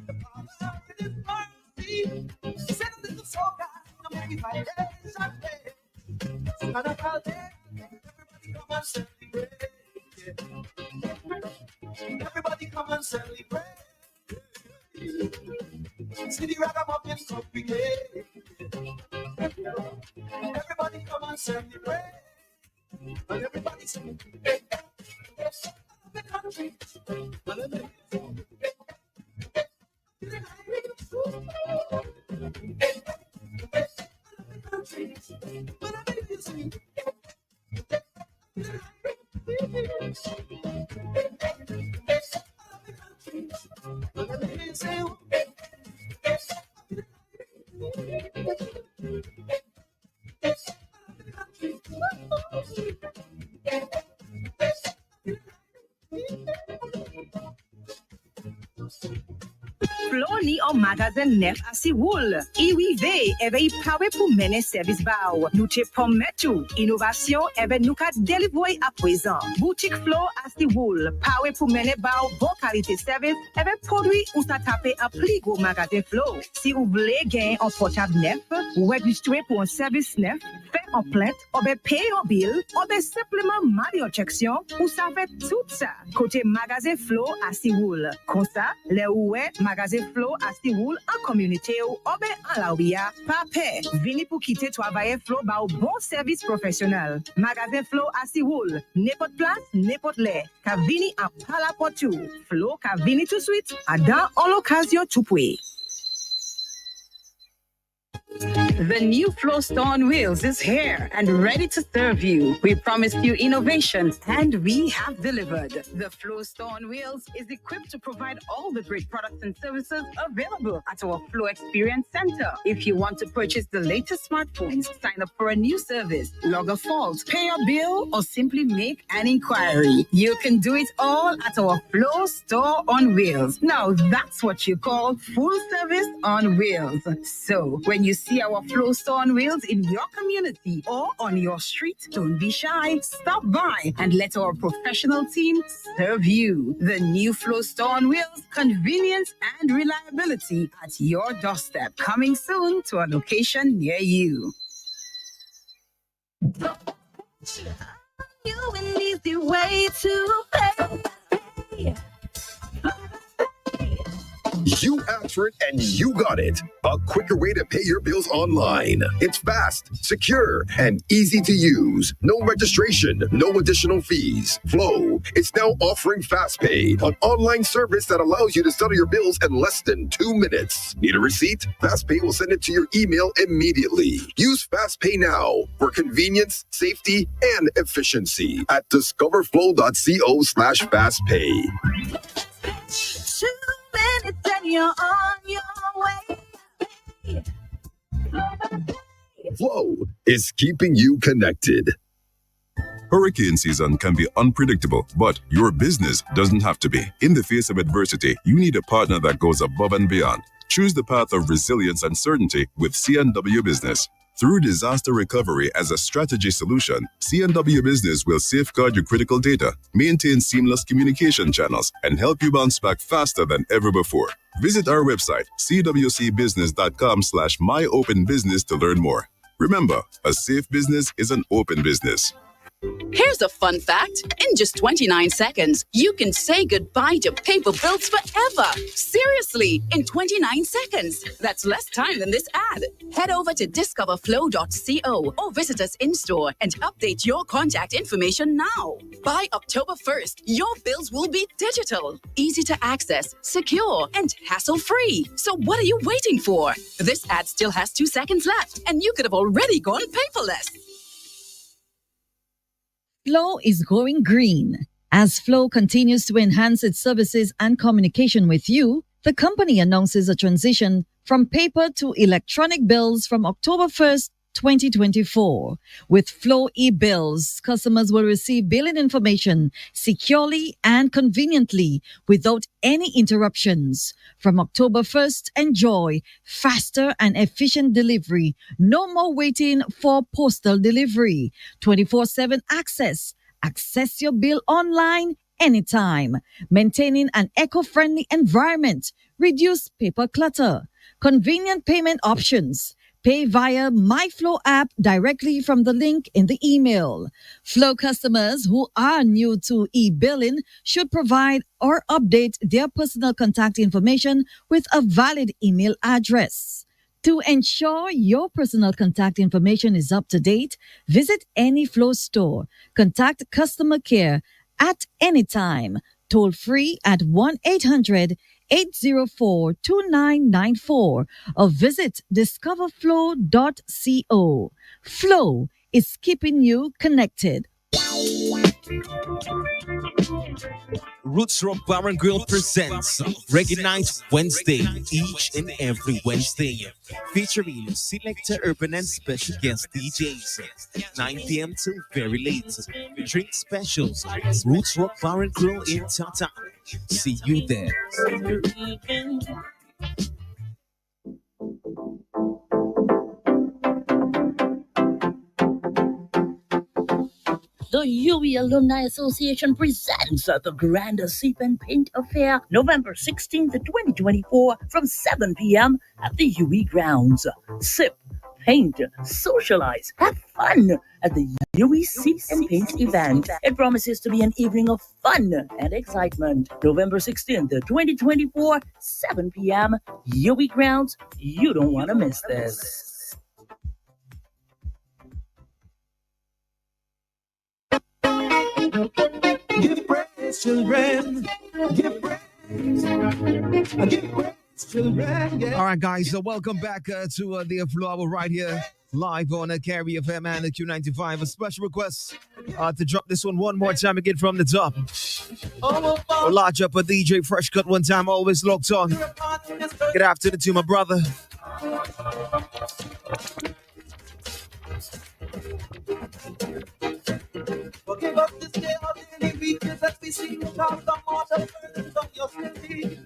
the power of His mercy. Send a little soul, God, to make me my days and days. And I call them, everybody come and celebrate. Yeah. Everybody come and celebrate. See the ragamuffin come brigade. Everybody come and celebrate. And everybody sing. Hey, hey, hey, the country. And then Floni en magasin neuf à Siwoul. Iwive, eve pawe pour mener service bao. Nous te promettons, innovation, eve nous ka deliver à présent. Boutique Flo à Siwoul. Pawe pour mener bao, bon qualité service, eve produit ou sa tape à plus gros magasin Flo. Si vous voulez gagner un portable neuf, ou registrer pour un service neuf, fait en plainte, ou bien payer en bill, ou bien simplement mal en chection, ou ça fait tout ça. Côté magasin Flo à Siwoul. Comme ça, les oué magasin Flo à Siwoul en communauté ou bien en la ouïa, pas paix. Vini pour quitter travailler Flo ba au bon service professionnel. Magasin Flo à Siwoul. N'importe place, n'importe l'air. Ka vini à palapotou. Flo ka vini tout de suite. À dans en l'occasion tout poué. The new Flow Store on Wheels is here and ready to serve you. We promised you innovation and we have delivered. The Flow Store on Wheels is equipped to provide all the great products and services available at our Flow Experience Center. If you want to purchase the latest smartphones, sign up for a new service, log a fault, pay your bill, or simply make an inquiry, you can do it all at our Flow Store on Wheels. Now that's what you call full service on wheels. So when you see our Flow Store on Wheels in your community or on your street, don't be shy. Stop by and let our professional team serve you. The new Flow Store on Wheels, convenience and reliability at your doorstep. Coming soon to a location near you. You an easy way to pay. You asked for it and you got it. A quicker way to pay your bills online. It's fast, secure, and easy to use. No registration, no additional fees. Flow is now offering FastPay, an online service that allows you to settle your bills in less than 2 minutes. Need a receipt? FastPay will send it to your email immediately. Use FastPay now for convenience, safety, and efficiency at discoverflow.co/fastpay. 2 minutes and you're on your way. Flow is keeping you connected. Hurricane season can be unpredictable, but your business doesn't have to be. In the face of adversity, you need a partner that goes above and beyond. Choose the path of resilience and certainty with C&W Business. Through disaster recovery as a strategy solution, C&W Business will safeguard your critical data, maintain seamless communication channels, and help you bounce back faster than ever before. Visit our website, cwcbusiness.com/myopenbusiness to learn more. Remember, a safe business is an open business. Here's a fun fact. In just 29 seconds, you can say goodbye to paper bills forever. Seriously, in 29 seconds. That's less time than this ad. Head over to discoverflow.co or visit us in-store and update your contact information now. By October 1st, your bills will be digital, easy to access, secure, and hassle-free. So what are you waiting for? This ad still has 2 seconds left, and you could have already gone paperless. Flow is going green. As Flow continues to enhance its services and communication with you, the company announces a transition from paper to electronic bills from October 1st, 2024. With Flow e-bills, customers will receive billing information securely and conveniently without any interruptions. From October 1st, enjoy faster and efficient delivery. No more waiting for postal delivery. 24/7 access. Access your bill online anytime. Maintaining an eco-friendly environment. Reduce paper clutter. Convenient payment options. Pay via MyFlow app directly from the link in the email. Flow customers who are new to e-billing should provide or update their personal contact information with a valid email address. To ensure your personal contact information is up to date, visit any Flow store. Contact customer care at any time. Toll free at 1-800-804-2994 or visit discoverflow.co. Flow is keeping you connected. Roots Rock Bar and Grill presents Reggae Night Wednesday, each and every Wednesday, featuring selector urban and special guest DJs, 9 p.m. till very late. Drink specials, Roots Rock Bar and Grill in Tata. See you there. The UE Alumni Association presents the Grand Sip and Paint Affair, November 16th, 2024, from 7 p.m. at the UE grounds. Sip, paint, socialize, have fun at the UE Sip and Paint event. It promises to be an evening of fun and excitement. November 16th, 2024, 7 p.m., UE grounds. You don't want to miss this. Give praise, children. Give praise. Give praise, children. Yeah. All right, guys, welcome back to the Flow Hour right here, live on Carry FM and Q95. A special request to drop this one more time again from the top. Large up a DJ Fresh Cut one time, always locked on. Good afternoon to my brother. Forgive us this day our daily weakness that we see you cast the mortal burdens of your city.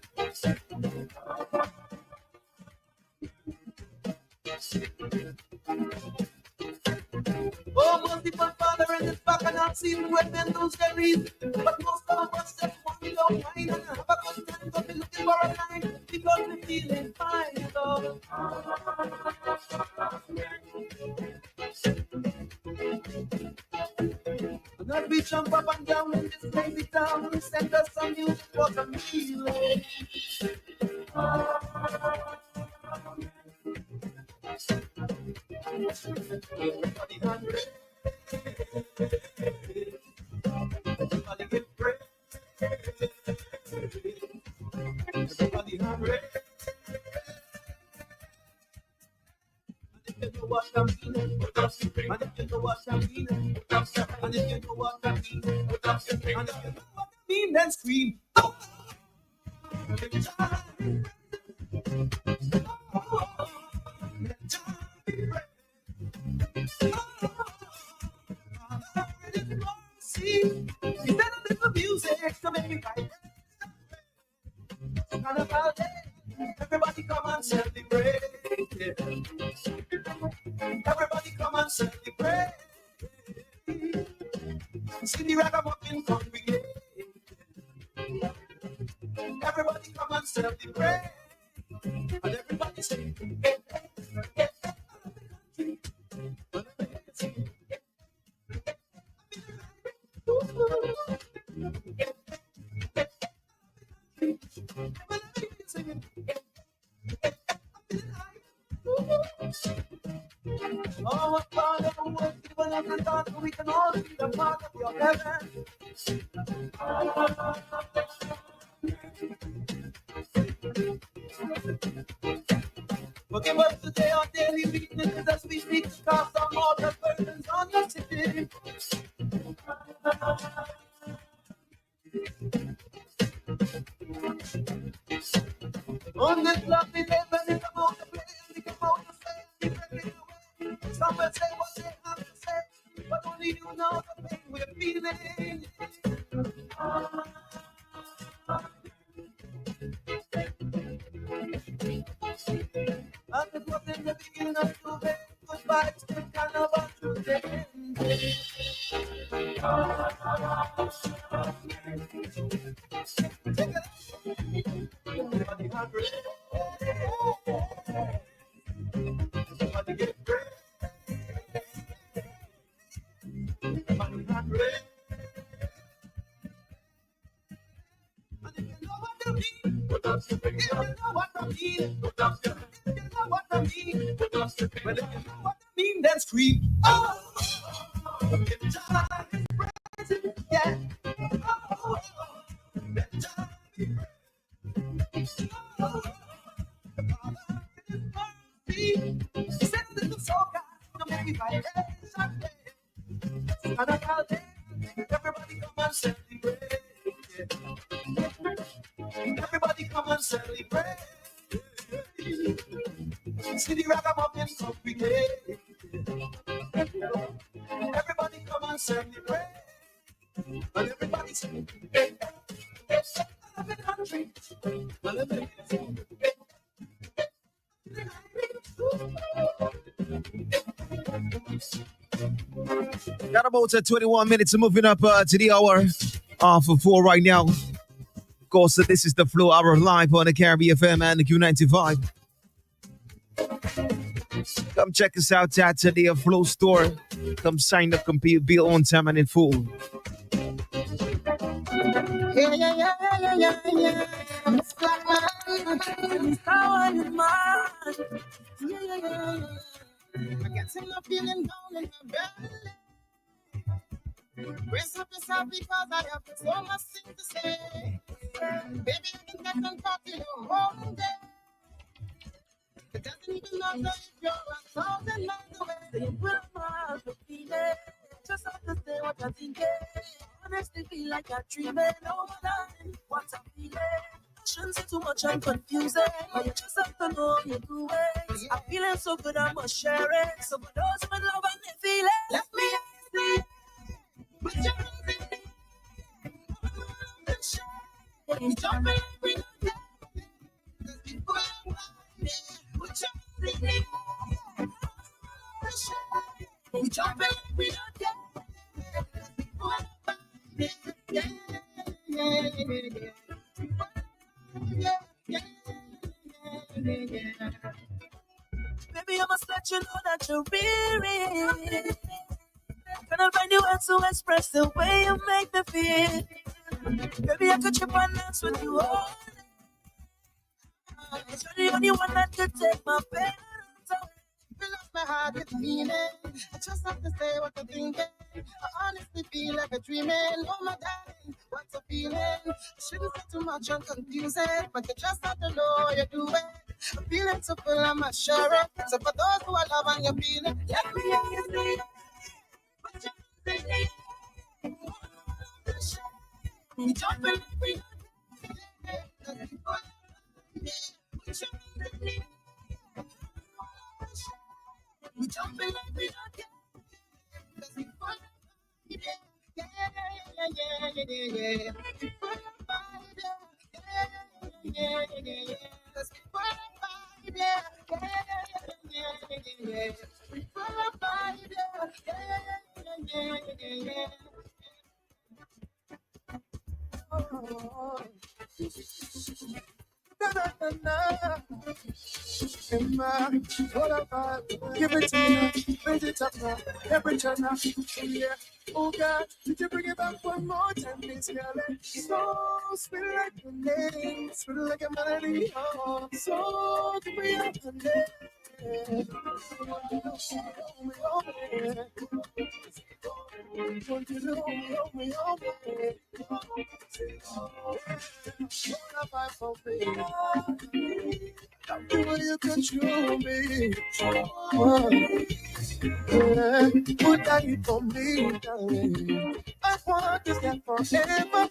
Oh, merciful Father, in this back and not seen when men lose their reason. But most of us just want to love mine and have a good time, but we looking for a line because we feeling fine, Lord. Not we jump up and down in this crazy town. Send us some music for some healing. Everybody hungry. Everybody get praise. Everybody hungry. And if you know what I mean, and if you know what I mean, and if you know what I mean, and if you know what I mean, then scream. See, you better little music to make me fight. Everybody come and celebrate. Everybody come and celebrate. See the ragamuffin congregate. Everybody come and celebrate. And everybody sing. Oh, Father, who has given us the thought so we can all be the part of your heaven. Forgive us today our daily weaknesses as we seek to cast our mortal burdens on your city. On this lovely day, when it's about to play, we come out to say, somewhere And it was in the beginning of two big goodbye to Carnival today. Everybody hungry. Everybody get ready. Everybody hungry. And if you know what I mean, put up your finger. If you know what I mean, put up your finger. If you know what I mean, put up your finger. Well, if you know what I mean, then scream. Oh, if Jah is present, yeah. Oh, if Jah is present. Oh, send it to soca, no make me vibration day. And I call them, everybody come and celebrate. Everybody come and celebrate. See the ragamuffin congregate. Everybody come and celebrate. And everybody sing. I'm in country. Well, Got about 21 minutes moving up to the hour of 4 right now. Of course, this is the Flow Hour live on the Caribbean FM and the Q95. Come check us out at the Flow store. Come sign up, come be on time and in full. Yeah. It's black man, it's power in mind. Yeah. I get enough feeling down in my belly. Brace up yourself because I have so much things to say. Baby, you can get on talk to your whole day. It doesn't even matter if you're 1,000 miles away. You will have to feel it. Just have to say what you're thinking. Honestly, feel like you're dreaming. Oh, darling, what I'm feeling. Shouldn't say too much and confusing, but you just have to know you do it. I'm feeling so good, I must share it. So for those who love and they feel it, let me see it. Put your hands in it. You jumping like we don't care. Cause people are wild. Put your hands in it. You jumping like we don't care. Cause people are wild. Yeah. Baby, I must let you know that you're real. Can I find you words to express the way you make me feel? Baby, I could trip and dance with you all day. You're the only one that could take my pain. Fill up my heart with meaning. I just have to say what I'm thinking. I honestly feel like a dreaming. Oh my darling, what's a feeling? Shouldn't say too much and confuse it, but you just have to know you do it. I'm feeling so full, I'm not sure it. So for those who are love and you're feeling, let me hear you say it. Put your hands in it. You jump in the Put your hands in it. We jumping like we don't care. Cause we fun. Yeah. We fun vibe, yeah. Cause we fun vibe, yeah. We fun vibe, yeah. Oh. Give it to me now, raise it up now, temperature now, yeah. Oh God, did you bring it back one more time, please, girl? So sweet like a name, sweet like a melody, oh, so give me up the name. The way you control me, put that for me, darling. I want this that forever,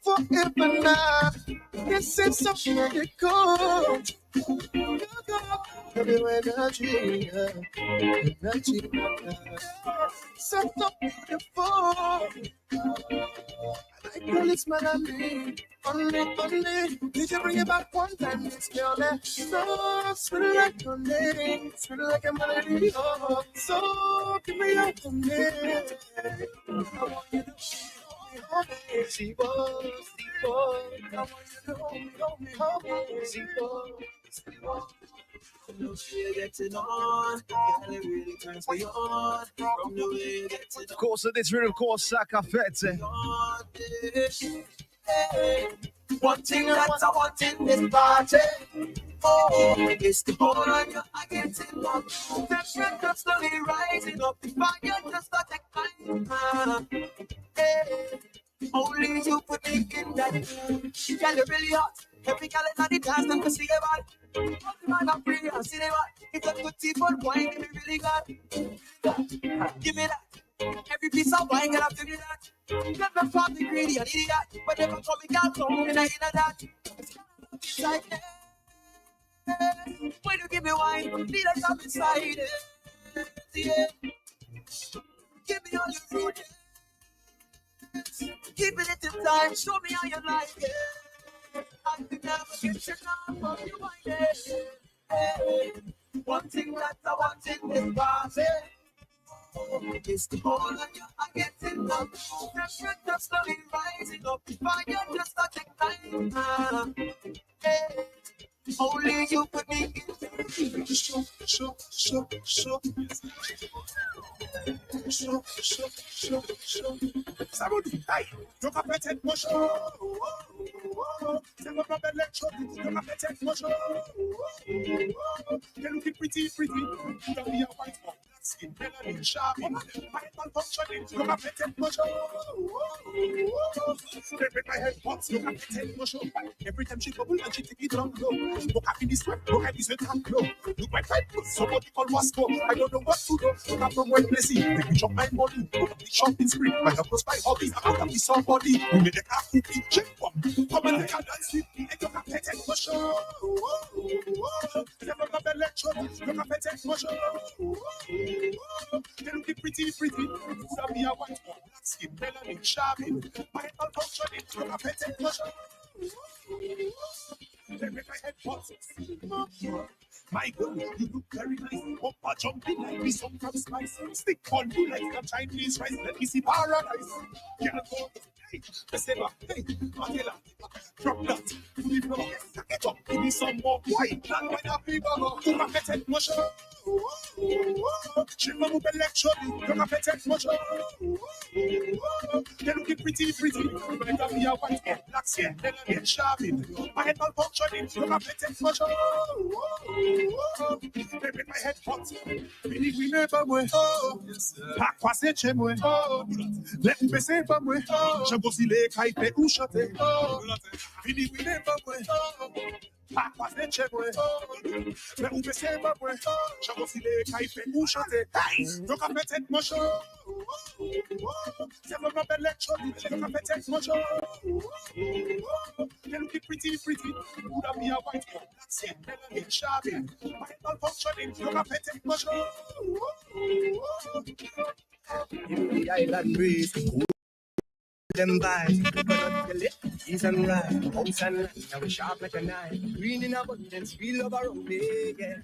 forever now. This is so critical. The energy, energy. So beautiful. I call it man, only. Did you bring it back one time, Miss Girl? So sweet like honey, sweet like a melody. Oh, so give me your honey. I want you to she was, I want you to hold me, she was. From the way you getting on, girl, it really turns me on. From the way you getting on. Of course, this rhythm called Sakafete. One thing that I want in this party, oh, it's the whole on you, I get it up. Temperature slowly rising up, the fire just start to climb. Hey, only you put me in that. Girl, you're really hot. Every girl in the dance, them to see about it. Man, I'm free, I see them out. It's a good tea for wine, give me really good. Give me that. Every piece of wine, girl, give me that. Never from the greedy, an idiot. But never come me down, come in that. It's like, when you give me wine, need a top inside it. Yeah. Give me all your fruit. Keep it in time, show me how you like it. I could never get your love from you, my day. One thing that I want in this party is the whole of you, I get in love. Temperature slowly rising up, fire just start to climb. Only you put me in. Show. Somebody, hey, you can pet it, motion. Tell about the lecture, you can pet it, motion. You're looking pretty. You don't be a white one. Skin, melanin, sharp, my functioning, you can pet it, motion. They make my head hot, you can pet it, motion. Every time she bubble and she take it down low. Look at this one, look at this attack low. Look my fight, somebody call Wasco. I don't know what to do. Look at from one place, make me chop my money. Look at the shopping spree. My husband's my hobby. I have to be somebody who made a car cookie. Check one. Come and take a dance with me. And you can pet it for sure. Never got the lecture. You can pet it for sure. They look pretty. You could be a white one. Black skin, melanin, sharping. My head malfunctioning. You can pet it for sure. They make my head hot. My girl, you look very nice. Papa jumping like me, some from spice. Stick on you like a Chinese rice. Let me see paradise. Yeah, go. Hey, Peseba, hey, Matela, drop that. Put it low. Get up, give me some more wine. Not when I feel go. You can get it, motion. She will move electronic. You can get it, motion. They're looking pretty. You better be a white head, black skin, melanin, sharping. My head malfunctioning. You can get it, motion. They make my head hot. Fini we never way. Pack passé chez moi. Let me say pas moi. Je go si les kaipe ou chanter. Fini we never way. Pack passé chez moi. Mais où me say pas moi. Je go si les kaipe ou chanter. Donc à fait cette motion. C'est vraiment belle lecture. Donc à fait cette motion. They looking pretty. Would have be a white one. That's it. Melanin, sharping. My malfunctioning. You can pet it, motion. In the island breeze. Them vibes, coconut jelly, cheese and rye, hops and land, now we sharp like a knife. Green in abundance, we love our own day, yeah.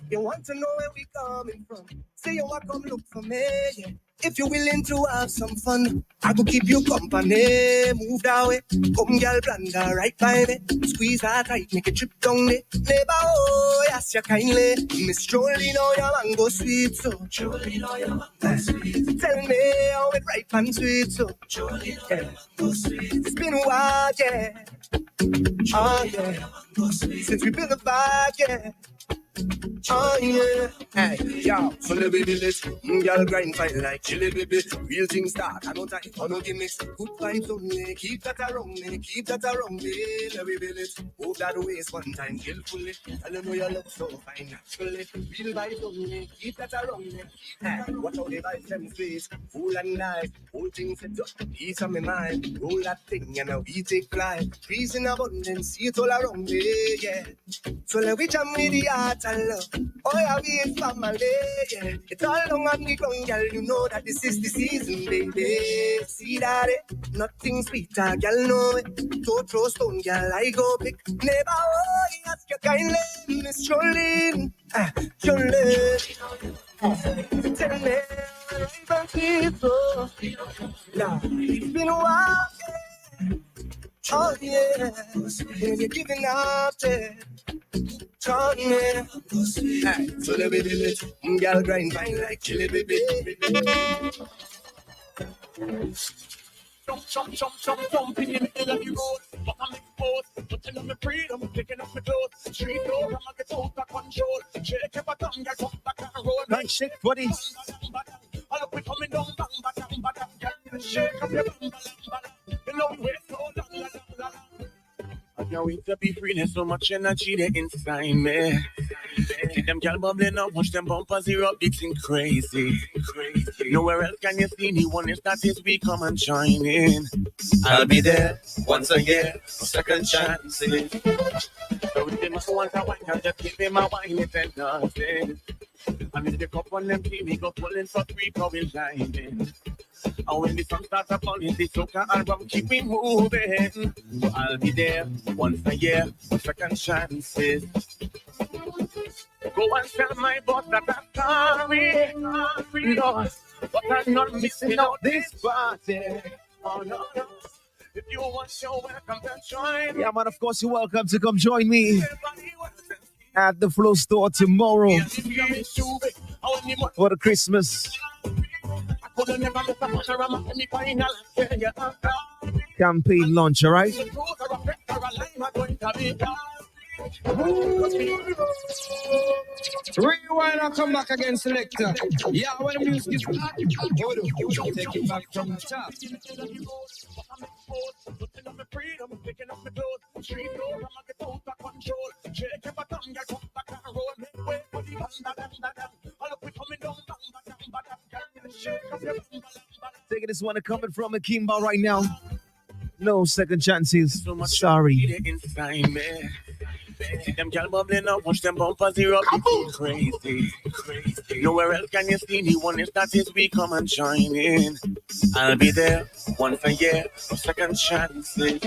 You want to know where we coming from? Say you want come look for me, yeah. If you're willing to have some fun, I go keep you company. Move that way, come girl, blunder right by me. Squeeze that tight, make it trip down there. Neighbor, oh, yes, you kindly. Miss Jolie, know your mango sweet, so Jolie, know your mango sweet. Tell me how it ripe and sweet, so Jolie, know your mango sweet. It's been a while, yeah. Oh, yeah. Since we built the vibe, yeah. Oh yeah, hey, yo, so the baby let's girl grind fine like chili baby. Real things start, I no time, I no gimmicks. Good vibes only, keep that around me. Let me build it, move that waist one time, skillfully. I don't know you look so fine naturally. Real vibes only, keep that around me. Hey, watch how the vibes them face, full and nice. Whole thing set up, peace on my mind. Roll that thing and now we take flight. Trees in abundance, see it all around me, yeah. So let we jam with the art. girl. Oh, yeah, we is family. Yeah. It's all long on the ground, girl. You know that this is the season, baby. See that it? Nothing sweeter, girl, no it. Don't throw stone, girl, I go pick. Never worry, ask your kindly. Miss Jolene, Jolene. Tell me, even people. Now, it's been a while. Oh, yeah. When you're giving up, yeah. Turn me. Hey, so the baby, girl grind fine like chili, baby. Jump in the middle of the road. But I'm exposed, putting on my freedom, picking up my clothes. Street door, I'm gonna get out of control. Shake your bottom, get up back and roll. Nice shake, buddies. I look, we coming down, bang, bang, bang, bang. Shake up your bang, bang, bang. You know we wait so long. I can't wait to be free. There's so much energy there inside me. See them girl bubbling up, watch them bumpers erupt, it's crazy. Nowhere else can you see me. One if that is we come and join in. I'll be there once a year, second chance. So if they must want a wine, I'll just give him a wine, it's and nothing. And if the cup on them see me go pulling for 3 going lining. And when the sun starts up on the soca album, keep me moving. So I'll be there once a year, second chances. Go and tell my boss that I'm sorry, Lord, but I'm not missing out this party. Oh no, no. If you want your welcome to join. Yeah, man, of course you're welcome to come join me at the Flow Store tomorrow for the Christmas campaign launch, all right? Rewind and come back again, selector. Yeah, when the music is back, take it back from the top. Taking this one coming from Akimba right now. No second chances. Sorry. See them girl bubbling up, watch them bumpers erupt, it's crazy. Nowhere else can you see me. One if that is we come and join in. I'll be there once a year, second chances.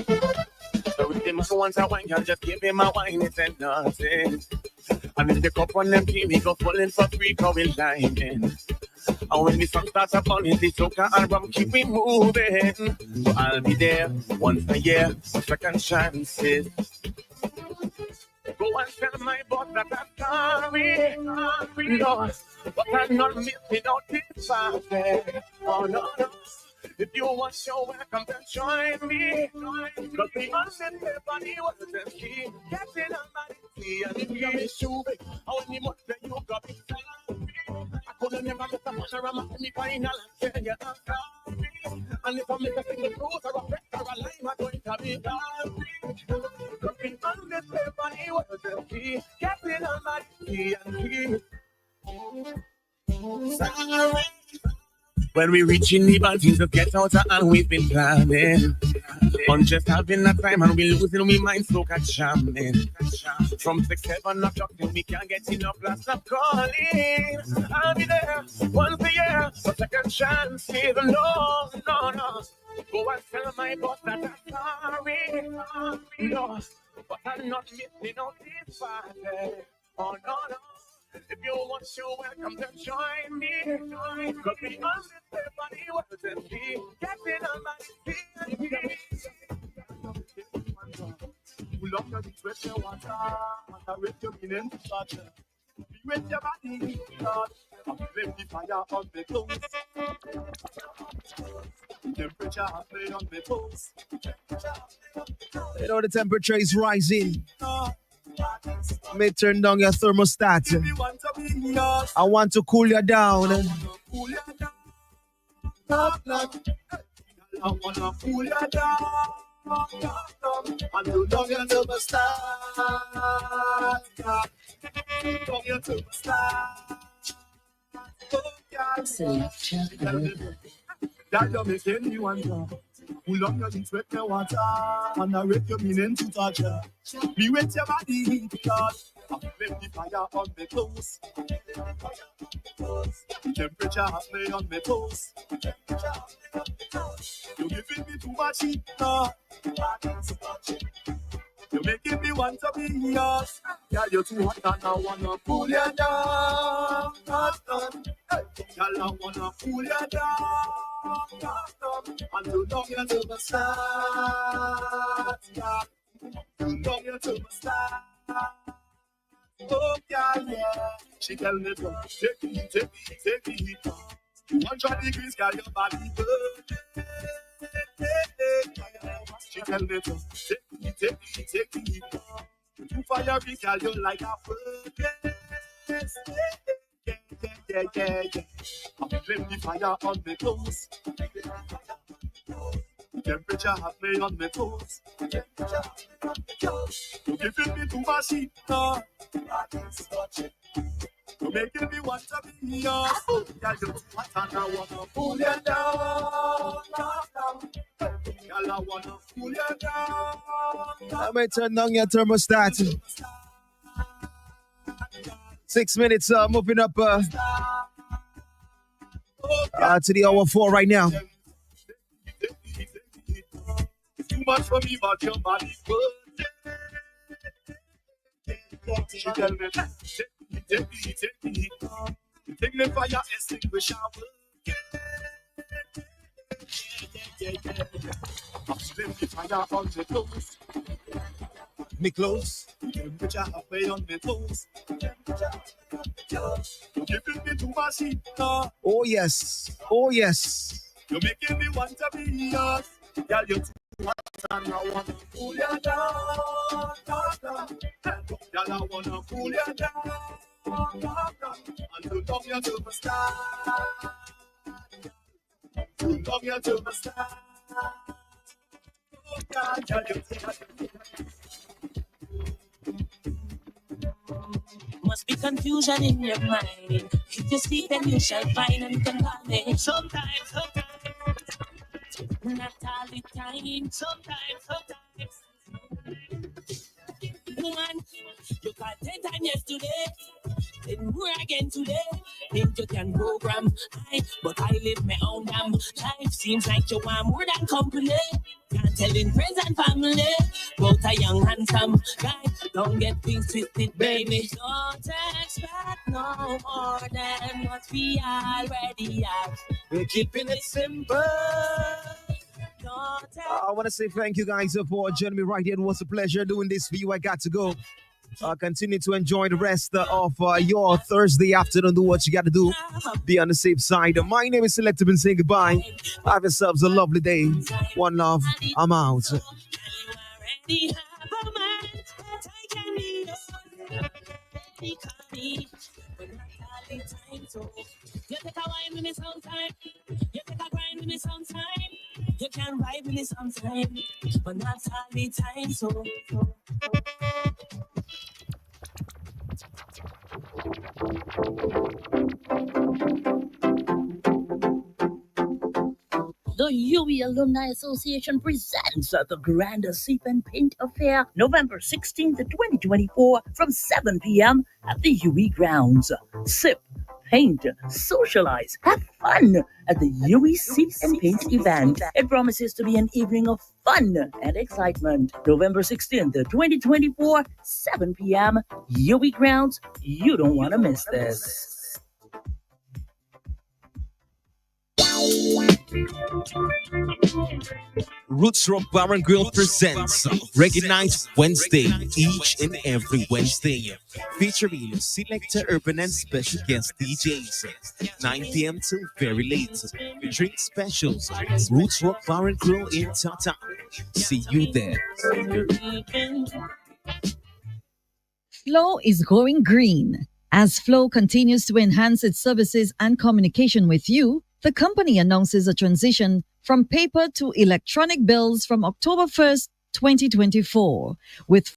So if they must want a wine, I'll just give him a wine, it's and nothing. And if the cup on them see me go pulling for 3 going lining. And when the sun starts up on the soca album, keep me moving. So I'll be there once a year, second chances. Go and tell my boss that I'm sorry, Lord, but I'm not missing out this party. Oh no, no. If you want your welcome, then join me. Cause the unsent everybody was the key. Getting on my tea, and if you miss you, I want the much that you got me. I could have never met a masher, I'm at the final and tell you I'm sorry. And if I make a single truth or a fact or a lie, I'm going to be sorry. Cause the unsent everybody was the key. Getting on my tea and tea. Sorry. When we reach in the band, things will get out of hand, we've been planning. On just having a time and we losing we mind so jamming. From 6, 7 o'clock till we can't get enough, last of calling. I'll be there once a year, for second chance, even no. Go and tell my boss that I'm sorry, no. But I'm not missing out this party. Oh no. If you want your welcome, then join me. Cause we all live everybody was the key. Getting on my feet. Pull up your dick with your water, and I with your meaning to touch. Be with your body, God. And flame the fire on the clothes. Temperature high on the toes. You know the temperature is rising. May turn down your thermostat. I want to cool you down. I wanna cool you down. And you love your thermostat. Love your thermostat. That you make anyone go. Pull up your jeans with your water, and I rip your meaning to touch her. Be with your body, because I flame the fire on my clothes. Temperature has me on my toes. You giving me too much heat, you making me want to be yours. Yeah, you're too hot and I wanna cool you down. Hey, girl, I wanna cool you down. And you love you to the start. Yeah, you love you to the start. Oh, yeah. She tell me to take the heat. 100 degrees, girl, your body burn. She tell me to take the heat. You fire me, girl, you like a furnace. Yeah. I flame the fire on my clothes. Temperature has me on my toes. You giving me too much heat, you making me want to be yours. Girl, you too hot and I wanna pull you down. Girl, I wanna pull you down. I may turn down your thermostat. 6 minutes, moving up to the hour 4 right now. Too much for me, but your body's good. She tell me, take the heat. Take me fire, extinguish our work. Yeah. I'm slim the fire on the clothes. Me clothes. Temperature halfway on my toes. You giving me too much heat. Oh yes. You're making me want to be yours. Girl, you're too hot and I wanna cool you down. Girl, I wanna cool you down. And to love you to the start. To love you to the start. Oh, girl, you Must be confusion in your mind. If you sleep, then you shall find and you can call me. Sometimes. Not all the time. Sometimes. Woman, you got 10 times yesterday, then more again today. Think you can program I, but I live my own damn life. Seems like you want more than company. Can't tell in friends and family about a young handsome guy. Don't get things twisted, baby. Don't expect no more than what we already have. We're keeping it simple. I want to say thank you guys for joining me right here. It was a pleasure doing this for you. I got to go. Continue to enjoy the rest of your Thursday afternoon. Do what you got to do. Be on the safe side. My name is Selective and saying goodbye. Have yourselves a lovely day. One love. I'm out. You take a wine with me sometime. You take a grind with me sometime. You can ride with me sometime, but not all the time. So. The UE Alumni Association presents the Grand Sip and Paint Affair, November 16th, 2024, from 7 p.m. at the UE grounds. Sip, paint, socialize, have fun at the UE Sip and Paint event. It promises to be an evening of fun and excitement. November 16th, 2024, 7 p.m., UE grounds. You don't want to miss this. Roots Rock Bar and Grill presents Reggae Night Wednesday, each and every Wednesday, featuring selector urban and special guest DJs, 9 p.m. till very late. Drink specials, Roots Rock Bar and Grill in Tata. See you there. Flow is going green. As Flow continues to enhance its services and communication with you, the company announces a transition from paper to electronic bills from October 1st, 2024, with